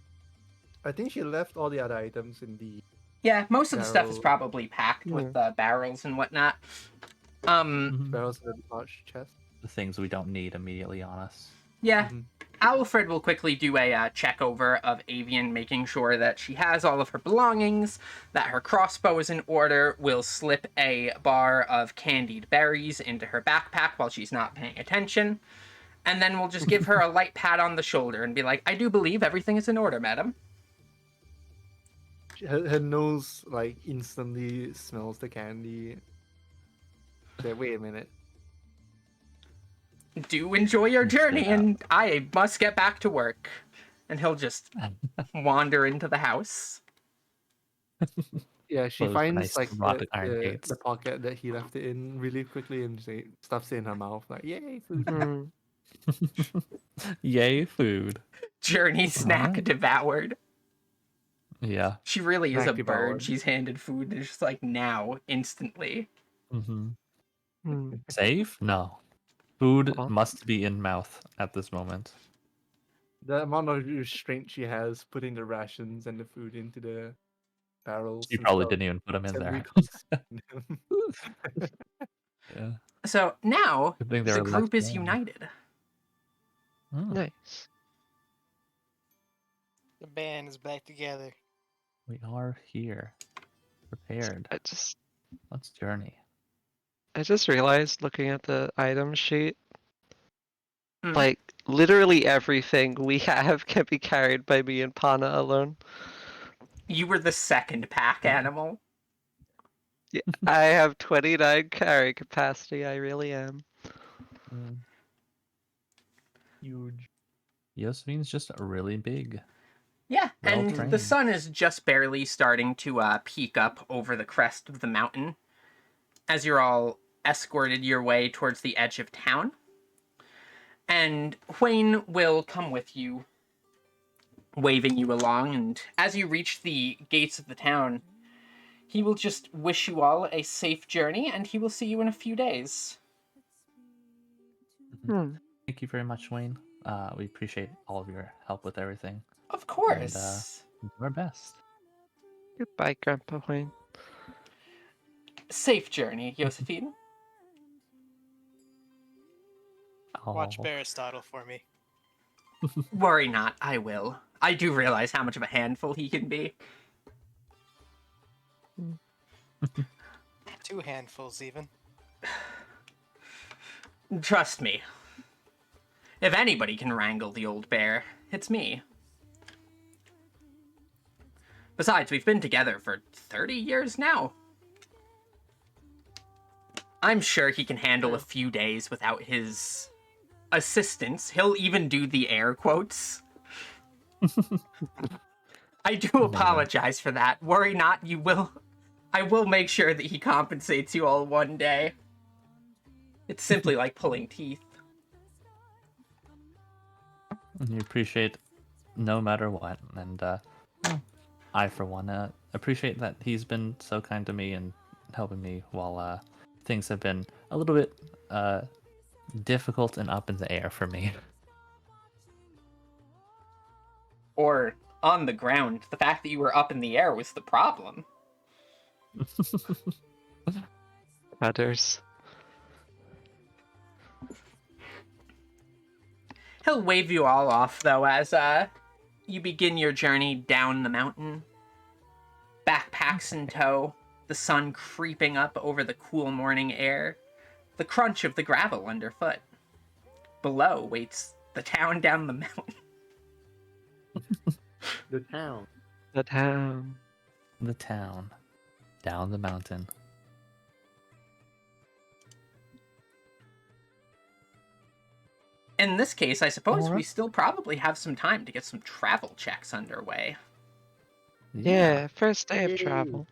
I think she left all the other items in the Yeah, most of the stuff is Barrel. probably packed Yeah. with barrels and whatnot. barrels in the large chest. The things we don't need immediately on us. Yeah, Mhm. Alfred will quickly do a check over of Avian, making sure that she has all of her belongings, that her crossbow is in order, will slip a bar of candied berries into her backpack while she's not paying attention, and then we'll just give her a light pat on the shoulder and be like, I do believe everything is in order, madam. Her nose like instantly smells the candy. Say, wait a minute. Do enjoy your Let's do journey, that. and I must get back to work. And he'll just wander into the house. Yeah, she Close the finds nice like rocket iron gates. the pocket that he left it in really quickly and stuffs it in her mouth. Like, yay, food. Hmm. Yay, food. Journey snack Alright. devoured. Yeah. She really is Snack a devoured. bird. She's handed food and it's just like now, instantly. Mm-hmm. Hmm. Safe? No. Food Well. must be in mouth at this moment. The amount of restraint she has putting the rations and the food into the barrels. You probably instead didn't even put them in of there. consume them. Yeah. So now Good thing they the were group left is alone. united. Oh, Nice. The band is back together. we are here. Prepared. Let's journey. I just realized looking at the item sheet, Hmm. like literally everything we have can be carried by me and Pana alone. You were the second pack animal. I have 29 carry capacity. I really am. Huge. Yosemine's just really big. Yeah, Well and the trained. sun is just barely starting to peek up over the crest of the mountain as you're all escorted your way towards the edge of town. And Wayne will come with you, waving you along, and as you reach the gates of the town, he will just wish you all a safe journey, and he will see you in a few days. Hmm. Thank you very much, Wayne. We appreciate all of your help with everything. Of course. Do our best. Goodbye, Grandpa Wayne. Safe journey, Josephine. Watch Oh, Aristotle for me. Worry not, I will. I do realize how much of a handful he can be. 2 handfuls even. Trust me. If anybody can wrangle the old bear, it's me. Besides, we've been together for 30 years now. I'm sure he can handle a few days without his assistance. He'll even do the air quotes. I do apologize for that. Worry not, I will make sure that he compensates you all one day. It's simply like pulling teeth. you appreciate no matter what, and I, for one, appreciate that he's been so kind to me and helping me while things have been a little bit difficult and up in the air for me. Or on the ground. The fact that you were up in the air was the problem. Others. He'll wave you all off, though, as you begin your journey down the mountain. Backpacks in tow, the sun creeping up over the cool morning air, the crunch of the gravel underfoot. Below waits the town down the mountain. The town. The town. The town. Down the mountain. In this case, I suppose we Alright. still probably have some time to get some travel checks underway. Yeah, first day Yay. of travel.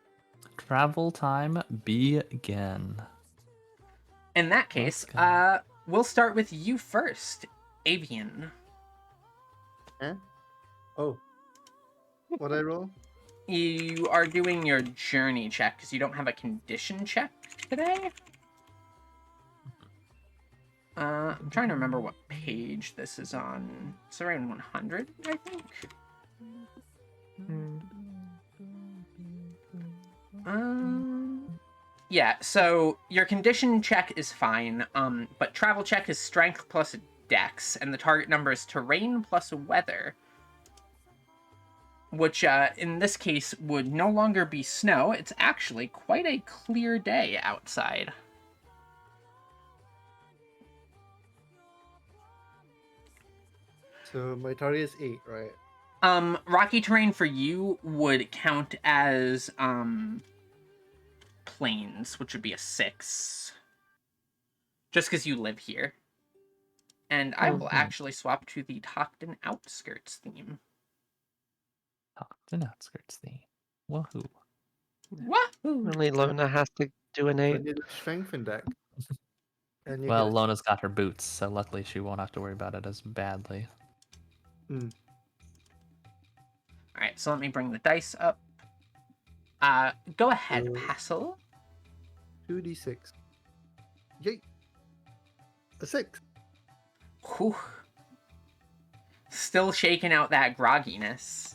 Travel time begin. In that case, Let's go. we'll start with you first, Avian. Oh. What I roll? You are doing your journey check because you don't have a condition check today. I'm trying to remember what page this is on. It's around 100, I think. Yeah, so your condition check is fine, but travel check is strength plus dex, and the target number is terrain plus weather, which in this case would no longer be snow. It's actually quite a clear day outside. So my target is 8, right? Rocky terrain for you would count as plains, which would be a 6. Just because you live here. And I will actually swap to the Tockton outskirts theme. Tockton outskirts theme. Woohoo. Wahoo! Only Lona has to do an I 8. need a strengthen deck. And you Well, get a- Lona's got her boots, so luckily she won't have to worry about it as badly. Alright, so let me bring the dice up. Go ahead, Uh, Passel. 2d6. Yay! A 6. Whew. Still shaking out that grogginess.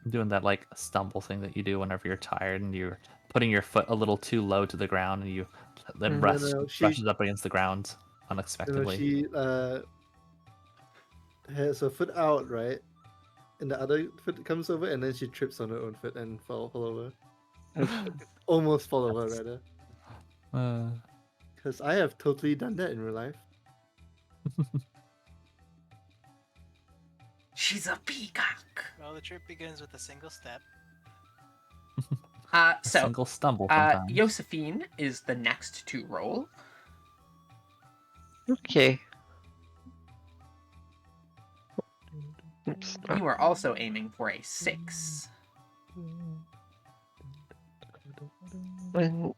Doing that like stumble thing that you do whenever you're tired and you're putting your foot a little too low to the ground and you then No, brushes up against the ground You know, unexpectedly. she has her foot out, right? And the other foot comes over, and then she trips on her own foot and fall over. Almost fall over, rather. Because I have totally done that in real life. She's a peacock. Well, the trip begins with a single step. A So, single stumble sometimes. Josephine is the next to roll. Okay. Oops. You are also aiming for a 6. When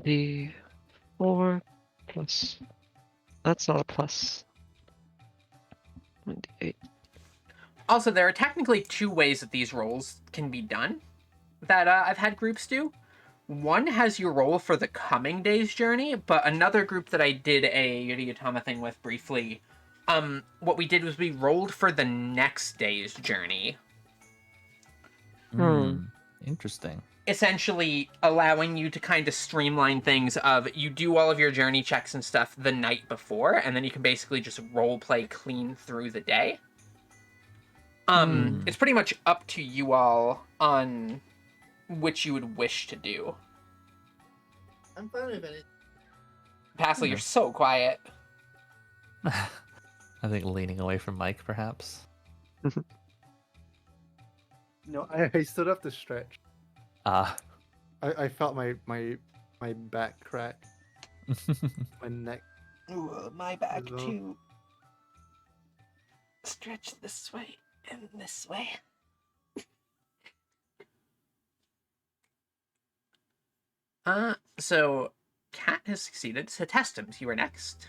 the 4 plus. That's not a plus. 28. Also, there are technically 2 ways that these rolls can be done that I've had groups do. One has you roll for the coming day's journey, but another group that I did a Ryuutama thing with briefly, what we did was we rolled for the next day's journey. Interesting. Essentially allowing you to kind of streamline things of you do all of your journey checks and stuff the night before, and then you can basically just role play clean through the day. It's pretty much up to you all on which you would wish to do. I'm fine with it. Passel, you're so quiet. I think leaning away from Mike, perhaps. No, I stood up to stretch. Ah. I felt my back crack, my neck. Ooh, my back Hello. too. Stretch this way and this way. So Cat has succeeded. So Testums, you are next.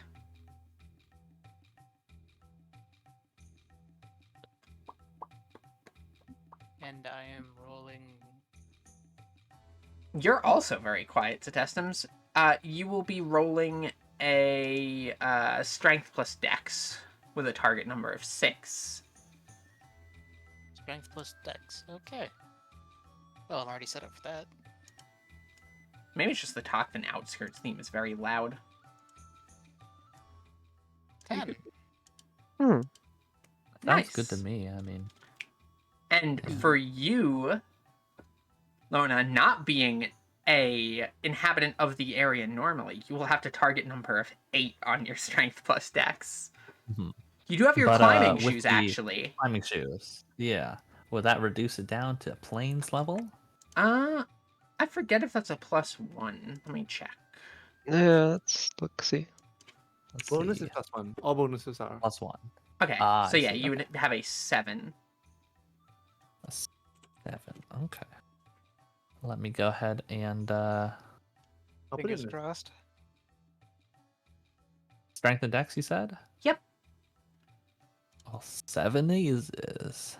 And I am rolling. You're also very quiet, Testums. You will be rolling a strength plus dex with a target number of 6. Strength plus dex. Okay. Well, I'm already set up for that. Maybe it's just the Tockton outskirts theme is very loud. 10. Sounds good to Nice. me. I mean, And for you, Lona, not being a inhabitant of the area normally, you will have to target number of 8 on your strength plus dex. mhm. You do have your But, climbing with shoes, the actually. climbing shoes. Yeah. Would that reduce it down to plains level? I forget if that's a +1. Let me check. Yeah, let's see. Let's Bonus see. is +1. All bonuses are. +1. Okay, Ah, so I yeah, see. you would have a 7. A 7. Okay. Let me go ahead and I'll put it Fingers in. crossed. strength and dex. You said. Yep. Well, 7 eases.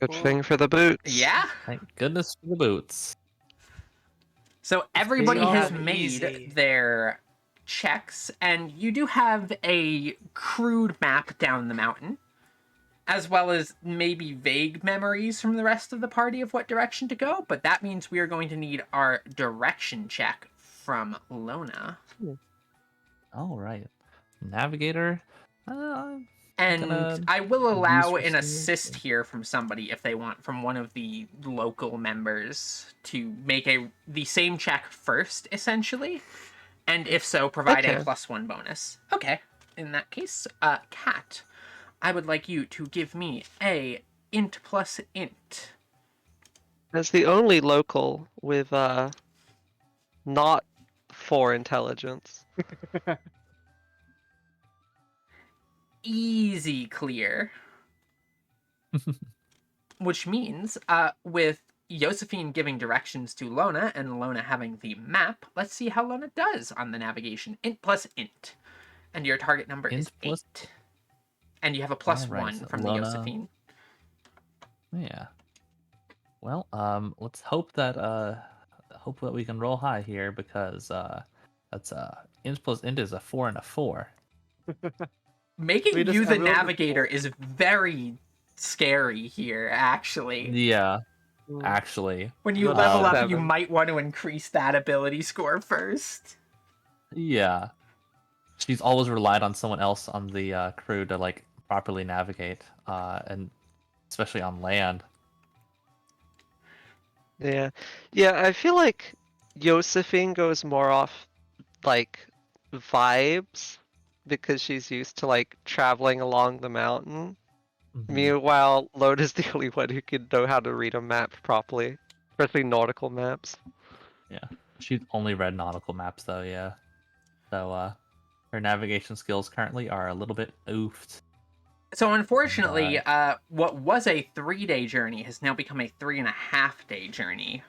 Good Ooh. thing for the boots. Yeah. Thank goodness for the boots. So everybody all has have made easy. their checks, and you do have a crude map down the mountain, as well as maybe vague memories from the rest of the party of what direction to go, but that means we are going to need our direction check from Lona. All right. Navigator. And Gonna I will use allow for an some- assist here from somebody if they want, from one of the local members, to make the same check first, essentially. And if so, provide a Okay. +1 bonus. Okay. In that case, Kat, I would like you to give me a int plus int. As the only local with not 4 intelligence. Easy clear. Which means, with Josephine giving directions to Lona and Lona having the map, let's see how Lona does on the navigation. Int plus int. And your target number is Int plus- 8. And you have a +1 Alright, so from the Lona- Josephine. Yeah. Well, let's hope that we can roll high here because that's int plus int is a 4 and a 4. Making Wait, does you the everyone have navigator four? is very scary here, actually. Yeah, Mm. actually. When you Got level a up, you 7. might want to increase that ability score first. Yeah. She's always relied on someone else on the crew to like properly navigate, and especially on land. Yeah. Yeah, I feel like Josephine goes more off like vibes because she's used to like traveling along the mountain. Mhm. Meanwhile, Loda's the only one who can know how to read a map properly, especially nautical maps. Yeah. She's only read nautical maps though, yeah. So her navigation skills currently are a little bit oofed. So unfortunately, what was a 3-day journey has now become a 3.5-day journey.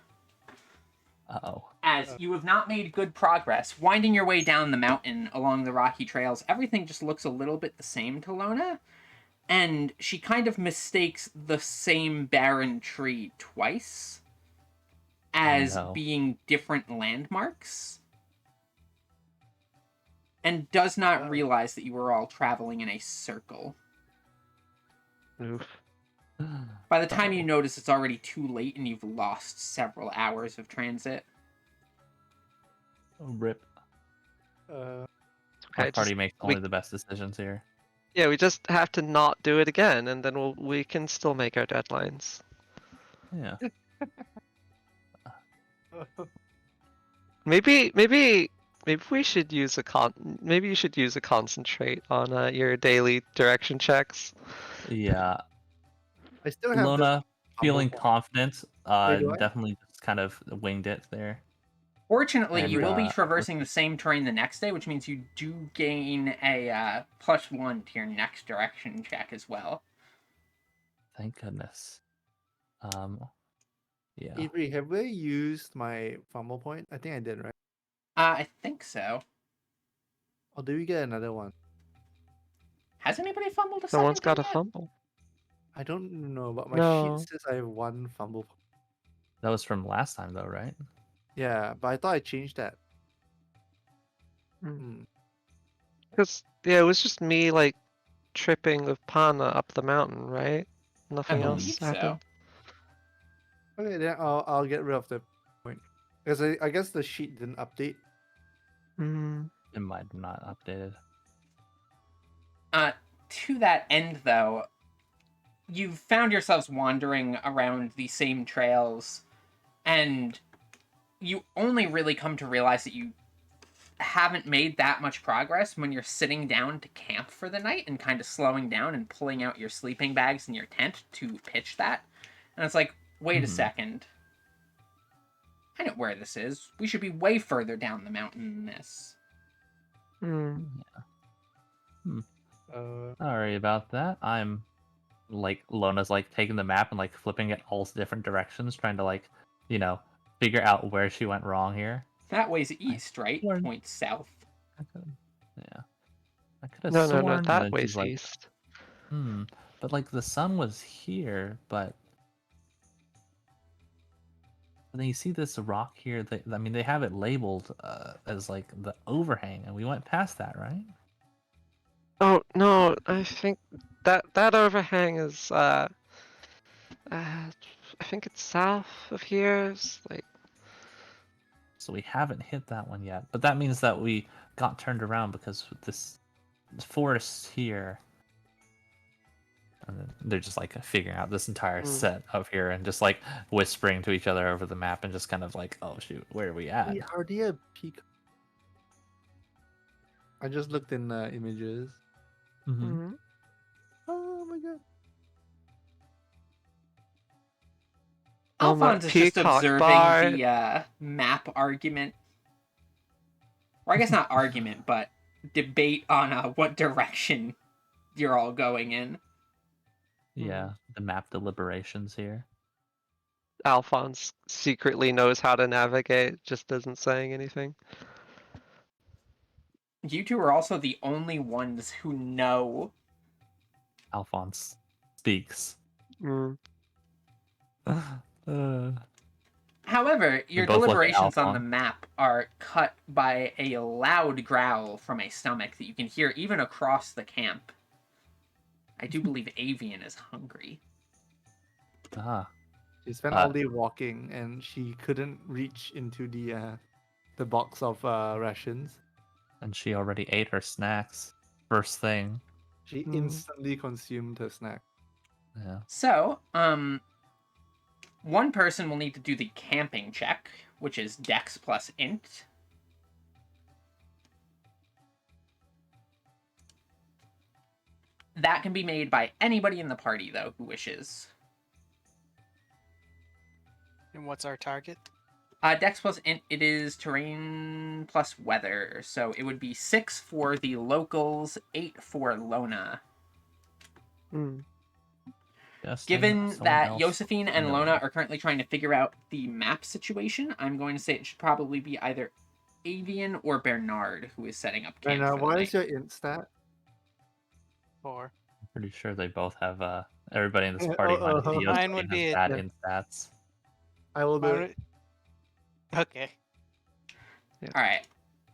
Uh-oh. As you have not made good progress, winding your way down the mountain along the rocky trails, everything just looks a little bit the same to Lona, and she kind of mistakes the same barren tree twice as no. being different landmarks, and does not realize that you were all traveling in a circle. Oof. By the time you Uh-oh. notice, it's already too late and you've lost several hours of transit. Oh, rip. Uh, Our Okay, party just, makes only the best decisions here. yeah, we just have to not do it again, and then we can still make our deadlines. Yeah. Maybe we should use maybe you should use a concentrate on your daily direction checks. Yeah. I still have Lona feeling point. confident, Wait, do I? definitely just kind of winged it there. Fortunately, And, you will be let's traversing the same terrain the next day, which means you do gain a +1 to your next direction check as well. Thank goodness. Yeah. Avery, have I used my fumble point? I think I did, right? I think so. Or do we get another one? Has anybody fumbled a Someone's second got a time yet? fumble. I don't know, but my No. sheet says I have 1 fumble. That was from last time though, right? Yeah, but I thought I changed that. Hmm. Because yeah, it was just me like tripping with Pana up the mountain, right? I Nothing else believe happened. so. Okay, then I'll get rid of the point because I guess the sheet didn't update. Mm. It might have not updated. To that end, though, you've found yourselves wandering around the same trails, and you only really come to realize that you haven't made that much progress when you're sitting down to camp for the night and kind of slowing down and pulling out your sleeping bags and your tent to pitch that. And it's like, wait a second. I know where this is. We should be way further down the mountain than this. Mm. Sorry about that. I'm like Lona's like taking the map and like flipping it all different directions, trying to like, figure out where she went wrong here. That way's east, right? sworn- Points south. I could have No, sworn that that way's she's like, east. but like the sun was here, but then you see this rock here. I mean, they have it labeled as like the overhang, and we went past that, right? Oh no, I think that overhang is I think it's south of here. It's like So we haven't hit that one yet, but that means that we got turned around because this forest here. And then they're just like figuring out this entire set of here and just like whispering to each other over the map and just kind of like, oh shoot, where are we at? Are they a peak? I just looked in images. mm-hmm. Oh my god. Alphonse is just Peacock observing bar. the map argument. Or I guess not argument, but debate on what direction you're all going in. Yeah, the map deliberations here. Alphonse secretly knows how to navigate, just isn't saying anything. You two are also the only ones who know. Alphonse speaks. Mm. However, your both look at deliberations on the Alphonse. map are cut by a loud growl from a stomach that you can hear even across the camp. I do believe Avian is hungry. She spent all day walking and she couldn't reach into the box of rations. And she already ate her snacks first thing. She instantly consumed her snack. Yeah. So, one person will need to do the camping check, which is Dex plus Int. That can be made by anybody in the party, though, who wishes. And what's our target? Dex plus Int, it is terrain plus weather. So it would be 6 for the locals, 8 for Lona. Given that Josephine and Lona are currently trying to figure out the map situation, I'm going to say it should probably be either Avian or Bernard who is setting up camp. Bernard, for the what night. is your int stat? 4. I'm pretty sure they both have everybody in this party minus the Mine would Josephine be has a- bad yeah. in stats. I will do it. Okay. Alright.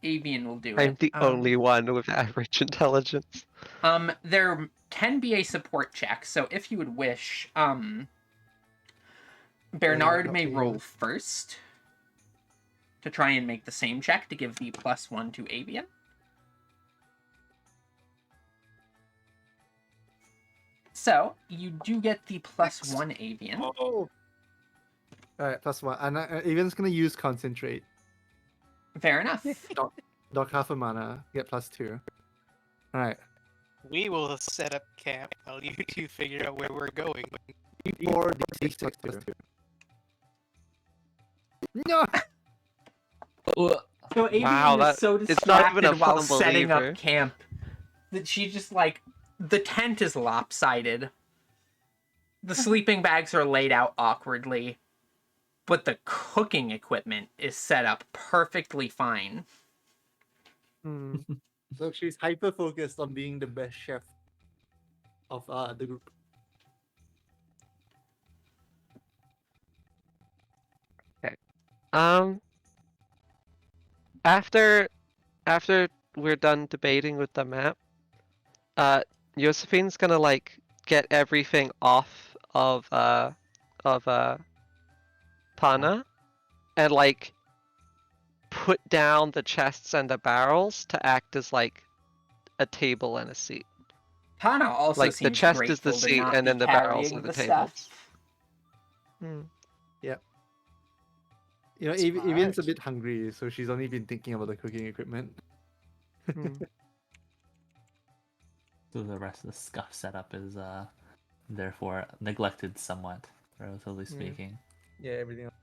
Avian will do it. I'm the only one with average intelligence. There can be a support check, so if you would wish, Bernard may roll first to try and make the same check to give the +1 to Avian. So, you do get the +1 Avian. Oh. Alright, +1. And Avian's gonna use concentrate. Fair enough. Dock half a mana, get +2. Alright. We will set up camp while you two figure out where we're going. 4 D6 +2. No! So Avian Wow, is so it's not even distracted a while fun setting believer. up camp that she just like the tent is lopsided. The sleeping bags are laid out awkwardly, but the cooking equipment is set up perfectly fine. So she's hyper focused on being the best chef of the group. After we're done debating with the map, Josephine's gonna like get everything off of Pana and like put down the chests and the barrels to act as like a table and a seat. Hana also Like, the seems chest is the grateful to seat, not and be then the barrels carrying are the stuff. tables. Hmm. You know, Avian's a bit hungry, so she's only been thinking about the cooking equipment. Hmm. So the rest of the scuff setup is therefore neglected somewhat, relatively Yeah. speaking. Yeah, everything else.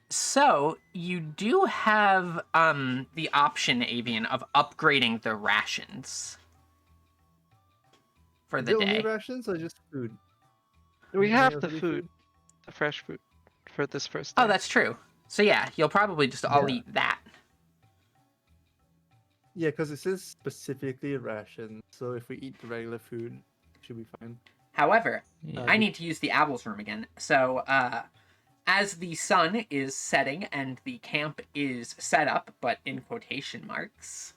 So you do have the option, Avian, of upgrading the rations for Is the it only day. rations or just food? We Anything have else the to do food, the fresh food, for this first day. Oh, that's true. So yeah, you'll probably just all Yeah. eat that. Yeah, because it says specifically rations, so if we eat the regular food, should be fine. However, Yeah. I need to use the Owl's room again. So, as the sun is setting and the camp is set up, but in quotation marks,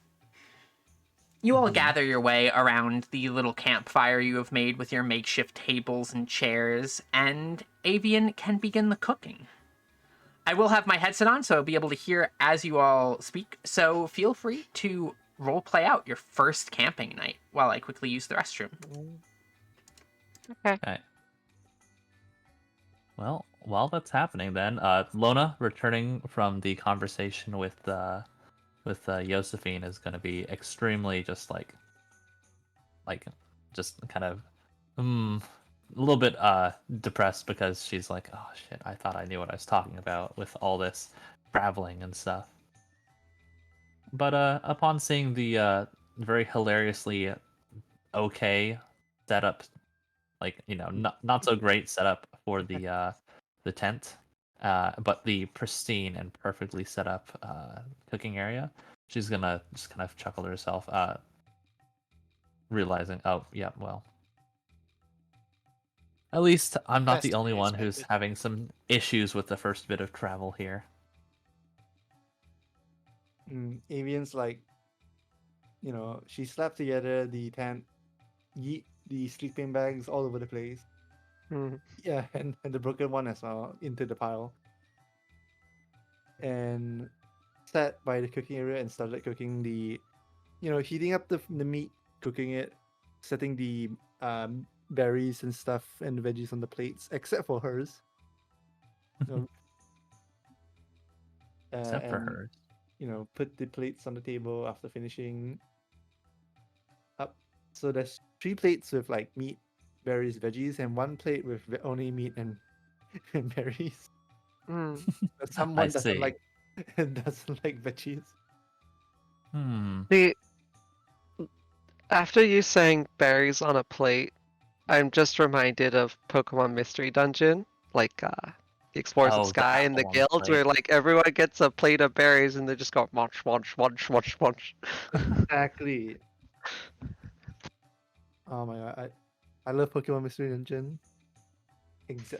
you all gather your way around the little campfire you have made with your makeshift tables and chairs, and Avian can begin the cooking. I will have my headset on, so I'll be able to hear as you all speak, so feel free to roleplay out your first camping night while I quickly use the restroom. Okay. Well, while that's happening, then Lona, returning from the conversation with Josephine, is going to be extremely just just kind of a little bit depressed because she's like, oh shit, I thought I knew what I was talking about with all this traveling and stuff. But upon seeing the very hilariously okay setup, like, you know, not so great setup for the tent, but the pristine and perfectly set up cooking area, she's gonna just kind of chuckle to herself, realizing, oh yeah, well, at least I'm not Best the to only be one who's expected. having some issues with the first bit of travel here. Avian's like, you know, she slapped together the tent, yeet the sleeping bags all over the place. Hmm. Yeah, and the broken one as well into the pile. And sat by the cooking area and started cooking the, you know, heating up the meat, cooking it, setting the berries and stuff and the veggies on the plates, except for hers. You know, Except for and hers. you know, put the plates on the table after finishing up. So there's 3 plates with like meat, berries, veggies, and 1 plate with only meat and, and berries. Hmm. But someone doesn't see. like doesn't like veggies. See, after you saying berries on a plate, I'm just reminded of Pokemon Mystery Dungeon, like the Explorers of Oh, the Sky and the apple on the guilds, where plate. like everyone gets a plate of berries and they just go munch, munch, munch, munch, munch. Exactly. Oh my god, I love Pokemon Mystery Dungeon.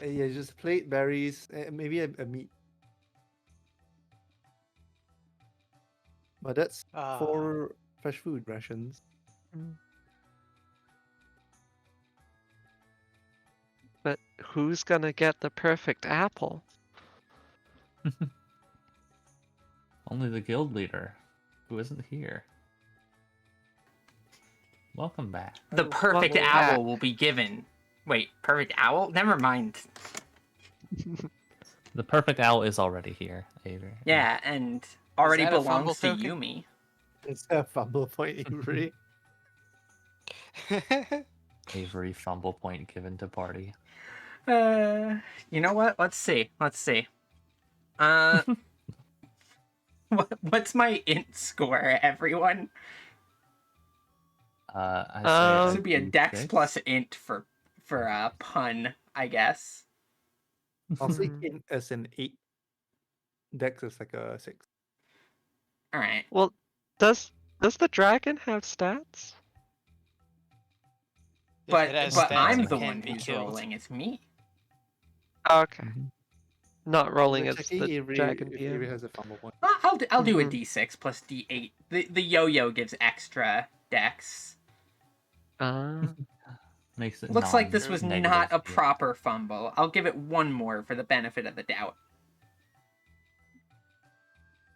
Yeah, just plate berries, maybe a meat. But that's Ah. 4 fresh food rations. But who's gonna get the perfect apple? Only the guild leader, who isn't here. Welcome back. The perfect Welcome owl back. will be given. Wait, perfect owl? Never mind. The perfect owl is already here, Avery. Yeah, and already that a fumble belongs to token? Yumi. It's a fumble point, Avery. Avery fumble point given to party. You know what? Let's see. Uh, what's my int score, everyone? I Um, This say would be a dex 6. plus int for pun, I guess. I'll say int as an 8. Dex is like a 6. All right. Well, does the dragon have stats? But If it has but stats, I'm it the can one be who's killed. rolling. It's me. Okay, Mhm. not rolling We're as checking the Avery dragon if Avery DM. has a fumble point. I'll do a Mhm. d6 plus d8. The yo-yo gives extra dex. Makes it Looks like this was non-negative, not a yeah. proper fumble. I'll give it one more for the benefit of the doubt.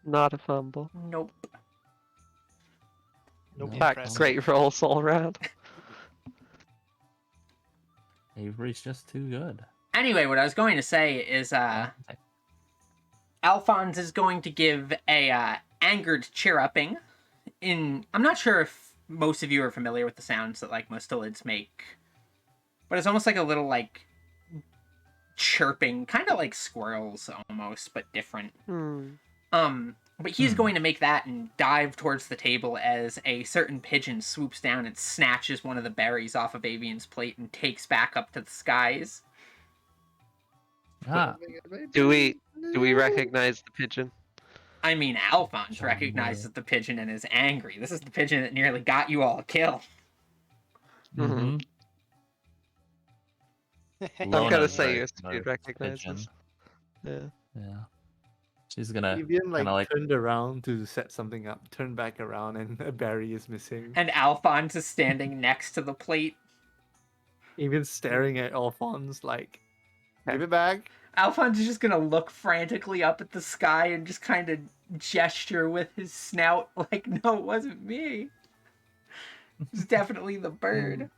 Not a fumble. Nope. Nope. No, In fact, Impressive. great rolls all around. Avery's just too good. Anyway, what I was going to say is, Okay. Alphonse is going to give a angered cheer-upping. I'm not sure if most of you are familiar with the sounds that like mustelids make, but it's almost like a little like chirping, kind of like squirrels almost, but different. But he's going to make that and dive towards the table as a certain pigeon swoops down and snatches one of the berries off of Avian's plate and takes back up to the skies. Ah, Do we recognize the pigeon? I mean, Alphonse John recognizes the pigeon and is angry. This is the pigeon that nearly got you all a kill. mhm. I'm Lona's gonna say very you familiar with recognize pigeon. this. Yeah. Yeah. She's gonna Evian kind of like turned around to set something up, turned back around, and a berry is missing. And Alphonse is standing next to the plate. Evian's staring at Alphonse like, give it back. Alphonse is just gonna look frantically up at the sky and just kind of gesture with his snout like, no, it wasn't me. It's definitely the bird.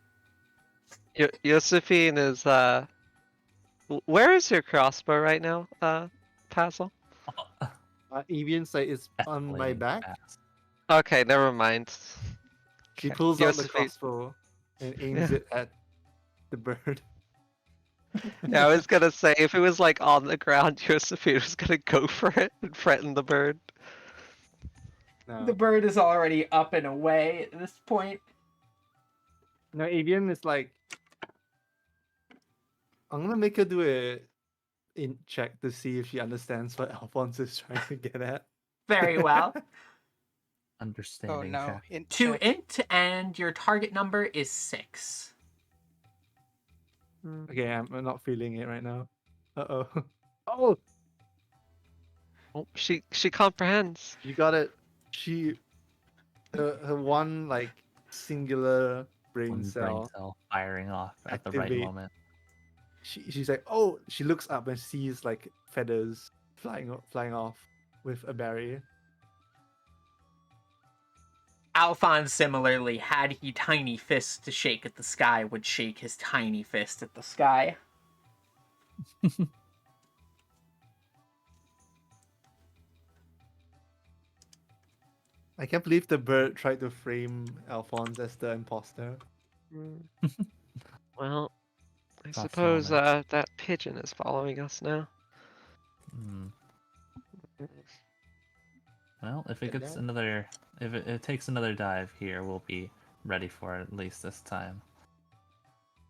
Josephine is where is your crossbow right now, Tassel? Evian's like, it's on my playing back. fast. Okay, never mind. She Okay. pulls out the Josephine- crossbow and aims it at the bird. Yeah, I was gonna say if it was like on the ground, Josephine was gonna go for it and threaten the bird. No, The bird is already up and away at this point. no, Evian is like, I'm gonna make her do a check to see if she understands what Alphonse is trying to get at. Very well. Understanding Oh no. check. Int Two check. int, and your target number is 6. Okay, I'm not feeling it right now. Uh-oh. Oh, Oh, she comprehends. you got it. She, her one like singular brain One cell. firing off at the right Activate. moment. She's like, oh, she looks up and sees like feathers flying off with a berry. Alphonse, similarly, had he tiny fists to shake at the sky, would shake his tiny fist at the sky. I can't believe the bird tried to frame Alphonse as the imposter. Well, I Tough suppose moment. that pigeon is following us now. Hmm. Well, if it Get gets that? if it takes another dive here, we'll be ready for it at least this time.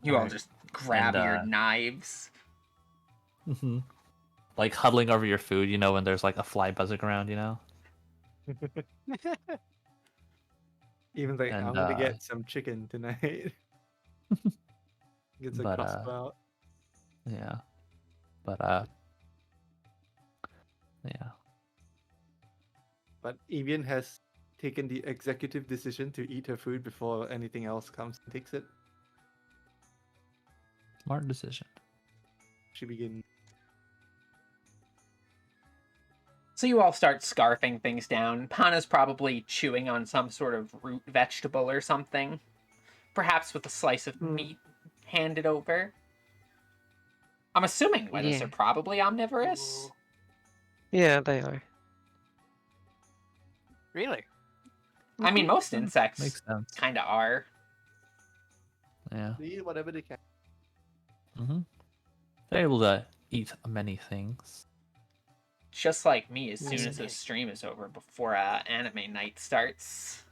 You all Alright. just grab And, your knives. Like huddling over your food, you know, when there's like a fly buzzing around, you know. Even like, And, I'm gonna get some chicken tonight. Gets a but, crossbow out. Yeah. But yeah. But Evian has taken the executive decision to eat her food before anything else comes and takes it. Smart decision. She begins. So you all start scarfing things down. Pana's probably chewing on some sort of root vegetable or something. Perhaps with a slice of meat handed over. I'm assuming lettuce Yeah. are probably omnivorous. Ooh. Yeah, they are. Really? I mean, most insects Makes sense. kind of are. Yeah. They eat whatever they can. Mm-hmm. They're able to eat many things. Just like me, as soon Yes, as the indeed. stream is over, before anime night starts.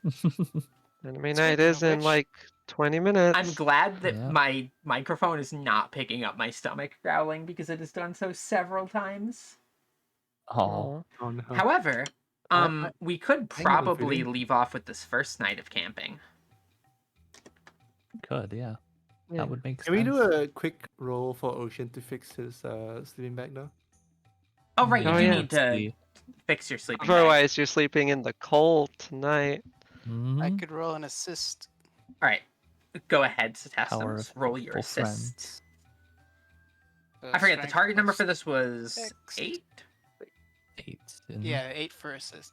Anime Speaking night is of in which- like 20 minutes. I'm glad that Yeah. my microphone is not picking up my stomach growling because it has done so several times. Oh, Aw. Oh no. However, we could I have a probably feeling. leave off with this first night of camping. good. Yeah. Yeah. That would make Can we sense. do a quick roll for Ocean to fix his sleeping bag though? Oh, right, you Oh, do yeah. need to fix your sleeping bag. Otherwise, you're sleeping in the cold tonight. Mhm. I could roll an assist. All right. go ahead, Satesmus. Power of Roll your helpful assist. friends. I forget, the Strength target number for plus this was 6. 8? 8. Isn't it? Yeah, 8 for assist.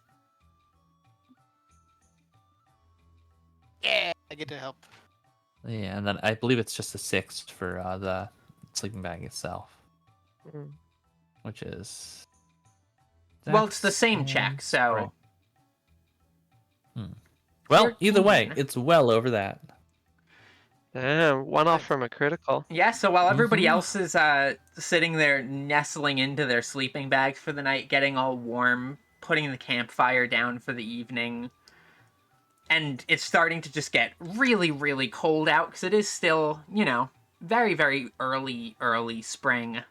Yeah, I get to help. Yeah, and then I believe it's just a 6 for the sleeping bag itself, Mm. which is. Well, it's the Dex same and check, so... Well, either way, 13. it's well over that. Damn, one off from a critical. Yeah, so while everybody Mhm. else is sitting there nestling into their sleeping bags for the night, getting all warm, putting the campfire down for the evening, and it's starting to just get really, really cold out, because it is still, very, very early spring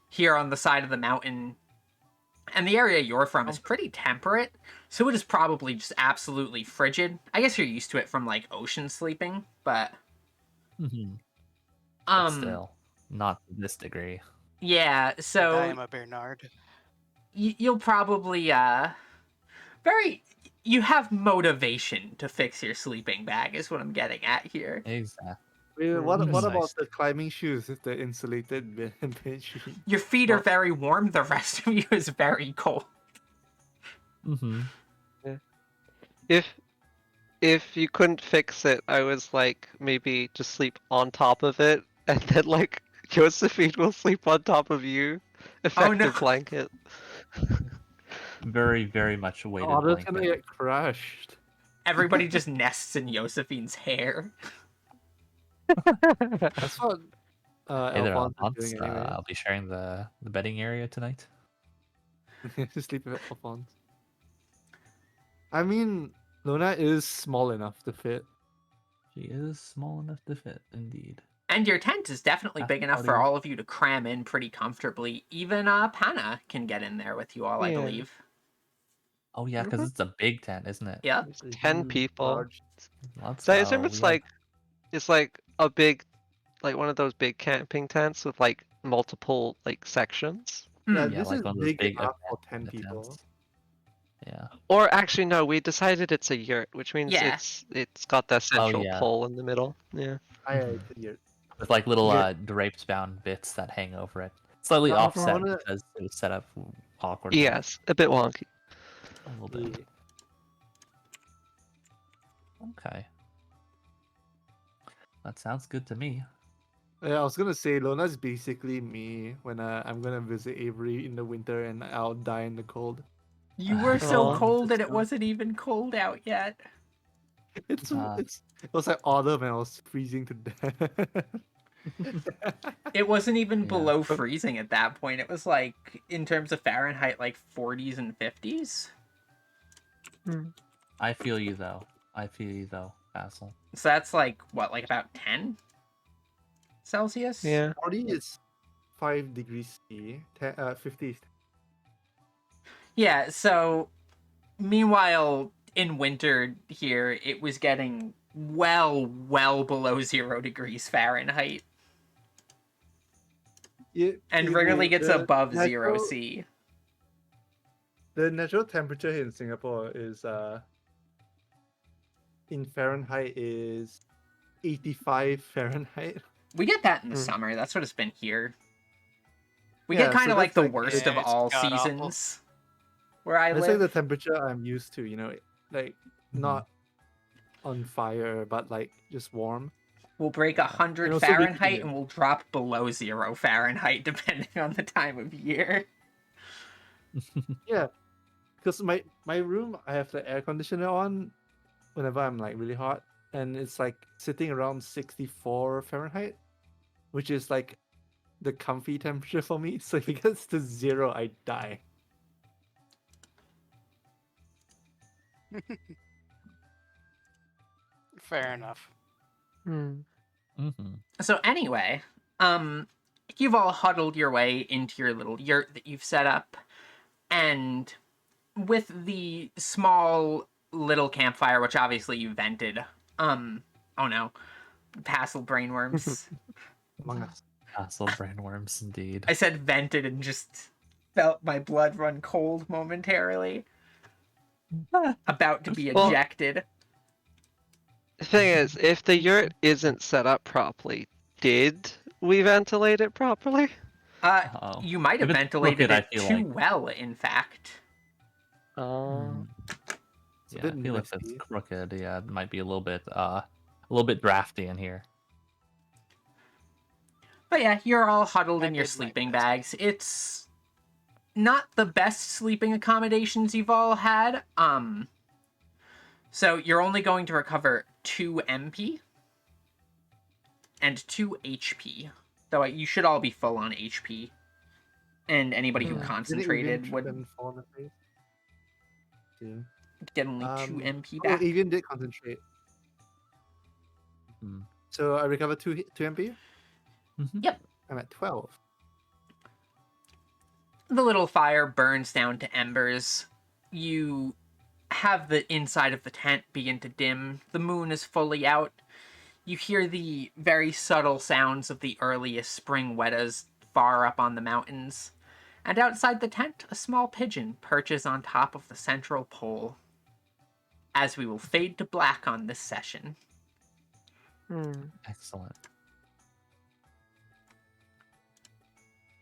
here on the side of the mountain. And the area you're from is pretty temperate, so it is probably just absolutely frigid. I guess you're used to it from, like, ocean sleeping, but... Mm-hmm. But still, not to this degree. Yeah, I so am a Bernard. you'll probably, you have motivation to fix your sleeping bag, is what I'm getting at here. Exactly. Wait, what Nice. about the climbing shoes with the insulated bench? Your feet are Well- very warm, the rest of you is very cold. Mm-hmm. If you couldn't fix it, I was like maybe just sleep on top of it, and then like Josephine will sleep on top of you. Effective no. blanket. Very, very much a weighted Oh, that's blanket. gonna get crushed. Everybody just nests in Josephine's hair. That's what Hey there, Alphonse is Alphonse. doing anyway. I'll be sharing the bedding area tonight. Sleep with Alphonse. I mean, Luna is small enough to fit. She is small enough to fit, indeed. And your tent is definitely After big enough for party. all of you to cram in pretty comfortably. Even Pana can get in there with you all, I Yeah. believe. Oh yeah, because it's a big tent, isn't it? Yep. It's a 10 huge, people. large- Let's So I go. assume it's like a big, like one of those big camping tents with like multiple like sections. Yeah, Hmm. Yeah, this like is one of those big big enough for event 10 people. tents. Yeah. Or actually no, we decided it's a yurt, which means Yeah. it's got that central yeah. pole in the middle. Yeah. I figured. With like little Yeah. drapes bound bits that hang over it. Slightly Now, if I offset wanna- because it was set up awkwardly. Yes, a bit wonky. A little bit. Yeah. Okay. That sounds good to me. Yeah, I was gonna say Lona's basically me when I'm gonna visit Avery in the winter and I'll die in the cold. You were so Aw. cold and it Just- wasn't even cold out yet. It Ah. was like autumn and I was freezing to death. It wasn't even Yeah. below freezing at that point. It was like, in terms of Fahrenheit, like 40s and 50s. I feel you though. Basil. So that's like, what, like about 10 Celsius? Yeah. 40 is 5 degrees C. 50 is Yeah, so meanwhile, in winter here, it was getting well below 0 degrees Fahrenheit. And rarely gets above 0 C. The natural temperature here in Singapore is in Fahrenheit is 85 Fahrenheit. We get that in the Mm. summer. That's what it's been here. We Yeah, get kind so of like that's the like- worst Yeah, of it's all god-awful. seasons where I It's like the live. temperature I'm used to, like Mhm. not on fire, but like just warm. We'll break 100 And also be Fahrenheit humid. and we'll drop below 0 Fahrenheit depending on the time of year. Yeah, because my room I have the air conditioner on whenever I'm like really hot, and it's like sitting around 64 Fahrenheit, which is like the comfy temperature for me. So if it gets to 0, I die. Fair enough. Hmm. Mm-hmm. So anyway, you've all huddled your way into your little yurt that you've set up, and with the small little campfire, which obviously you vented, oh no, Passel brainworms. Among Us. Basil brainworms, indeed. I said vented and just felt my blood run cold momentarily. About to be Well- ejected. The thing is, if the yurt isn't set up properly, did we ventilate it properly? Oh. You might have If it's ventilated crooked, I it feel too like- well, in fact. Oh. It's a Yeah, bit I feel if it's messy. crooked, yeah, it might be a little bit drafty in here. But yeah, you're all huddled I in your did like sleeping this. bags. It's not the best sleeping accommodations you've all had. So you're only going to recover 2 MP and 2 HP. Though you should all be full on HP. And anybody who Hmm. concentrated would Then fall on the face. Yeah. get only 2 MP Oh, back. Evian did concentrate. Hmm. So I recovered 2 MP. Mhm. Yep. I'm at 12. The little fire burns down to embers. You have the inside of the tent begin to dim. The moon is fully out. You hear the very subtle sounds of the earliest spring wettas far up on the mountains. And outside the tent, a small pigeon perches on top of the central pole. As we will fade to black on this session. Hmm. Excellent.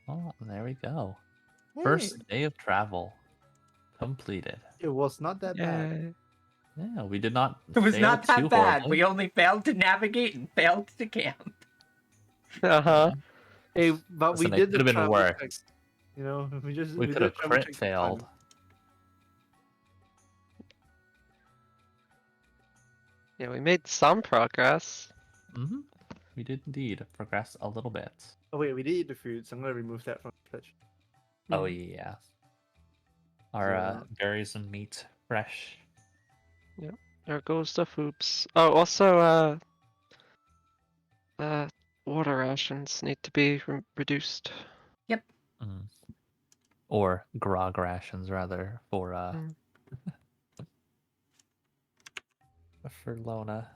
Oh, there we go. First day of travel completed. It was not that bad. Yay. Yeah, we did not. It was fail not that too bad. horribly. We only failed to navigate and failed to camp. Uh-huh. Hey, but Listen, we it did the could've been travel worse. check. You know, we We did could have travel crit check for fun. failed. Yeah, we made some progress. Mm-hmm. We did indeed progress a little bit. Oh wait, we did eat the food, so I'm gonna remove that from the pledge. Oh yeah. Our Yeah. berries and meat fresh. There goes the foops. Oh, also, water rations need to be reduced. Mm. Or grog rations rather for Mm. for Lona.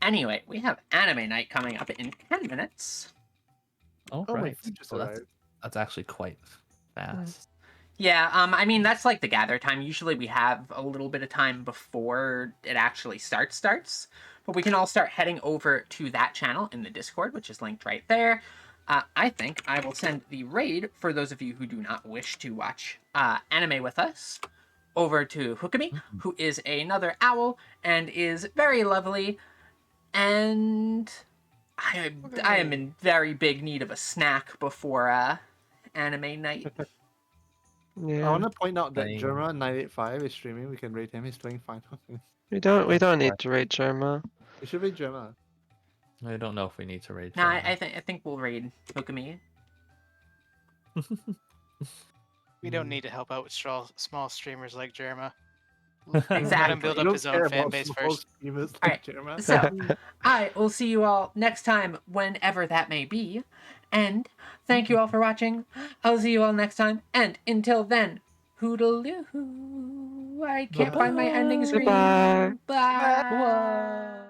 Anyway, we have anime night coming up in 10 minutes. Oh, Oh, my right. food just Well, arrived. that's actually quite fast. Yeah, I mean, that's like the gather time. Usually we have a little bit of time before it actually starts. But we can all start heading over to that channel in the Discord, which is linked right there. I think I will send the raid, for those of you who do not wish to watch anime with us, over to Hukami, who is another owl and is very lovely. And I am in very big need of a snack before anime night. I Yeah. want to point out that Same. Germa985 is streaming. We can rate him. He's playing fine. We don't need to raid Germa. We should rate Germa. I don't know if we need to raid. No, Germa. I think we'll raid Hukami. We don't need to help out with small streamers like Jerma. Exactly. Let him build We up don't his care own fan about base small first. streamers like Alright, Germa. So, I will see you all next time, whenever that may be. And thank you all for watching. I'll see you all next time. And until then, hoodaloo. I can't find my ending screen. Goodbye. Bye.